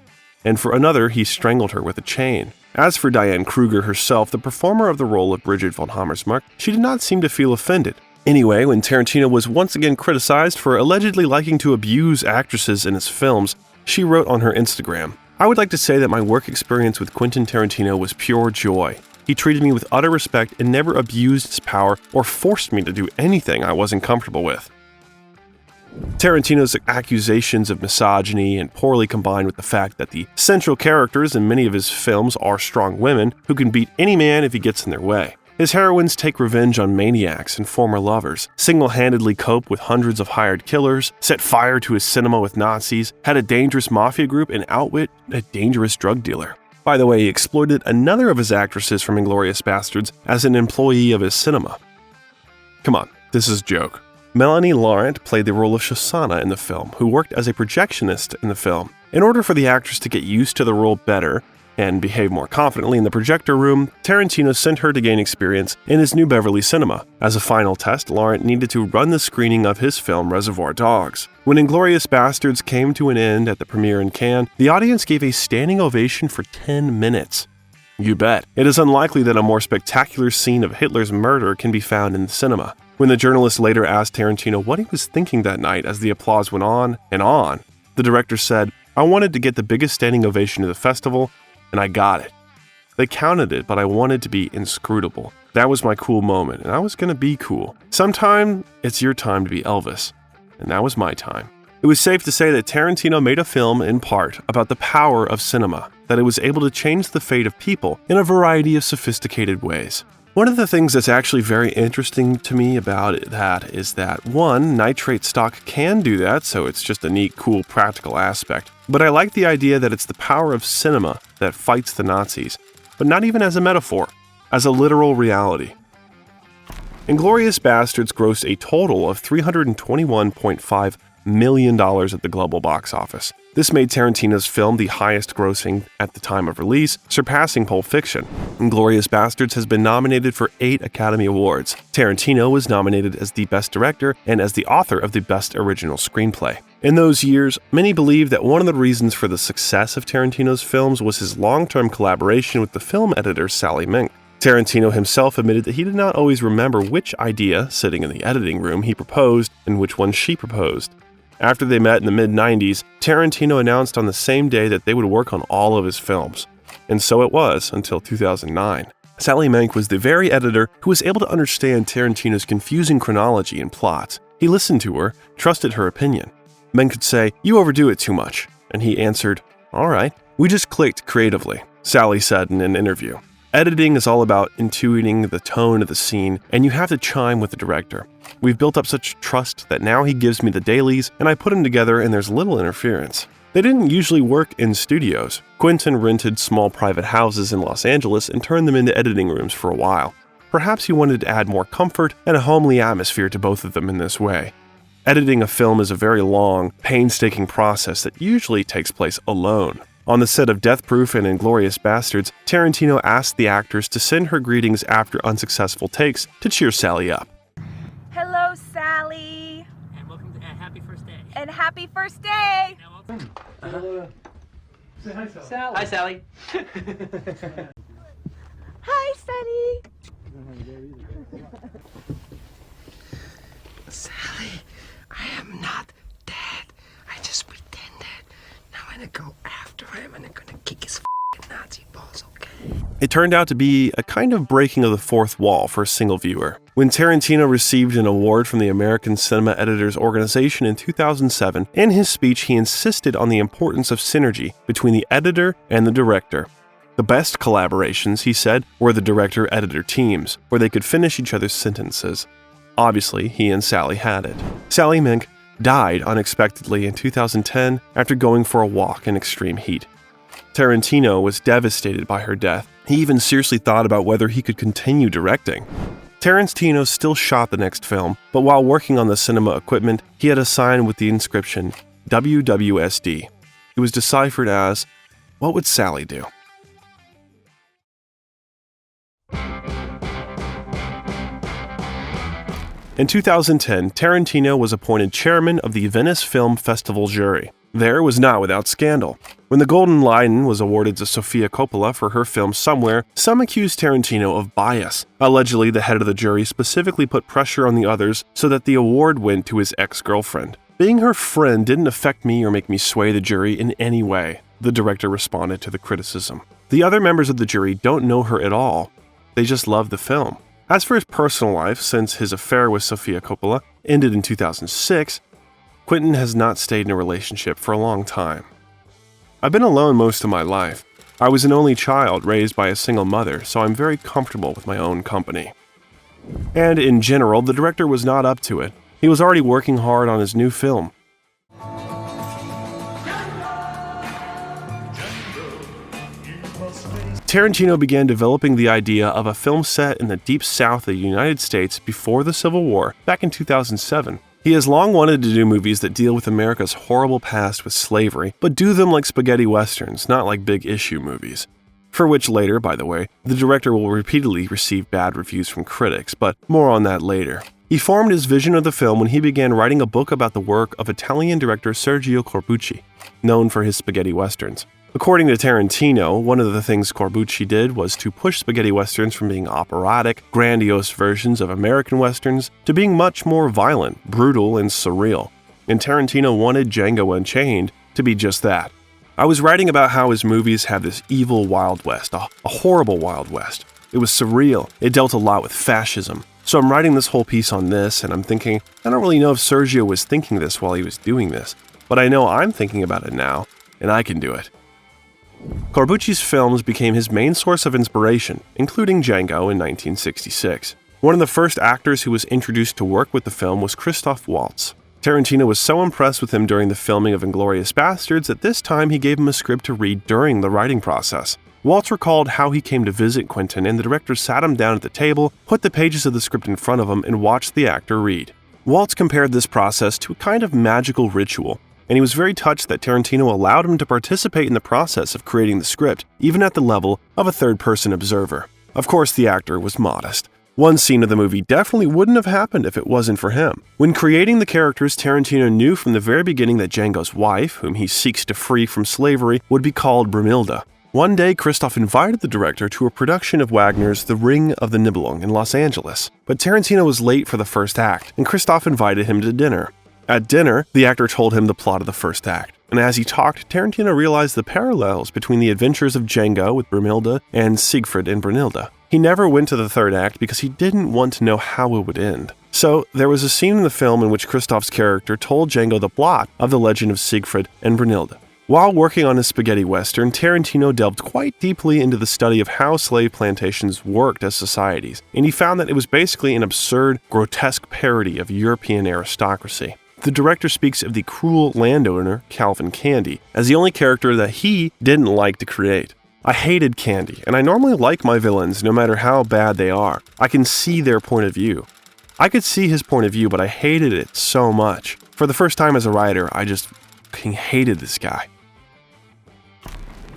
and for another he strangled her with a chain. As for Diane Kruger herself, the performer of the role of Bridget von Hammersmark, she did not seem to feel offended. Anyway, when Tarantino was once again criticized for allegedly liking to abuse actresses in his films, she wrote on her Instagram, "I would like to say that my work experience with Quentin Tarantino was pure joy. He treated me with utter respect and never abused his power or forced me to do anything I wasn't comfortable with." Tarantino's accusations of misogyny and poorly combined with the fact that the central characters in many of his films are strong women who can beat any man if he gets in their way. His heroines take revenge on maniacs and former lovers, single-handedly cope with hundreds of hired killers, set fire to his cinema with Nazis, had a dangerous mafia group, and outwit a dangerous drug dealer. By the way, he exploited another of his actresses from Inglourious Basterds as an employee of his cinema. Come on, this is a joke. Melanie Laurent played the role of Shosanna in the film, who worked as a projectionist in the film. In order for the actress to get used to the role better and behave more confidently in the projector room, Tarantino sent her to gain experience in his New Beverly cinema. As a final test, Laurent needed to run the screening of his film Reservoir Dogs. When Inglourious Basterds came to an end at the premiere in Cannes, the audience gave a standing ovation for 10 minutes. You bet. It is unlikely that a more spectacular scene of Hitler's murder can be found in the cinema. When the journalist later asked Tarantino what he was thinking that night as the applause went on and on, the director said, "I wanted to get the biggest standing ovation of the festival, and I got it. They counted it, but I wanted to be inscrutable. That was my cool moment, and I was going to be cool. Sometime it's your time to be Elvis, and that was my time." It was safe to say that Tarantino made a film in part about the power of cinema, that it was able to change the fate of people in a variety of sophisticated ways. One of the things that's actually very interesting to me about that is that, one, nitrate stock can do that, so it's just a neat, cool, practical aspect. But I like the idea that it's the power of cinema that fights the Nazis, but not even as a metaphor, as a literal reality. Inglourious Basterds grossed a total of $321.5 million at the global box office. This made Tarantino's film the highest grossing at the time of release, surpassing Pulp Fiction. Inglourious Basterds has been nominated for 8 Academy Awards. Tarantino was nominated as the Best Director and as the author of the Best Original Screenplay. In those years, many believe that one of the reasons for the success of Tarantino's films was his long-term collaboration with the film editor Sally Mink. Tarantino himself admitted that he did not always remember which idea, sitting in the editing room, he proposed and which one she proposed. After they met in the mid-90s, Tarantino announced on the same day that they would work on all of his films. And so it was until 2009. Sally Mank was the very editor who was able to understand Tarantino's confusing chronology and plots. He listened to her, trusted her opinion. Mank could say, "You overdo it too much." And he answered, "All right." "We just clicked creatively," Sally said in an interview. Editing is all about intuiting the tone of the scene, and you have to chime with the director. We've built up such trust that now he gives me the dailies, and I put them together and there's little interference. They didn't usually work in studios. Quentin rented small private houses in Los Angeles and turned them into editing rooms for a while. Perhaps he wanted to add more comfort and a homely atmosphere to both of them in this way. Editing a film is a very long, painstaking process that usually takes place alone. On the set of Death Proof and Inglourious Basterds, Tarantino asked the actors to send her greetings after unsuccessful takes to cheer Sally up. Hello, Sally. And welcome to happy first day. And happy first day. Say hi, Sally. Sally. Hi, Sally. Hi, Sunny. Sally, I am not dead. I just pretended. Now I'm gonna go after him and I'm gonna kick his f***ing Nazi balls, okay? It turned out to be a kind of breaking of the fourth wall for a single viewer. When Tarantino received an award from the American Cinema Editors Organization in 2007, in his speech he insisted on the importance of synergy between the editor and the director. The best collaborations, he said, were the director-editor teams, where they could finish each other's sentences. Obviously, he and Sally had it. Sally Mink died unexpectedly in 2010 after going for a walk in extreme heat. Tarantino was devastated by her death. He even seriously thought about whether he could continue directing. Tarantino still shot the next film, but while working on the cinema equipment, he had a sign with the inscription WWSD. It was deciphered as, "What would Sally do?" In 2010, Tarantino was appointed chairman of the Venice Film Festival jury. There was not without scandal. When the Golden Lion was awarded to Sofia Coppola for her film Somewhere, some accused Tarantino of bias. Allegedly, the head of the jury specifically put pressure on the others so that the award went to his ex-girlfriend. "Being her friend didn't affect me or make me sway the jury in any way," the director responded to the criticism. "The other members of the jury don't know her at all. They just love the film." As for his personal life, since his affair with Sofia Coppola ended in 2006, Quentin has not stayed in a relationship for a long time. "I've been alone most of my life. I was an only child raised by a single mother, so I'm very comfortable with my own company." And in general, the director was not up to it. He was already working hard on his new film. Tarantino began developing the idea of a film set in the deep south of the United States before the Civil War back in 2007. He has long wanted to do movies that deal with America's horrible past with slavery, but do them like spaghetti westerns, not like big issue movies. For which later, by the way, the director will repeatedly receive bad reviews from critics, but more on that later. He formed his vision of the film when he began writing a book about the work of Italian director Sergio Corbucci, known for his spaghetti westerns. According to Tarantino, one of the things Corbucci did was to push spaghetti westerns from being operatic, grandiose versions of American westerns to being much more violent, brutal, and surreal. And Tarantino wanted Django Unchained to be just that. I was writing about how his movies have this evil Wild West, a horrible Wild West. It was surreal. It dealt a lot with fascism. So I'm writing this whole piece on this, and I'm thinking, I don't really know if Sergio was thinking this while he was doing this, but I know I'm thinking about it now, and I can do it. Corbucci's films became his main source of inspiration, including Django in 1966. One of the first actors who was introduced to work with the film was Christoph Waltz. Tarantino was so impressed with him during the filming of Inglourious Basterds that this time he gave him a script to read during the writing process. Waltz recalled how he came to visit Quentin, and the director sat him down at the table, put the pages of the script in front of him, and watched the actor read. Waltz compared this process to a kind of magical ritual, and he was very touched that Tarantino allowed him to participate in the process of creating the script, even at the level of a third-person observer. Of course, the actor was modest. One scene of the movie definitely wouldn't have happened if it wasn't for him. When creating the characters, Tarantino knew from the very beginning that Django's wife, whom he seeks to free from slavery, would be called Brunilda. One day, Christoph invited the director to a production of Wagner's The Ring of the Nibelung in Los Angeles, but Tarantino was late for the first act, and Christoph invited him to dinner. At dinner, the actor told him the plot of the first act, and as he talked, Tarantino realized the parallels between the adventures of Django with Brunilda and Siegfried and Brunilda. He never went to the third act because he didn't want to know how it would end. So, there was a scene in the film in which Christoph's character told Django the plot of the legend of Siegfried and Brunilda. While working on his spaghetti western, Tarantino delved quite deeply into the study of how slave plantations worked as societies, and he found that it was basically an absurd, grotesque parody of European aristocracy. The director speaks of the cruel landowner, Calvin Candy, as the only character that he didn't like to create. I hated Candy, and I normally like my villains no matter how bad they are. I can see their point of view. I could see his point of view, but I hated it so much. For the first time as a writer, I just hated this guy.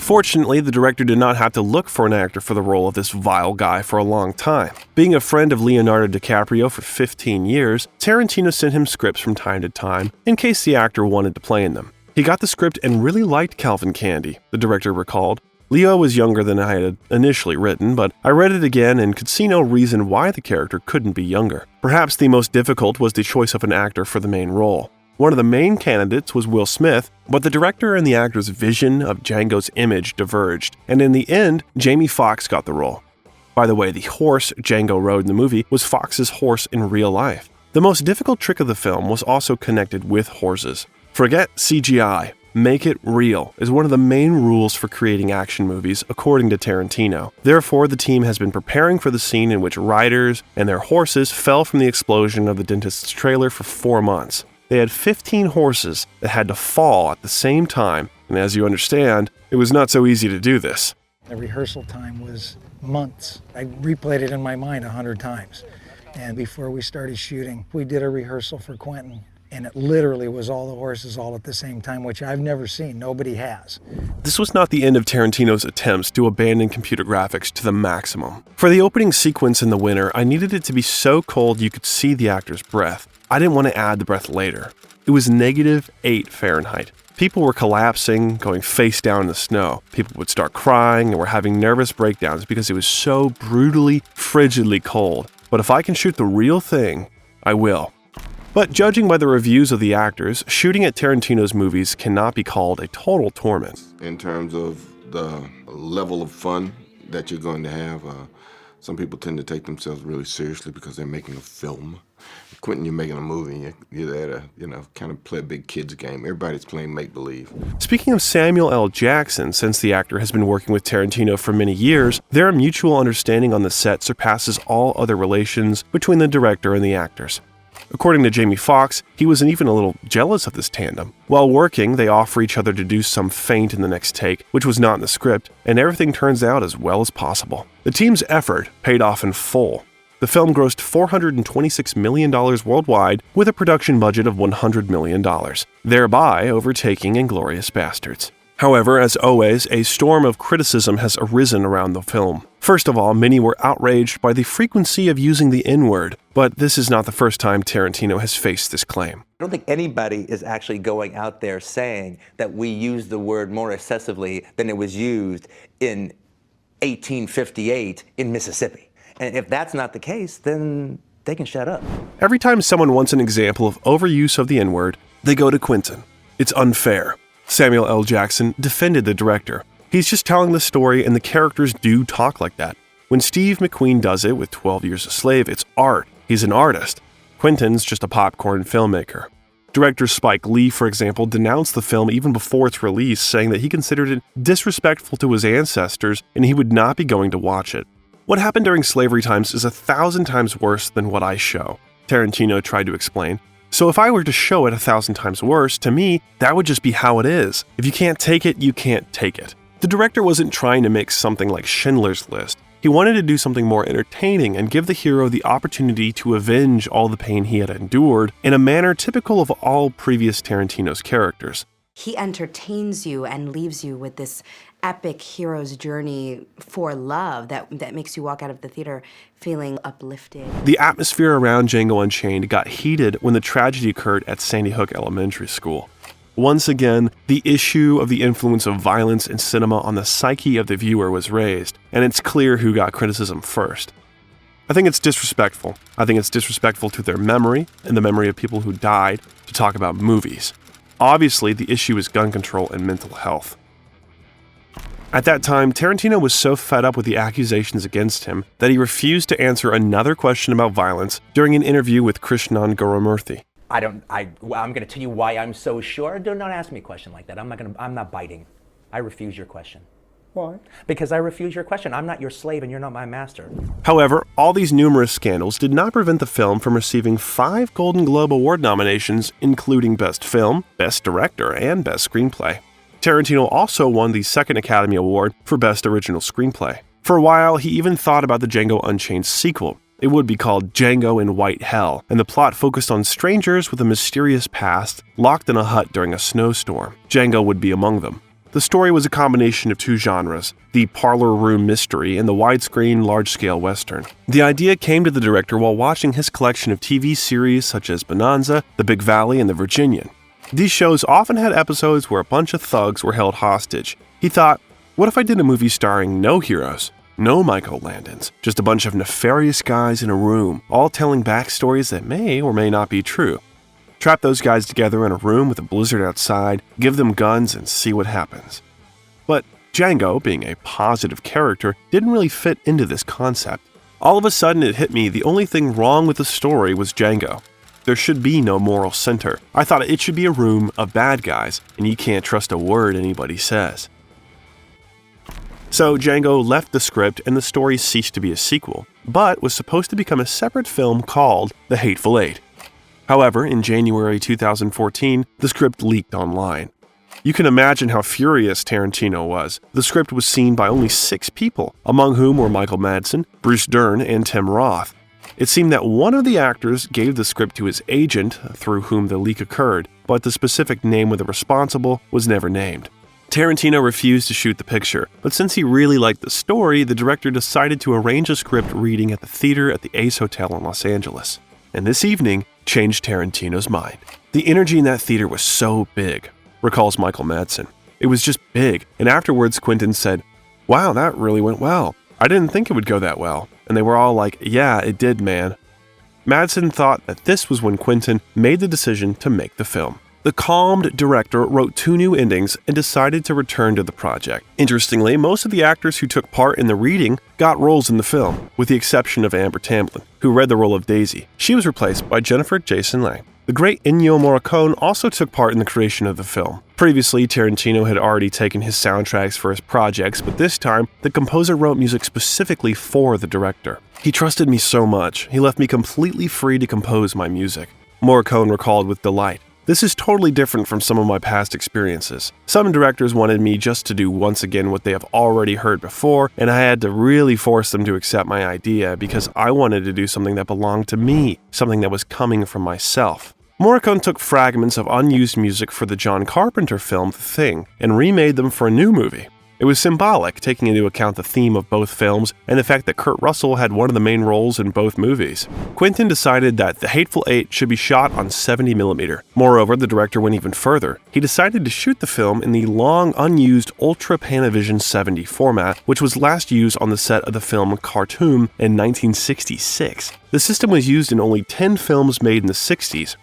Fortunately, the director did not have to look for an actor for the role of this vile guy for a long time. Being a friend of Leonardo DiCaprio for 15 years, Tarantino sent him scripts from time to time in case the actor wanted to play in them. He got the script and really liked Calvin Candy, the director recalled. Leo was younger than I had initially written, but I read it again and could see no reason why the character couldn't be younger. Perhaps the most difficult was the choice of an actor for the main role. One of the main candidates was Will Smith, but the director and the actor's vision of Django's image diverged, and in the end, Jamie Foxx got the role. By the way, the horse Django rode in the movie was Foxx's horse in real life. The most difficult trick of the film was also connected with horses. Forget CGI. Make it real is one of the main rules for creating action movies, according to Tarantino. Therefore, the team has been preparing for the scene in which riders and their horses fell from the explosion of the dentist's trailer for 4 months. They had 15 horses that had to fall at the same time, and as you understand, it was not so easy to do this. The rehearsal time was months. I replayed it in my mind 100 times. And before we started shooting, we did a rehearsal for Quentin, and it literally was all the horses all at the same time, which I've never seen. Nobody has. This was not the end of Tarantino's attempts to abandon computer graphics to the maximum. For the opening sequence in the winter, I needed it to be so cold you could see the actor's breath. I didn't want to add the breath later. It was -8 Fahrenheit. People were collapsing, going face down in the snow. People would start crying and were having nervous breakdowns because it was so brutally, frigidly cold. But if I can shoot the real thing, I will. But judging by the reviews of the actors, shooting at Tarantino's movies cannot be called a total torment. In terms of the level of fun that you're going to have, some people tend to take themselves really seriously because they're making a film. Quentin, you're making a movie. You're there to, kind of play a big kid's game. Everybody's playing make-believe. Speaking of Samuel L. Jackson, since the actor has been working with Tarantino for many years, their mutual understanding on the set surpasses all other relations between the director and the actors. According to Jamie Foxx, he was even a little jealous of this tandem. While working, they offer each other to do some feint in the next take, which was not in the script, and everything turns out as well as possible. The team's effort paid off in full. The film grossed $426 million worldwide with a production budget of $100 million, thereby overtaking Inglourious Basterds. However, as always, a storm of criticism has arisen around the film. First of all, many were outraged by the frequency of using the N-word, but this is not the first time Tarantino has faced this claim. I don't think anybody is actually going out there saying that we use the word more excessively than it was used in 1858 in Mississippi. And if that's not the case, then they can shut up. Every time someone wants an example of overuse of the N-word, they go to Quentin. It's unfair. Samuel L. Jackson defended the director. He's just telling the story and the characters do talk like that. When Steve McQueen does it with 12 Years a Slave, it's art. He's an artist. Quentin's just a popcorn filmmaker. Director Spike Lee, for example, denounced the film even before its release, saying that he considered it disrespectful to his ancestors and he would not be going to watch it. What happened during slavery times is 1,000 times worse than what I show, Tarantino tried to explain. So if I were to show it 1,000 times worse, to me, that would just be how it is. If you can't take it, you can't take it. The director wasn't trying to make something like Schindler's List. He wanted to do something more entertaining and give the hero the opportunity to avenge all the pain he had endured in a manner typical of all previous Tarantino's characters. He entertains you and leaves you with this epic hero's journey for love that makes you walk out of the theater feeling uplifted. The atmosphere around Django Unchained got heated when the tragedy occurred at Sandy Hook Elementary School. Once again, the issue of the influence of violence in cinema on the psyche of the viewer was raised, and it's clear who got criticism first. I think it's disrespectful. I think it's disrespectful to their memory and the memory of people who died to talk about movies. Obviously, the issue is gun control and mental health. At that time, Tarantino was so fed up with the accusations against him that he refused to answer another question about violence during an interview with Krishnan Gurumurthy. I'm going to tell you why I'm so sure. Do not ask me a question like that. I'm not biting. I refuse your question. Why? Because I refuse your question. I'm not your slave and you're not my master. However, all these numerous scandals did not prevent the film from receiving 5 Golden Globe Award nominations, including Best Film, Best Director, and Best Screenplay. Tarantino also won the second Academy Award for Best Original Screenplay. For a while, he even thought about the Django Unchained sequel. It would be called Django in White Hell, and the plot focused on strangers with a mysterious past locked in a hut during a snowstorm. Django would be among them. The story was a combination of two genres, the parlor room mystery and the widescreen, large-scale western. The idea came to the director while watching his collection of TV series such as Bonanza, The Big Valley, and The Virginian. These shows often had episodes where a bunch of thugs were held hostage. He thought, what if I did a movie starring no heroes, no Michael Landons, just a bunch of nefarious guys in a room, all telling backstories that may or may not be true. Trap those guys together in a room with a blizzard outside, give them guns, and see what happens. But Django, being a positive character, didn't really fit into this concept. All of a sudden it hit me the only thing wrong with the story was Django. There should be no moral center. I thought it should be a room of bad guys, and you can't trust a word anybody says. So Django left the script and the story ceased to be a sequel, but was supposed to become a separate film called The Hateful Eight. However, in January 2014, the script leaked online. You can imagine how furious Tarantino was. The script was seen by only 6 people, among whom were Michael Madsen, Bruce Dern, and Tim Roth. It seemed that one of the actors gave the script to his agent, through whom the leak occurred, but the specific name of the responsible was never named. Tarantino refused to shoot the picture, but since he really liked the story, the director decided to arrange a script reading at the theater at the Ace Hotel in Los Angeles. And this evening changed Tarantino's mind. The energy in that theater was so big, recalls Michael Madsen. It was just big, and afterwards Quentin said, "Wow, that really went well. I didn't think it would go that well." And they were all like, "Yeah, it did, man." Madsen thought that this was when Quentin made the decision to make the film. The calmed director wrote 2 new endings and decided to return to the project. Interestingly, most of the actors who took part in the reading got roles in the film, with the exception of Amber Tamblyn, who read the role of Daisy. She was replaced by Jennifer Jason Leigh. The great Ennio Morricone also took part in the creation of the film. Previously, Tarantino had already taken his soundtracks for his projects, but this time, the composer wrote music specifically for the director. "He trusted me so much, he left me completely free to compose my music," Morricone recalled with delight. "This is totally different from some of my past experiences. Some directors wanted me just to do once again what they have already heard before, and I had to really force them to accept my idea because I wanted to do something that belonged to me, something that was coming from myself." Morricone took fragments of unused music for the John Carpenter film The Thing and remade them for a new movie. It was symbolic, taking into account the theme of both films and the fact that Kurt Russell had one of the main roles in both movies. Quentin decided that The Hateful Eight should be shot on 70mm. Moreover, the director went even further. He decided to shoot the film in the long unused Ultra Panavision 70 format, which was last used on the set of the film Khartoum in 1966. The system was used in only 10 films made in the 60s,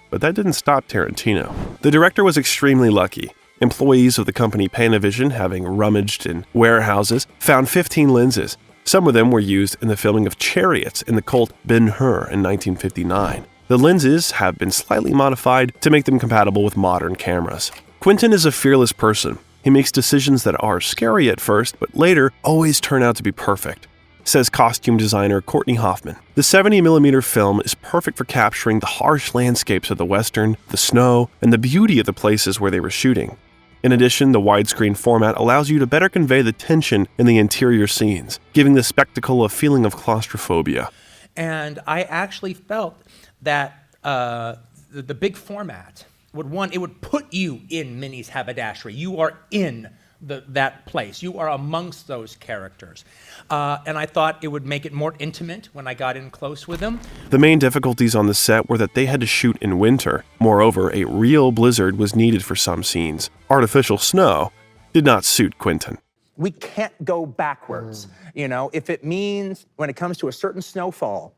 but that didn't stop Tarantino. The director was extremely lucky. Employees of the company Panavision, having rummaged in warehouses, found 15 lenses. Some of them were used in the filming of Chariots in the cult Ben-Hur in 1959. The lenses have been slightly modified to make them compatible with modern cameras. Quentin is a fearless person. He makes decisions that are scary at first, but later always turn out to be perfect, says costume designer Courtney Hoffman. The 70mm film is perfect for capturing the harsh landscapes of the Western, the snow, and the beauty of the places where they were shooting. In addition, the widescreen format allows you to better convey the tension in the interior scenes, giving the spectacle a feeling of claustrophobia. And I actually felt that the big format would put you in Minnie's haberdashery. You are in that place. You are amongst those characters. And I thought it would make it more intimate when I got in close with them. The main difficulties on the set were that they had to shoot in winter. Moreover, a real blizzard was needed for some scenes. Artificial snow did not suit Quentin. We can't go backwards. You know, if it means when it comes to a certain snowfall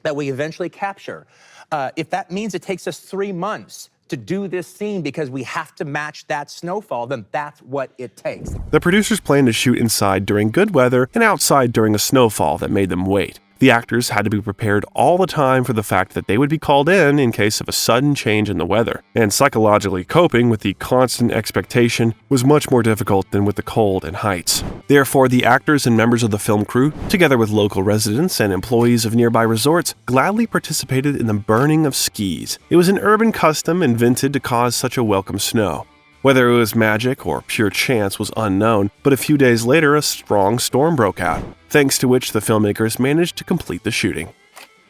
that we eventually capture, if that means it takes us 3 months to do this scene because we have to match that snowfall, then that's what it takes. The producers planned to shoot inside during good weather and outside during a snowfall that made them wait. The actors had to be prepared all the time for the fact that they would be called in case of a sudden change in the weather, and psychologically coping with the constant expectation was much more difficult than with the cold and heights. Therefore, the actors and members of the film crew, together with local residents and employees of nearby resorts, gladly participated in the burning of skis. It was an urban custom invented to cause such a welcome snow. Whether it was magic or pure chance was unknown, but a few days later a strong storm broke out, thanks to which the filmmakers managed to complete the shooting.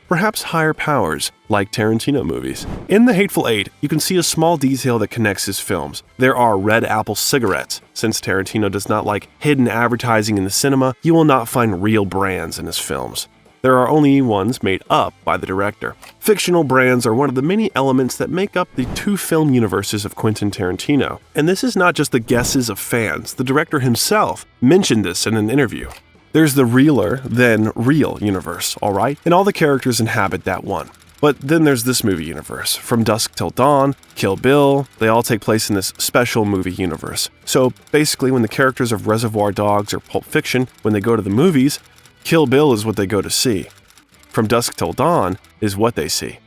perhaps higher powers, like Tarantino movies. In The Hateful Eight, you can see a small detail that connects his films. There are Red Apple cigarettes. Since Tarantino does not like hidden advertising in the cinema, you will not find real brands in his films. There are only ones made up by the director. Fictional brands are one of the many elements that make up the two film universes of Quentin Tarantino. And this is not just the guesses of fans. The director himself mentioned this in an interview. There's the realer than real universe, alright? And all the characters inhabit that one. But then there's this movie universe. From Dusk Till Dawn, Kill Bill, they all take place in this special movie universe. So basically, when the characters of Reservoir Dogs or Pulp Fiction, when they go to the movies, Kill Bill is what they go to see. From Dusk Till Dawn is what they see.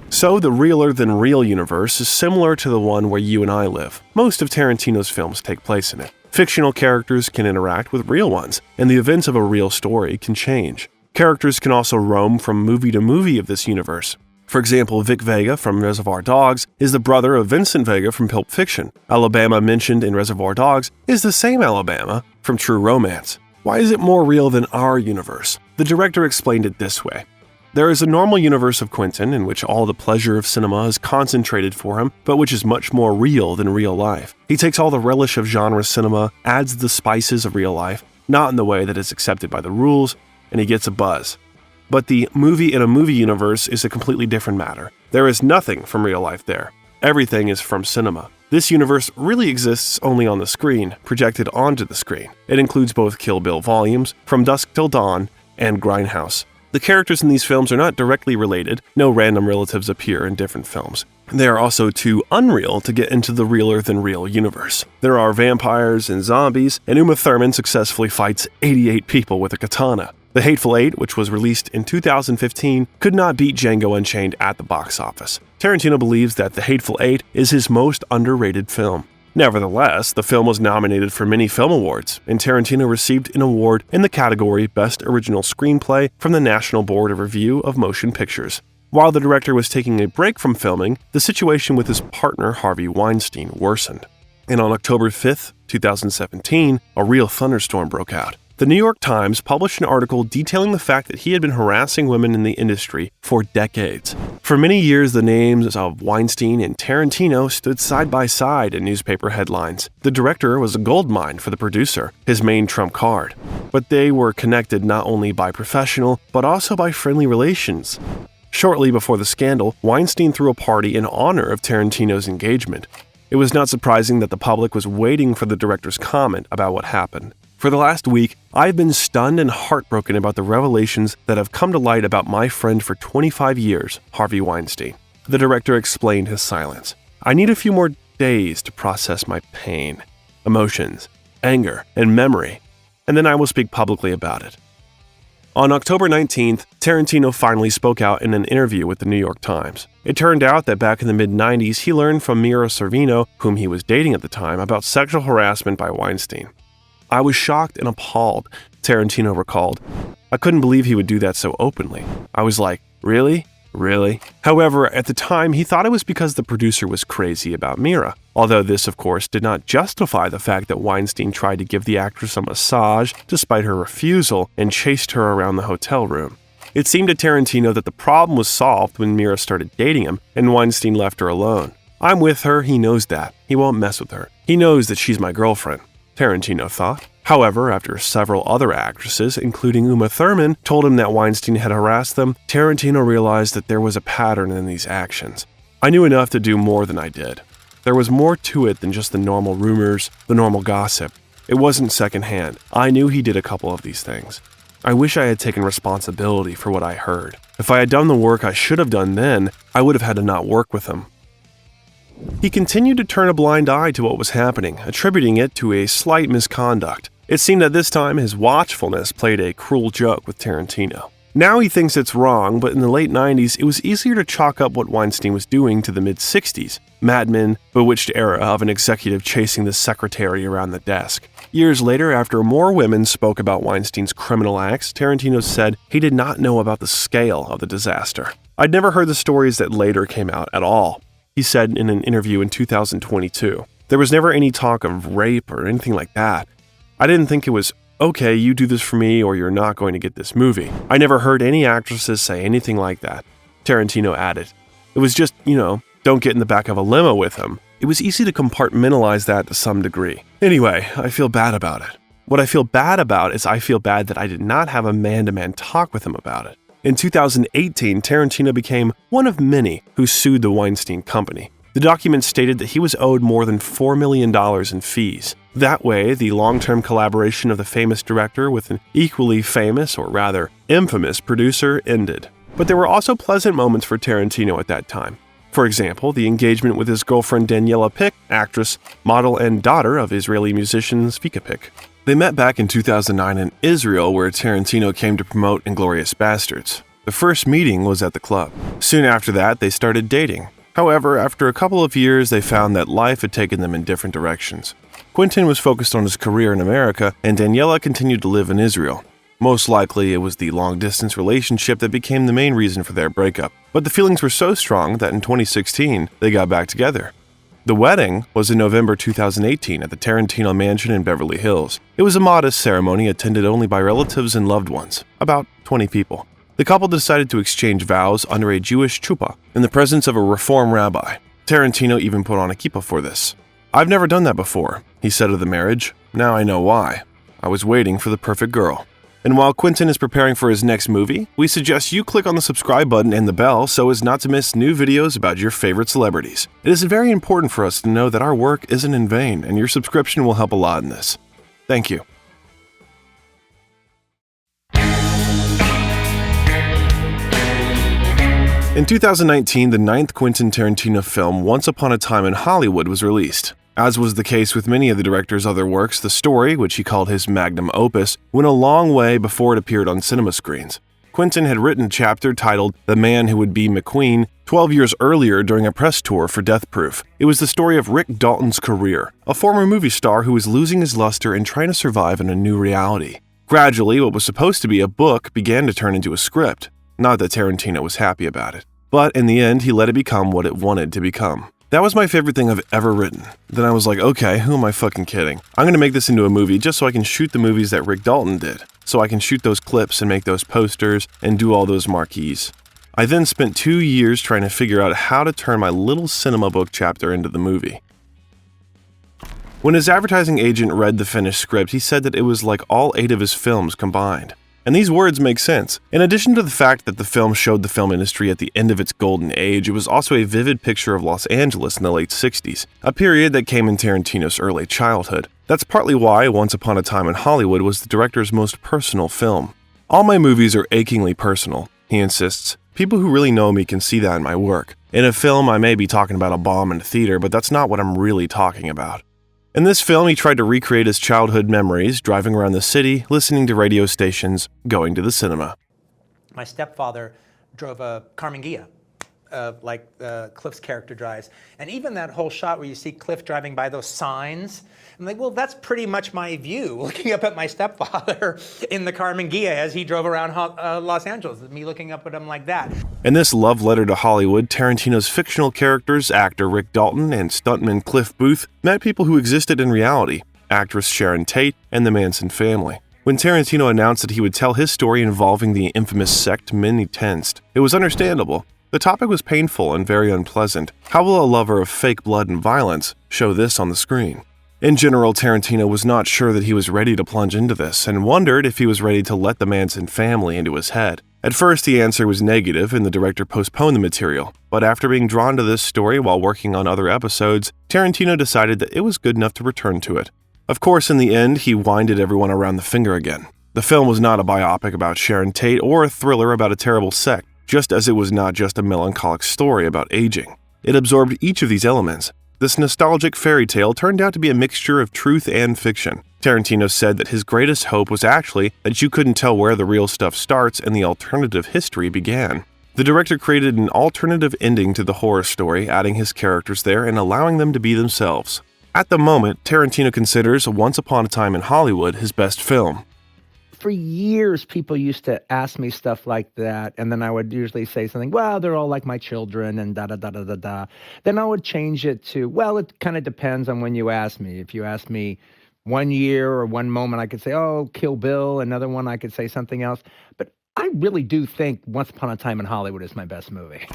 So the realer than real universe is similar to the one where you and I live. Most of Tarantino's films take place in it. Fictional characters can interact with real ones, and the events of a real story can change. Characters can also roam from movie to movie of this universe. For example, Vic Vega from Reservoir Dogs is the brother of Vincent Vega from Pulp Fiction. Alabama mentioned in Reservoir Dogs is the same Alabama from True Romance. Why is it more real than our universe? The director explained it this way. There is a normal universe of Quentin in which all the pleasure of cinema is concentrated for him, but which is much more real than real life. He takes all the relish of genre cinema, adds the spices of real life, not in the way that is accepted by the rules, and he gets a buzz. But the movie in a movie universe is a completely different matter. There is nothing from real life there. Everything is from cinema. This universe really exists only on the screen, projected onto the screen. It includes both Kill Bill volumes, From Dusk Till Dawn, and Grindhouse. The characters in these films are not directly related. No random relatives appear in different films. They are also too unreal to get into the realer than real universe. There are vampires and zombies, and Uma Thurman successfully fights 88 people with a katana. The Hateful Eight, which was released in 2015, could not beat Django Unchained at the box office. Tarantino believes that The Hateful Eight is his most underrated film. Nevertheless, the film was nominated for many film awards, and Tarantino received an award in the category Best Original Screenplay from the National Board of Review of Motion Pictures. While the director was taking a break from filming, the situation with his partner Harvey Weinstein worsened. And on October 5, 2017, a real thunderstorm broke out. The New York Times published an article detailing the fact that he had been harassing women in the industry for decades. For many years, the names of Weinstein and Tarantino stood side by side in newspaper headlines. The director was a goldmine for the producer, his main trump card. But they were connected not only by professional, but also by friendly relations. Shortly before the scandal, Weinstein threw a party in honor of Tarantino's engagement. It was not surprising that the public was waiting for the director's comment about what happened. For the last week, I've been stunned and heartbroken about the revelations that have come to light about my friend for 25 years, Harvey Weinstein. The director explained his silence. I need a few more days to process my pain, emotions, anger, and memory, and then I will speak publicly about it. On October 19th, Tarantino finally spoke out in an interview with the New York Times. It turned out that back in the mid-90s, he learned from Mira Sorvino, whom he was dating at the time, about sexual harassment by Weinstein. I was shocked and appalled, Tarantino recalled. I couldn't believe he would do that so openly. I was like, really? Really? However, at the time, he thought it was because the producer was crazy about Mira. Although this, of course, did not justify the fact that Weinstein tried to give the actress a massage despite her refusal and chased her around the hotel room. It seemed to Tarantino that the problem was solved when Mira started dating him and Weinstein left her alone. I'm with her, he knows that. He won't mess with her. He knows that she's my girlfriend, Tarantino thought. However, after several other actresses, including Uma Thurman, told him that Weinstein had harassed them, Tarantino realized that there was a pattern in these actions. I knew enough to do more than I did. There was more to it than just the normal rumors, the normal gossip. It wasn't secondhand. I knew he did a couple of these things. I wish I had taken responsibility for what I heard. If I had done the work I should have done then, I would have had to not work with him. He continued to turn a blind eye to what was happening, attributing it to a slight misconduct. It seemed that this time his watchfulness played a cruel joke with Tarantino. Now he thinks it's wrong, but in the late 90s, it was easier to chalk up what Weinstein was doing to the mid-60s. Mad Men, bewitched era of an executive chasing the secretary around the desk. Years later, after more women spoke about Weinstein's criminal acts, Tarantino said he did not know about the scale of the disaster. I'd never heard the stories that later came out at all, he said in an interview in 2022. There was never any talk of rape or anything like that. I didn't think it was okay, you do this for me or you're not going to get this movie. I never heard any actresses say anything like that. Tarantino added. It was just, don't get in the back of a limo with him. It was easy to compartmentalize that to some degree. Anyway, I feel bad about it. What I feel bad about is I feel bad that I did not have a man-to-man talk with him about it. In 2018, Tarantino became one of many who sued the Weinstein Company. The document stated that he was owed more than $4 million in fees. That way, the long-term collaboration of the famous director with an equally famous, or rather infamous, producer ended. But there were also pleasant moments for Tarantino at that time. For example, the engagement with his girlfriend Daniela Pick, actress, model, and daughter of Israeli musician Zvika Pick. They met back in 2009 in Israel, where Tarantino came to promote Inglourious Basterds. The first meeting was at the club. Soon after that, they started dating. However, after a couple of years, they found that life had taken them in different directions. Quentin was focused on his career in America, and Daniela continued to live in Israel. Most likely, it was the long-distance relationship that became the main reason for their breakup. But the feelings were so strong that in 2016, they got back together. The wedding was in November 2018 at the Tarantino Mansion in Beverly Hills. It was a modest ceremony attended only by relatives and loved ones, about 20 people. The couple decided to exchange vows under a Jewish chuppah in the presence of a Reform rabbi. Tarantino even put on a kippah for this. "I've never done that before," he said of the marriage. "Now I know why. I was waiting for the perfect girl." And while Quentin is preparing for his next movie, we suggest you click on the subscribe button and the bell so as not to miss new videos about your favorite celebrities. It is very important for us to know that our work isn't in vain, and your subscription will help a lot in this. Thank you. In 2019, the 9th Quentin Tarantino film, Once Upon a Time in Hollywood, was released. As was the case with many of the director's other works, the story, which he called his magnum opus, went a long way before it appeared on cinema screens. Quentin had written a chapter titled The Man Who Would Be McQueen 12 years earlier during a press tour for Death Proof. It was the story of Rick Dalton's career, a former movie star who was losing his luster and trying to survive in a new reality. Gradually, what was supposed to be a book began to turn into a script. Not that Tarantino was happy about it. But in the end, he let it become what it wanted to become. That was my favorite thing I've ever written. Then I was like, okay, who am I fucking kidding? I'm gonna make this into a movie just so I can shoot the movies that Rick Dalton did. So I can shoot those clips and make those posters and do all those marquees. I then spent 2 years trying to figure out how to turn my little cinema book chapter into the movie. When his advertising agent read the finished script, he said that it was like all 8 of his films combined. And these words make sense. In addition to the fact that the film showed the film industry at the end of its golden age, it was also a vivid picture of Los Angeles in the late 60s, a period that came in Tarantino's early childhood. That's partly why Once Upon a Time in Hollywood was the director's most personal film. "All my movies are achingly personal," he insists. "People who really know me can see that in my work. In a film, I may be talking about a bomb in a theater, but that's not what I'm really talking about." In this film, he tried to recreate his childhood memories, driving around the city, listening to radio stations, going to the cinema. My stepfather drove a Carmen Ghia, like Cliff's character drives. And even that whole shot where you see Cliff driving by those signs, I'm like, well, that's pretty much my view, looking up at my stepfather in the Carmen Ghia as he drove around Los Angeles, me looking up at him like that. In this love letter to Hollywood, Tarantino's fictional characters, actor Rick Dalton and stuntman Cliff Booth, met people who existed in reality, actress Sharon Tate and the Manson family. When Tarantino announced that he would tell his story involving the infamous sect, many tensed. It was understandable. The topic was painful and very unpleasant. How will a lover of fake blood and violence show this on the screen? In general, Tarantino was not sure that he was ready to plunge into this and wondered if he was ready to let the Manson family into his head. At first, the answer was negative and the director postponed the material, but after being drawn to this story while working on other episodes, Tarantino decided that it was good enough to return to it. Of course, in the end, he winded everyone around the finger again. The film was not a biopic about Sharon Tate or a thriller about a terrible sect, just as it was not just a melancholic story about aging. It absorbed each of these elements. This nostalgic fairy tale turned out to be a mixture of truth and fiction. Tarantino said that his greatest hope was actually that you couldn't tell where the real stuff starts and the alternative history began. The director created an alternative ending to the horror story, adding his characters there and allowing them to be themselves. At the moment, Tarantino considers Once Upon a Time in Hollywood his best film. For years, people used to ask me stuff like that, and then I would usually say something, well, they're all like my children, and da-da-da-da-da-da. Then I would change it to, well, it kind of depends on when you ask me. If you ask me One year or one moment I could say, oh, Kill Bill. Another one I could say something else. But I really do think Once Upon a Time in Hollywood is my best movie.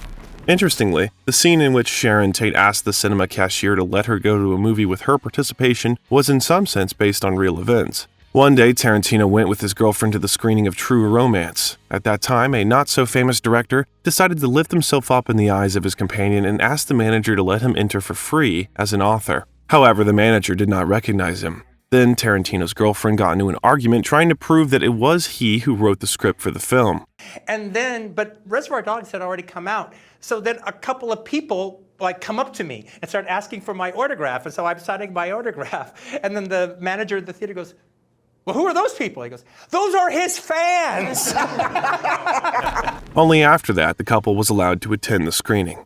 Interestingly, the scene in which Sharon Tate asked the cinema cashier to let her go to a movie with her participation was in some sense based on real events. One day, Tarantino went with his girlfriend to the screening of True Romance. At that time, a not-so-famous director decided to lift himself up in the eyes of his companion and asked the manager to let him enter for free as an author. However, the manager did not recognize him. Then Tarantino's girlfriend got into an argument trying to prove that it was he who wrote the script for the film. And then, but Reservoir Dogs had already come out. So then a couple of people come up to me and start asking for my autograph. And so I'm signing my autograph. And then the manager of the theater goes, well, who are those people? He goes, those are his fans. Only after that, the couple was allowed to attend the screening.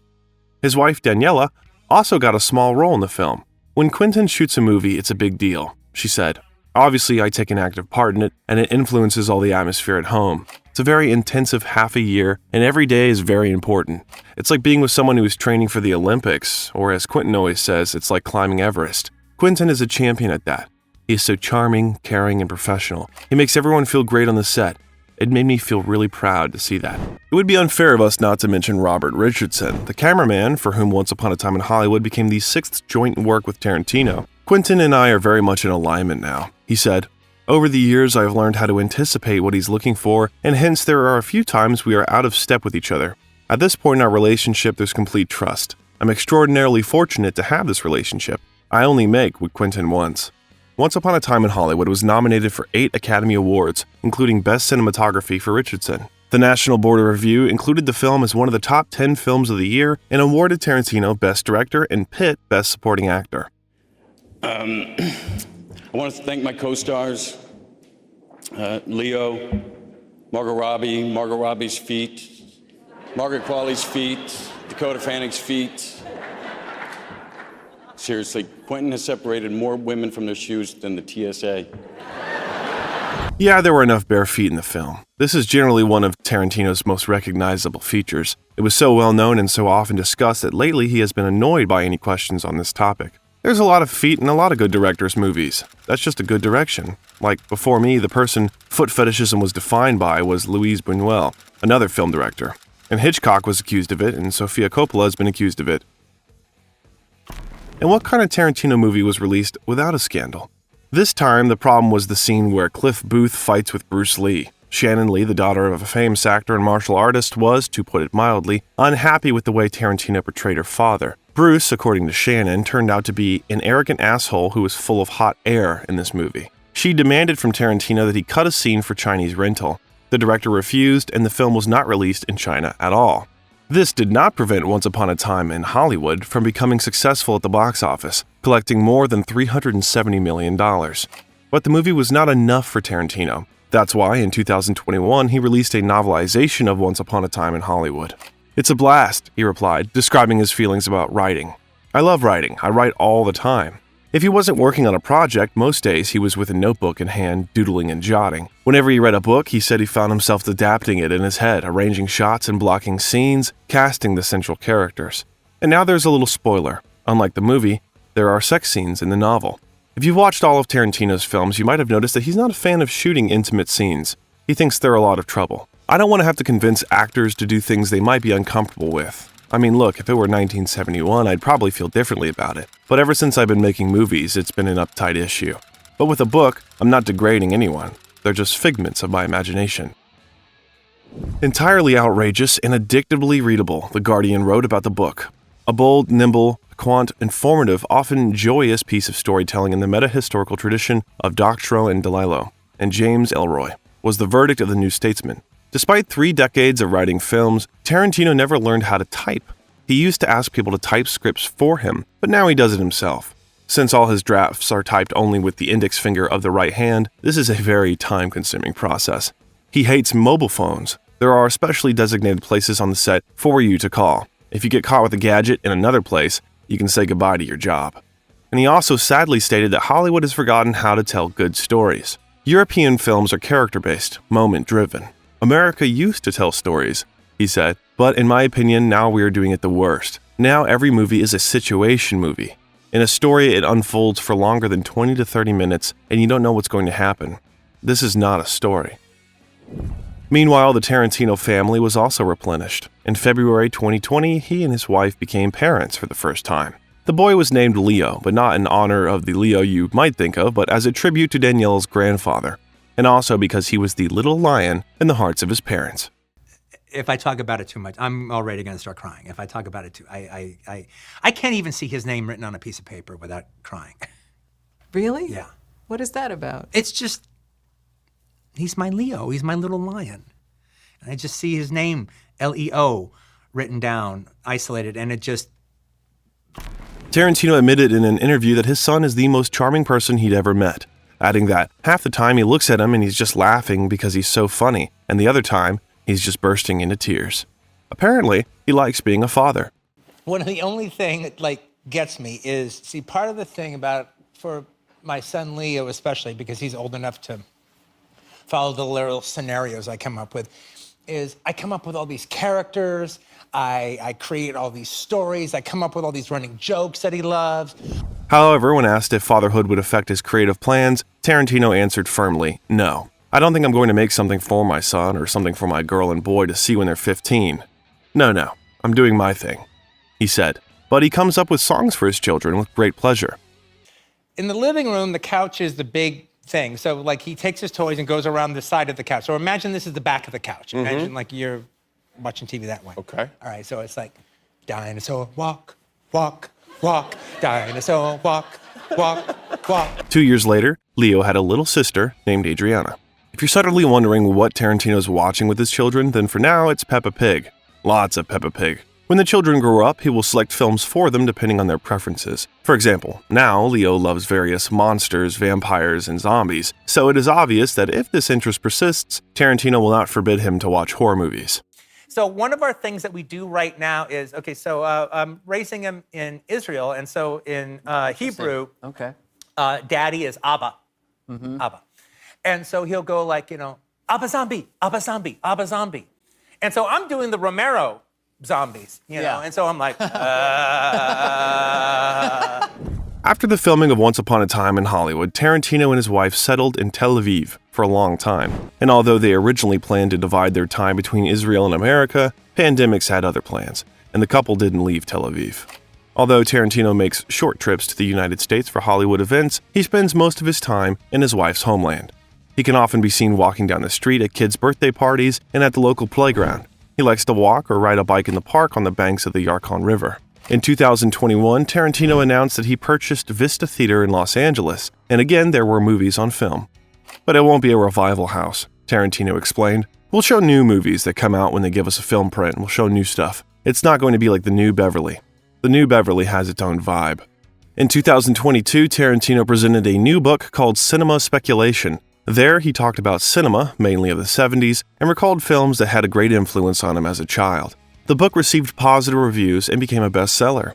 His wife, Daniela, also got a small role in the film. When Quentin shoots a movie, it's a big deal, she said. Obviously, I take an active part in it, and it influences all the atmosphere at home. It's a very intensive half a year, and every day is very important. It's like being with someone who is training for the Olympics, or as Quentin always says, it's like climbing Everest. Quentin is a champion at that. He is so charming, caring, and professional. He makes everyone feel great on the set. It made me feel really proud to see that. It would be unfair of us not to mention Robert Richardson, the cameraman for whom Once Upon a Time in Hollywood became the sixth joint work with Tarantino. Quentin and I are very much in alignment now, he said. Over the years, I have learned how to anticipate what he's looking for, and hence there are a few times we are out of step with each other. At this point in our relationship, there's complete trust. I'm extraordinarily fortunate to have this relationship. I only make what Quentin wants. Once Upon a Time in Hollywood was nominated for 8 Academy Awards, including Best Cinematography for Richardson. The National Board of Review included the film as one of the top 10 films of the year and awarded Tarantino Best Director and Pitt Best Supporting Actor. I want to thank my co-stars, Leo, Margot Robbie's feet, Margaret Qualley's feet, Dakota Fanning's feet. Seriously, Quentin has separated more women from their shoes than the TSA. Yeah, there were enough bare feet in the film. This is generally one of Tarantino's most recognizable features. It was so well known and so often discussed that lately he has been annoyed by any questions on this topic. There's a lot of feet in a lot of good directors' movies. That's just a good direction. Like, before me, the person foot fetishism was defined by was Louise Buñuel, another film director. And Hitchcock was accused of it, and Sofia Coppola has been accused of it. And what kind of Tarantino movie was released without a scandal? This time, the problem was the scene where Cliff Booth fights with Bruce Lee. Shannon Lee, the daughter of a famous actor and martial artist, was, to put it mildly, unhappy with the way Tarantino portrayed her father. Bruce, according to Shannon, turned out to be an arrogant asshole who was full of hot air in this movie. She demanded from Tarantino that he cut a scene for Chinese rental. The director refused, and the film was not released in China at all. This did not prevent Once Upon a Time in Hollywood from becoming successful at the box office, collecting more than $370 million. But the movie was not enough for Tarantino. That's why, in 2021, he released a novelization of Once Upon a Time in Hollywood. "It's a blast," he replied, describing his feelings about writing. "I love writing. I write all the time." If he wasn't working on a project, most days he was with a notebook in hand, doodling and jotting. Whenever he read a book, he said he found himself adapting it in his head, arranging shots and blocking scenes, casting the central characters. And now there's a little spoiler. Unlike the movie, there are sex scenes in the novel. If you've watched all of Tarantino's films, you might have noticed that he's not a fan of shooting intimate scenes. He thinks they're a lot of trouble. I don't want to have to convince actors to do things they might be uncomfortable with. I mean, look, if it were 1971, I'd probably feel differently about it. But ever since I've been making movies, it's been an uptight issue. But with a book, I'm not degrading anyone. They're just figments of my imagination. Entirely outrageous and addictively readable, The Guardian wrote about the book. A bold, nimble, piquant, informative, often joyous piece of storytelling in the meta-historical tradition of Doctorow and DeLillo, and James Ellroy, was the verdict of the New Statesman. Despite 3 decades of writing films, Tarantino never learned how to type. He used to ask people to type scripts for him, but now he does it himself. Since all his drafts are typed only with the index finger of the right hand, this is a very time-consuming process. He hates mobile phones. There are specially designated places on the set for you to call. If you get caught with a gadget in another place, you can say goodbye to your job. And he also sadly stated that Hollywood has forgotten how to tell good stories. European films are character-based, moment-driven. America used to tell stories, he said, but in my opinion, now we are doing it the worst. Now every movie is a situation movie. In a story, it unfolds for longer than 20 to 30 minutes, and you don't know what's going to happen. This is not a story. Meanwhile, the Tarantino family was also replenished. In February 2020, he and his wife became parents for the first time. The boy was named Leo, but not in honor of the Leo you might think of, but as a tribute to Danielle's grandfather, and also because he was the little lion in the hearts of his parents. If I talk about it too much, I'm already going to start crying. If I talk about it too, I can't even see his name written on a piece of paper without crying. Really? Yeah. What is that about? It's just, he's my Leo. He's my little lion. And I just see his name, Leo, written down, isolated, and it just... Tarantino admitted in an interview that his son is the most charming person he'd ever met, adding that half the time he looks at him and he's just laughing because he's so funny, and the other time, he's just bursting into tears. Apparently, he likes being a father. One of the only thing that gets me is, see, part of the thing about, for my son Leo especially, because he's old enough to follow the little scenarios I come up with, is I come up with all these characters, I create all these stories, I come up with all these running jokes that he loves. However, when asked if fatherhood would affect his creative plans, Tarantino answered firmly, no. I don't think I'm going to make something for my son or something for my girl and boy to see when they're 15. No, I'm doing my thing, he said. But he comes up with songs for his children with great pleasure. In the living room, the couch is the big thing. So he takes his toys and goes around the side of the couch. So imagine this is the back of the couch. Imagine you're watching TV that way. Okay. All right, so it's dinosaur walk, walk, walk, dinosaur walk, walk, walk. 2 years later, Leo had a little sister named Adriana. If you're suddenly wondering what Tarantino's watching with his children, then for now it's Peppa Pig. Lots of Peppa Pig. When the children grow up, he will select films for them depending on their preferences. For example, now Leo loves various monsters, vampires, and zombies, so it is obvious that if this interest persists, Tarantino will not forbid him to watch horror movies. So one of our things that we do right now is, I'm raising him in Israel, and so in Hebrew, daddy is Abba. Abba. And so he'll go Abba zombie, Abba zombie, Abba zombie. And so I'm doing the Romero zombies, you know, and so I'm After the filming of Once Upon a Time in Hollywood, Tarantino and his wife settled in Tel Aviv for a long time. And although they originally planned to divide their time between Israel and America, pandemics had other plans, and the couple didn't leave Tel Aviv. Although Tarantino makes short trips to the United States for Hollywood events, he spends most of his time in his wife's homeland. He can often be seen walking down the street at kids' birthday parties and at the local playground. He likes to walk or ride a bike in the park on the banks of the Yarkon River. In 2021, Tarantino announced that he purchased Vista Theater in Los Angeles, and again there were movies on film. But it won't be a revival house, Tarantino explained. We'll show new movies that come out when they give us a film print, and we'll show new stuff. It's not going to be like the New Beverly. The New Beverly has its own vibe. In 2022, Tarantino presented a new book called Cinema Speculation. There, he talked about cinema, mainly of the 70s, and recalled films that had a great influence on him as a child. The book received positive reviews and became a bestseller.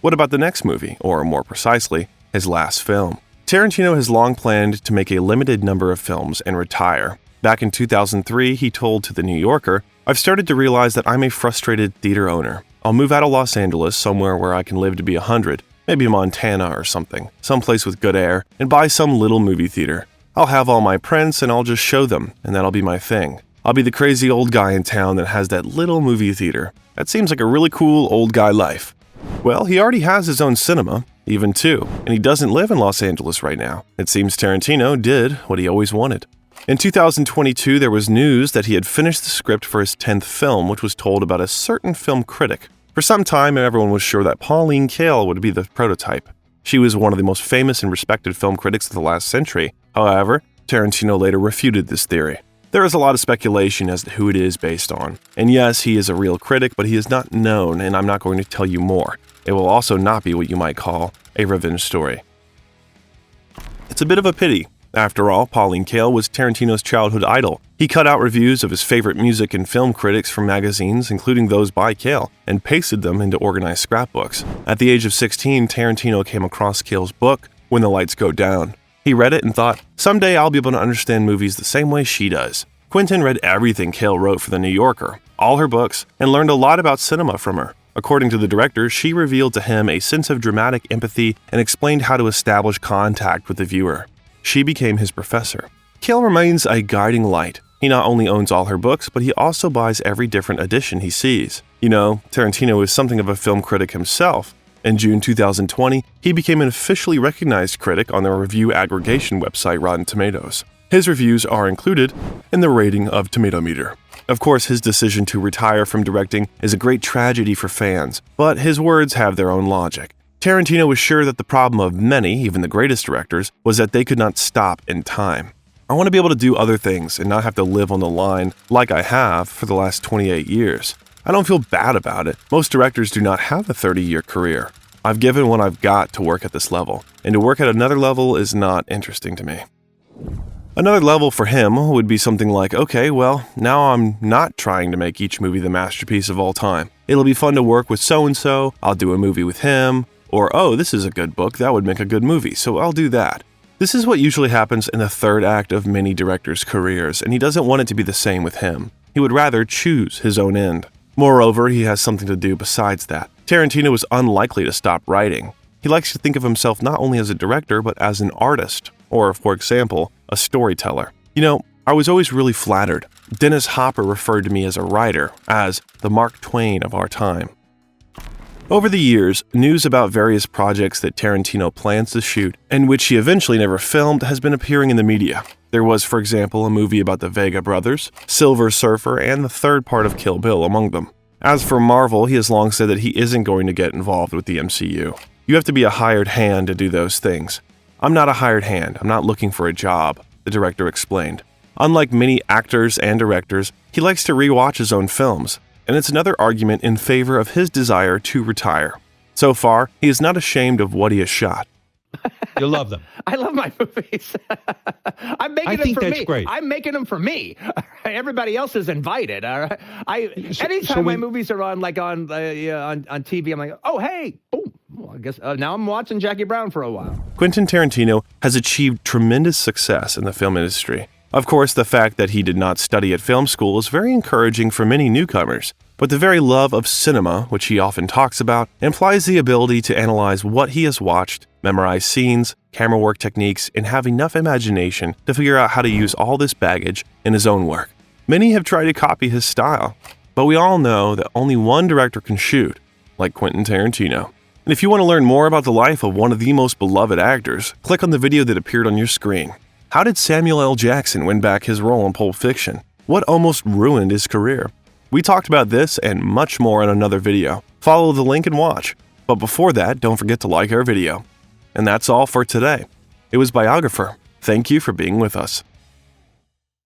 What about the next movie, or more precisely, his last film? Tarantino has long planned to make a limited number of films and retire. Back in 2003, he told to The New Yorker, "I've started to realize that I'm a frustrated theater owner. I'll move out of Los Angeles, somewhere where I can live to be 100, maybe Montana or something, someplace with good air, and buy some little movie theater. I'll have all my prints and I'll just show them, and that'll be my thing. I'll be the crazy old guy in town that has that little movie theater. That seems like a really cool old guy life." Well, he already has his own cinema, even two, and he doesn't live in Los Angeles right now. It seems Tarantino did what he always wanted. In 2022, there was news that he had finished the script for his 10th film, which was told about a certain film critic. For some time, everyone was sure that Pauline Kael would be the prototype. She was one of the most famous and respected film critics of the last century. However, Tarantino later refuted this theory. There is a lot of speculation as to who it is based on. And yes, he is a real critic, but he is not known, and I'm not going to tell you more. It will also not be what you might call a revenge story. It's a bit of a pity. After all, Pauline Kael was Tarantino's childhood idol. He cut out reviews of his favorite music and film critics from magazines, including those by Kael, and pasted them into organized scrapbooks. At the age of 16, Tarantino came across Kael's book, When the Lights Go Down. He read it and thought, someday I'll be able to understand movies the same way she does. Quentin read everything Kael wrote for The New Yorker, all her books, and learned a lot about cinema from her. According to the director, she revealed to him a sense of dramatic empathy and explained how to establish contact with the viewer. She became his professor. Kill remains a guiding light. He not only owns all her books, but he also buys every different edition he sees. You know, Tarantino is something of a film critic himself. In June 2020, he became an officially recognized critic on the review aggregation website Rotten Tomatoes. His reviews are included in the rating of Tomato Meter. Of course, his decision to retire from directing is a great tragedy for fans, but his words have their own logic. Tarantino was sure that the problem of many, even the greatest directors, was that they could not stop in time. I want to be able to do other things and not have to live on the line like I have for the last 28 years. I don't feel bad about it. Most directors do not have a 30-year career. I've given what I've got to work at this level, and to work at another level is not interesting to me. Another level for him would be something like, okay, well, now I'm not trying to make each movie the masterpiece of all time. It'll be fun to work with so-and-so, I'll do a movie with him, or, oh, this is a good book, that would make a good movie, so I'll do that. This is what usually happens in the third act of many directors' careers, and he doesn't want it to be the same with him. He would rather choose his own end. Moreover, he has something to do besides that. Tarantino is unlikely to stop writing. He likes to think of himself not only as a director, but as an artist, or, for example, a storyteller. You know, I was always really flattered. Dennis Hopper referred to me as a writer, as the Mark Twain of our time. Over the years, news about various projects that Tarantino plans to shoot, and which he eventually never filmed, has been appearing in the media. There was, for example, a movie about the Vega brothers, Silver Surfer, and the third part of Kill Bill among them. As for Marvel, he has long said that he isn't going to get involved with the MCU. You have to be a hired hand to do those things. I'm not a hired hand, I'm not looking for a job, the director explained. Unlike many actors and directors, he likes to rewatch his own films, and it's another argument in favor of his desire to retire. So far, he is not ashamed of what he has shot. You love them. I love my movies. I'm making them for me. Great. I'm making them for me. Everybody else is invited. All right. Anytime my movies are on, like on TV, I'm like, oh hey, boom. Well, I guess now I'm watching Jackie Brown for a while. Quentin Tarantino has achieved tremendous success in the film industry. Of course, the fact that he did not study at film school is very encouraging for many newcomers, but the very love of cinema, which he often talks about, implies the ability to analyze what he has watched, memorize scenes, camera work techniques, and have enough imagination to figure out how to use all this baggage in his own work. Many have tried to copy his style, but we all know that only one director can shoot, like Quentin Tarantino. And if you want to learn more about the life of one of the most beloved actors, click on the video that appeared on your screen. How did Samuel L. Jackson win back his role in Pulp Fiction? What almost ruined his career? We talked about this and much more in another video. Follow the link and watch. But before that, don't forget to like our video. And that's all for today. It was Biographer. Thank you for being with us.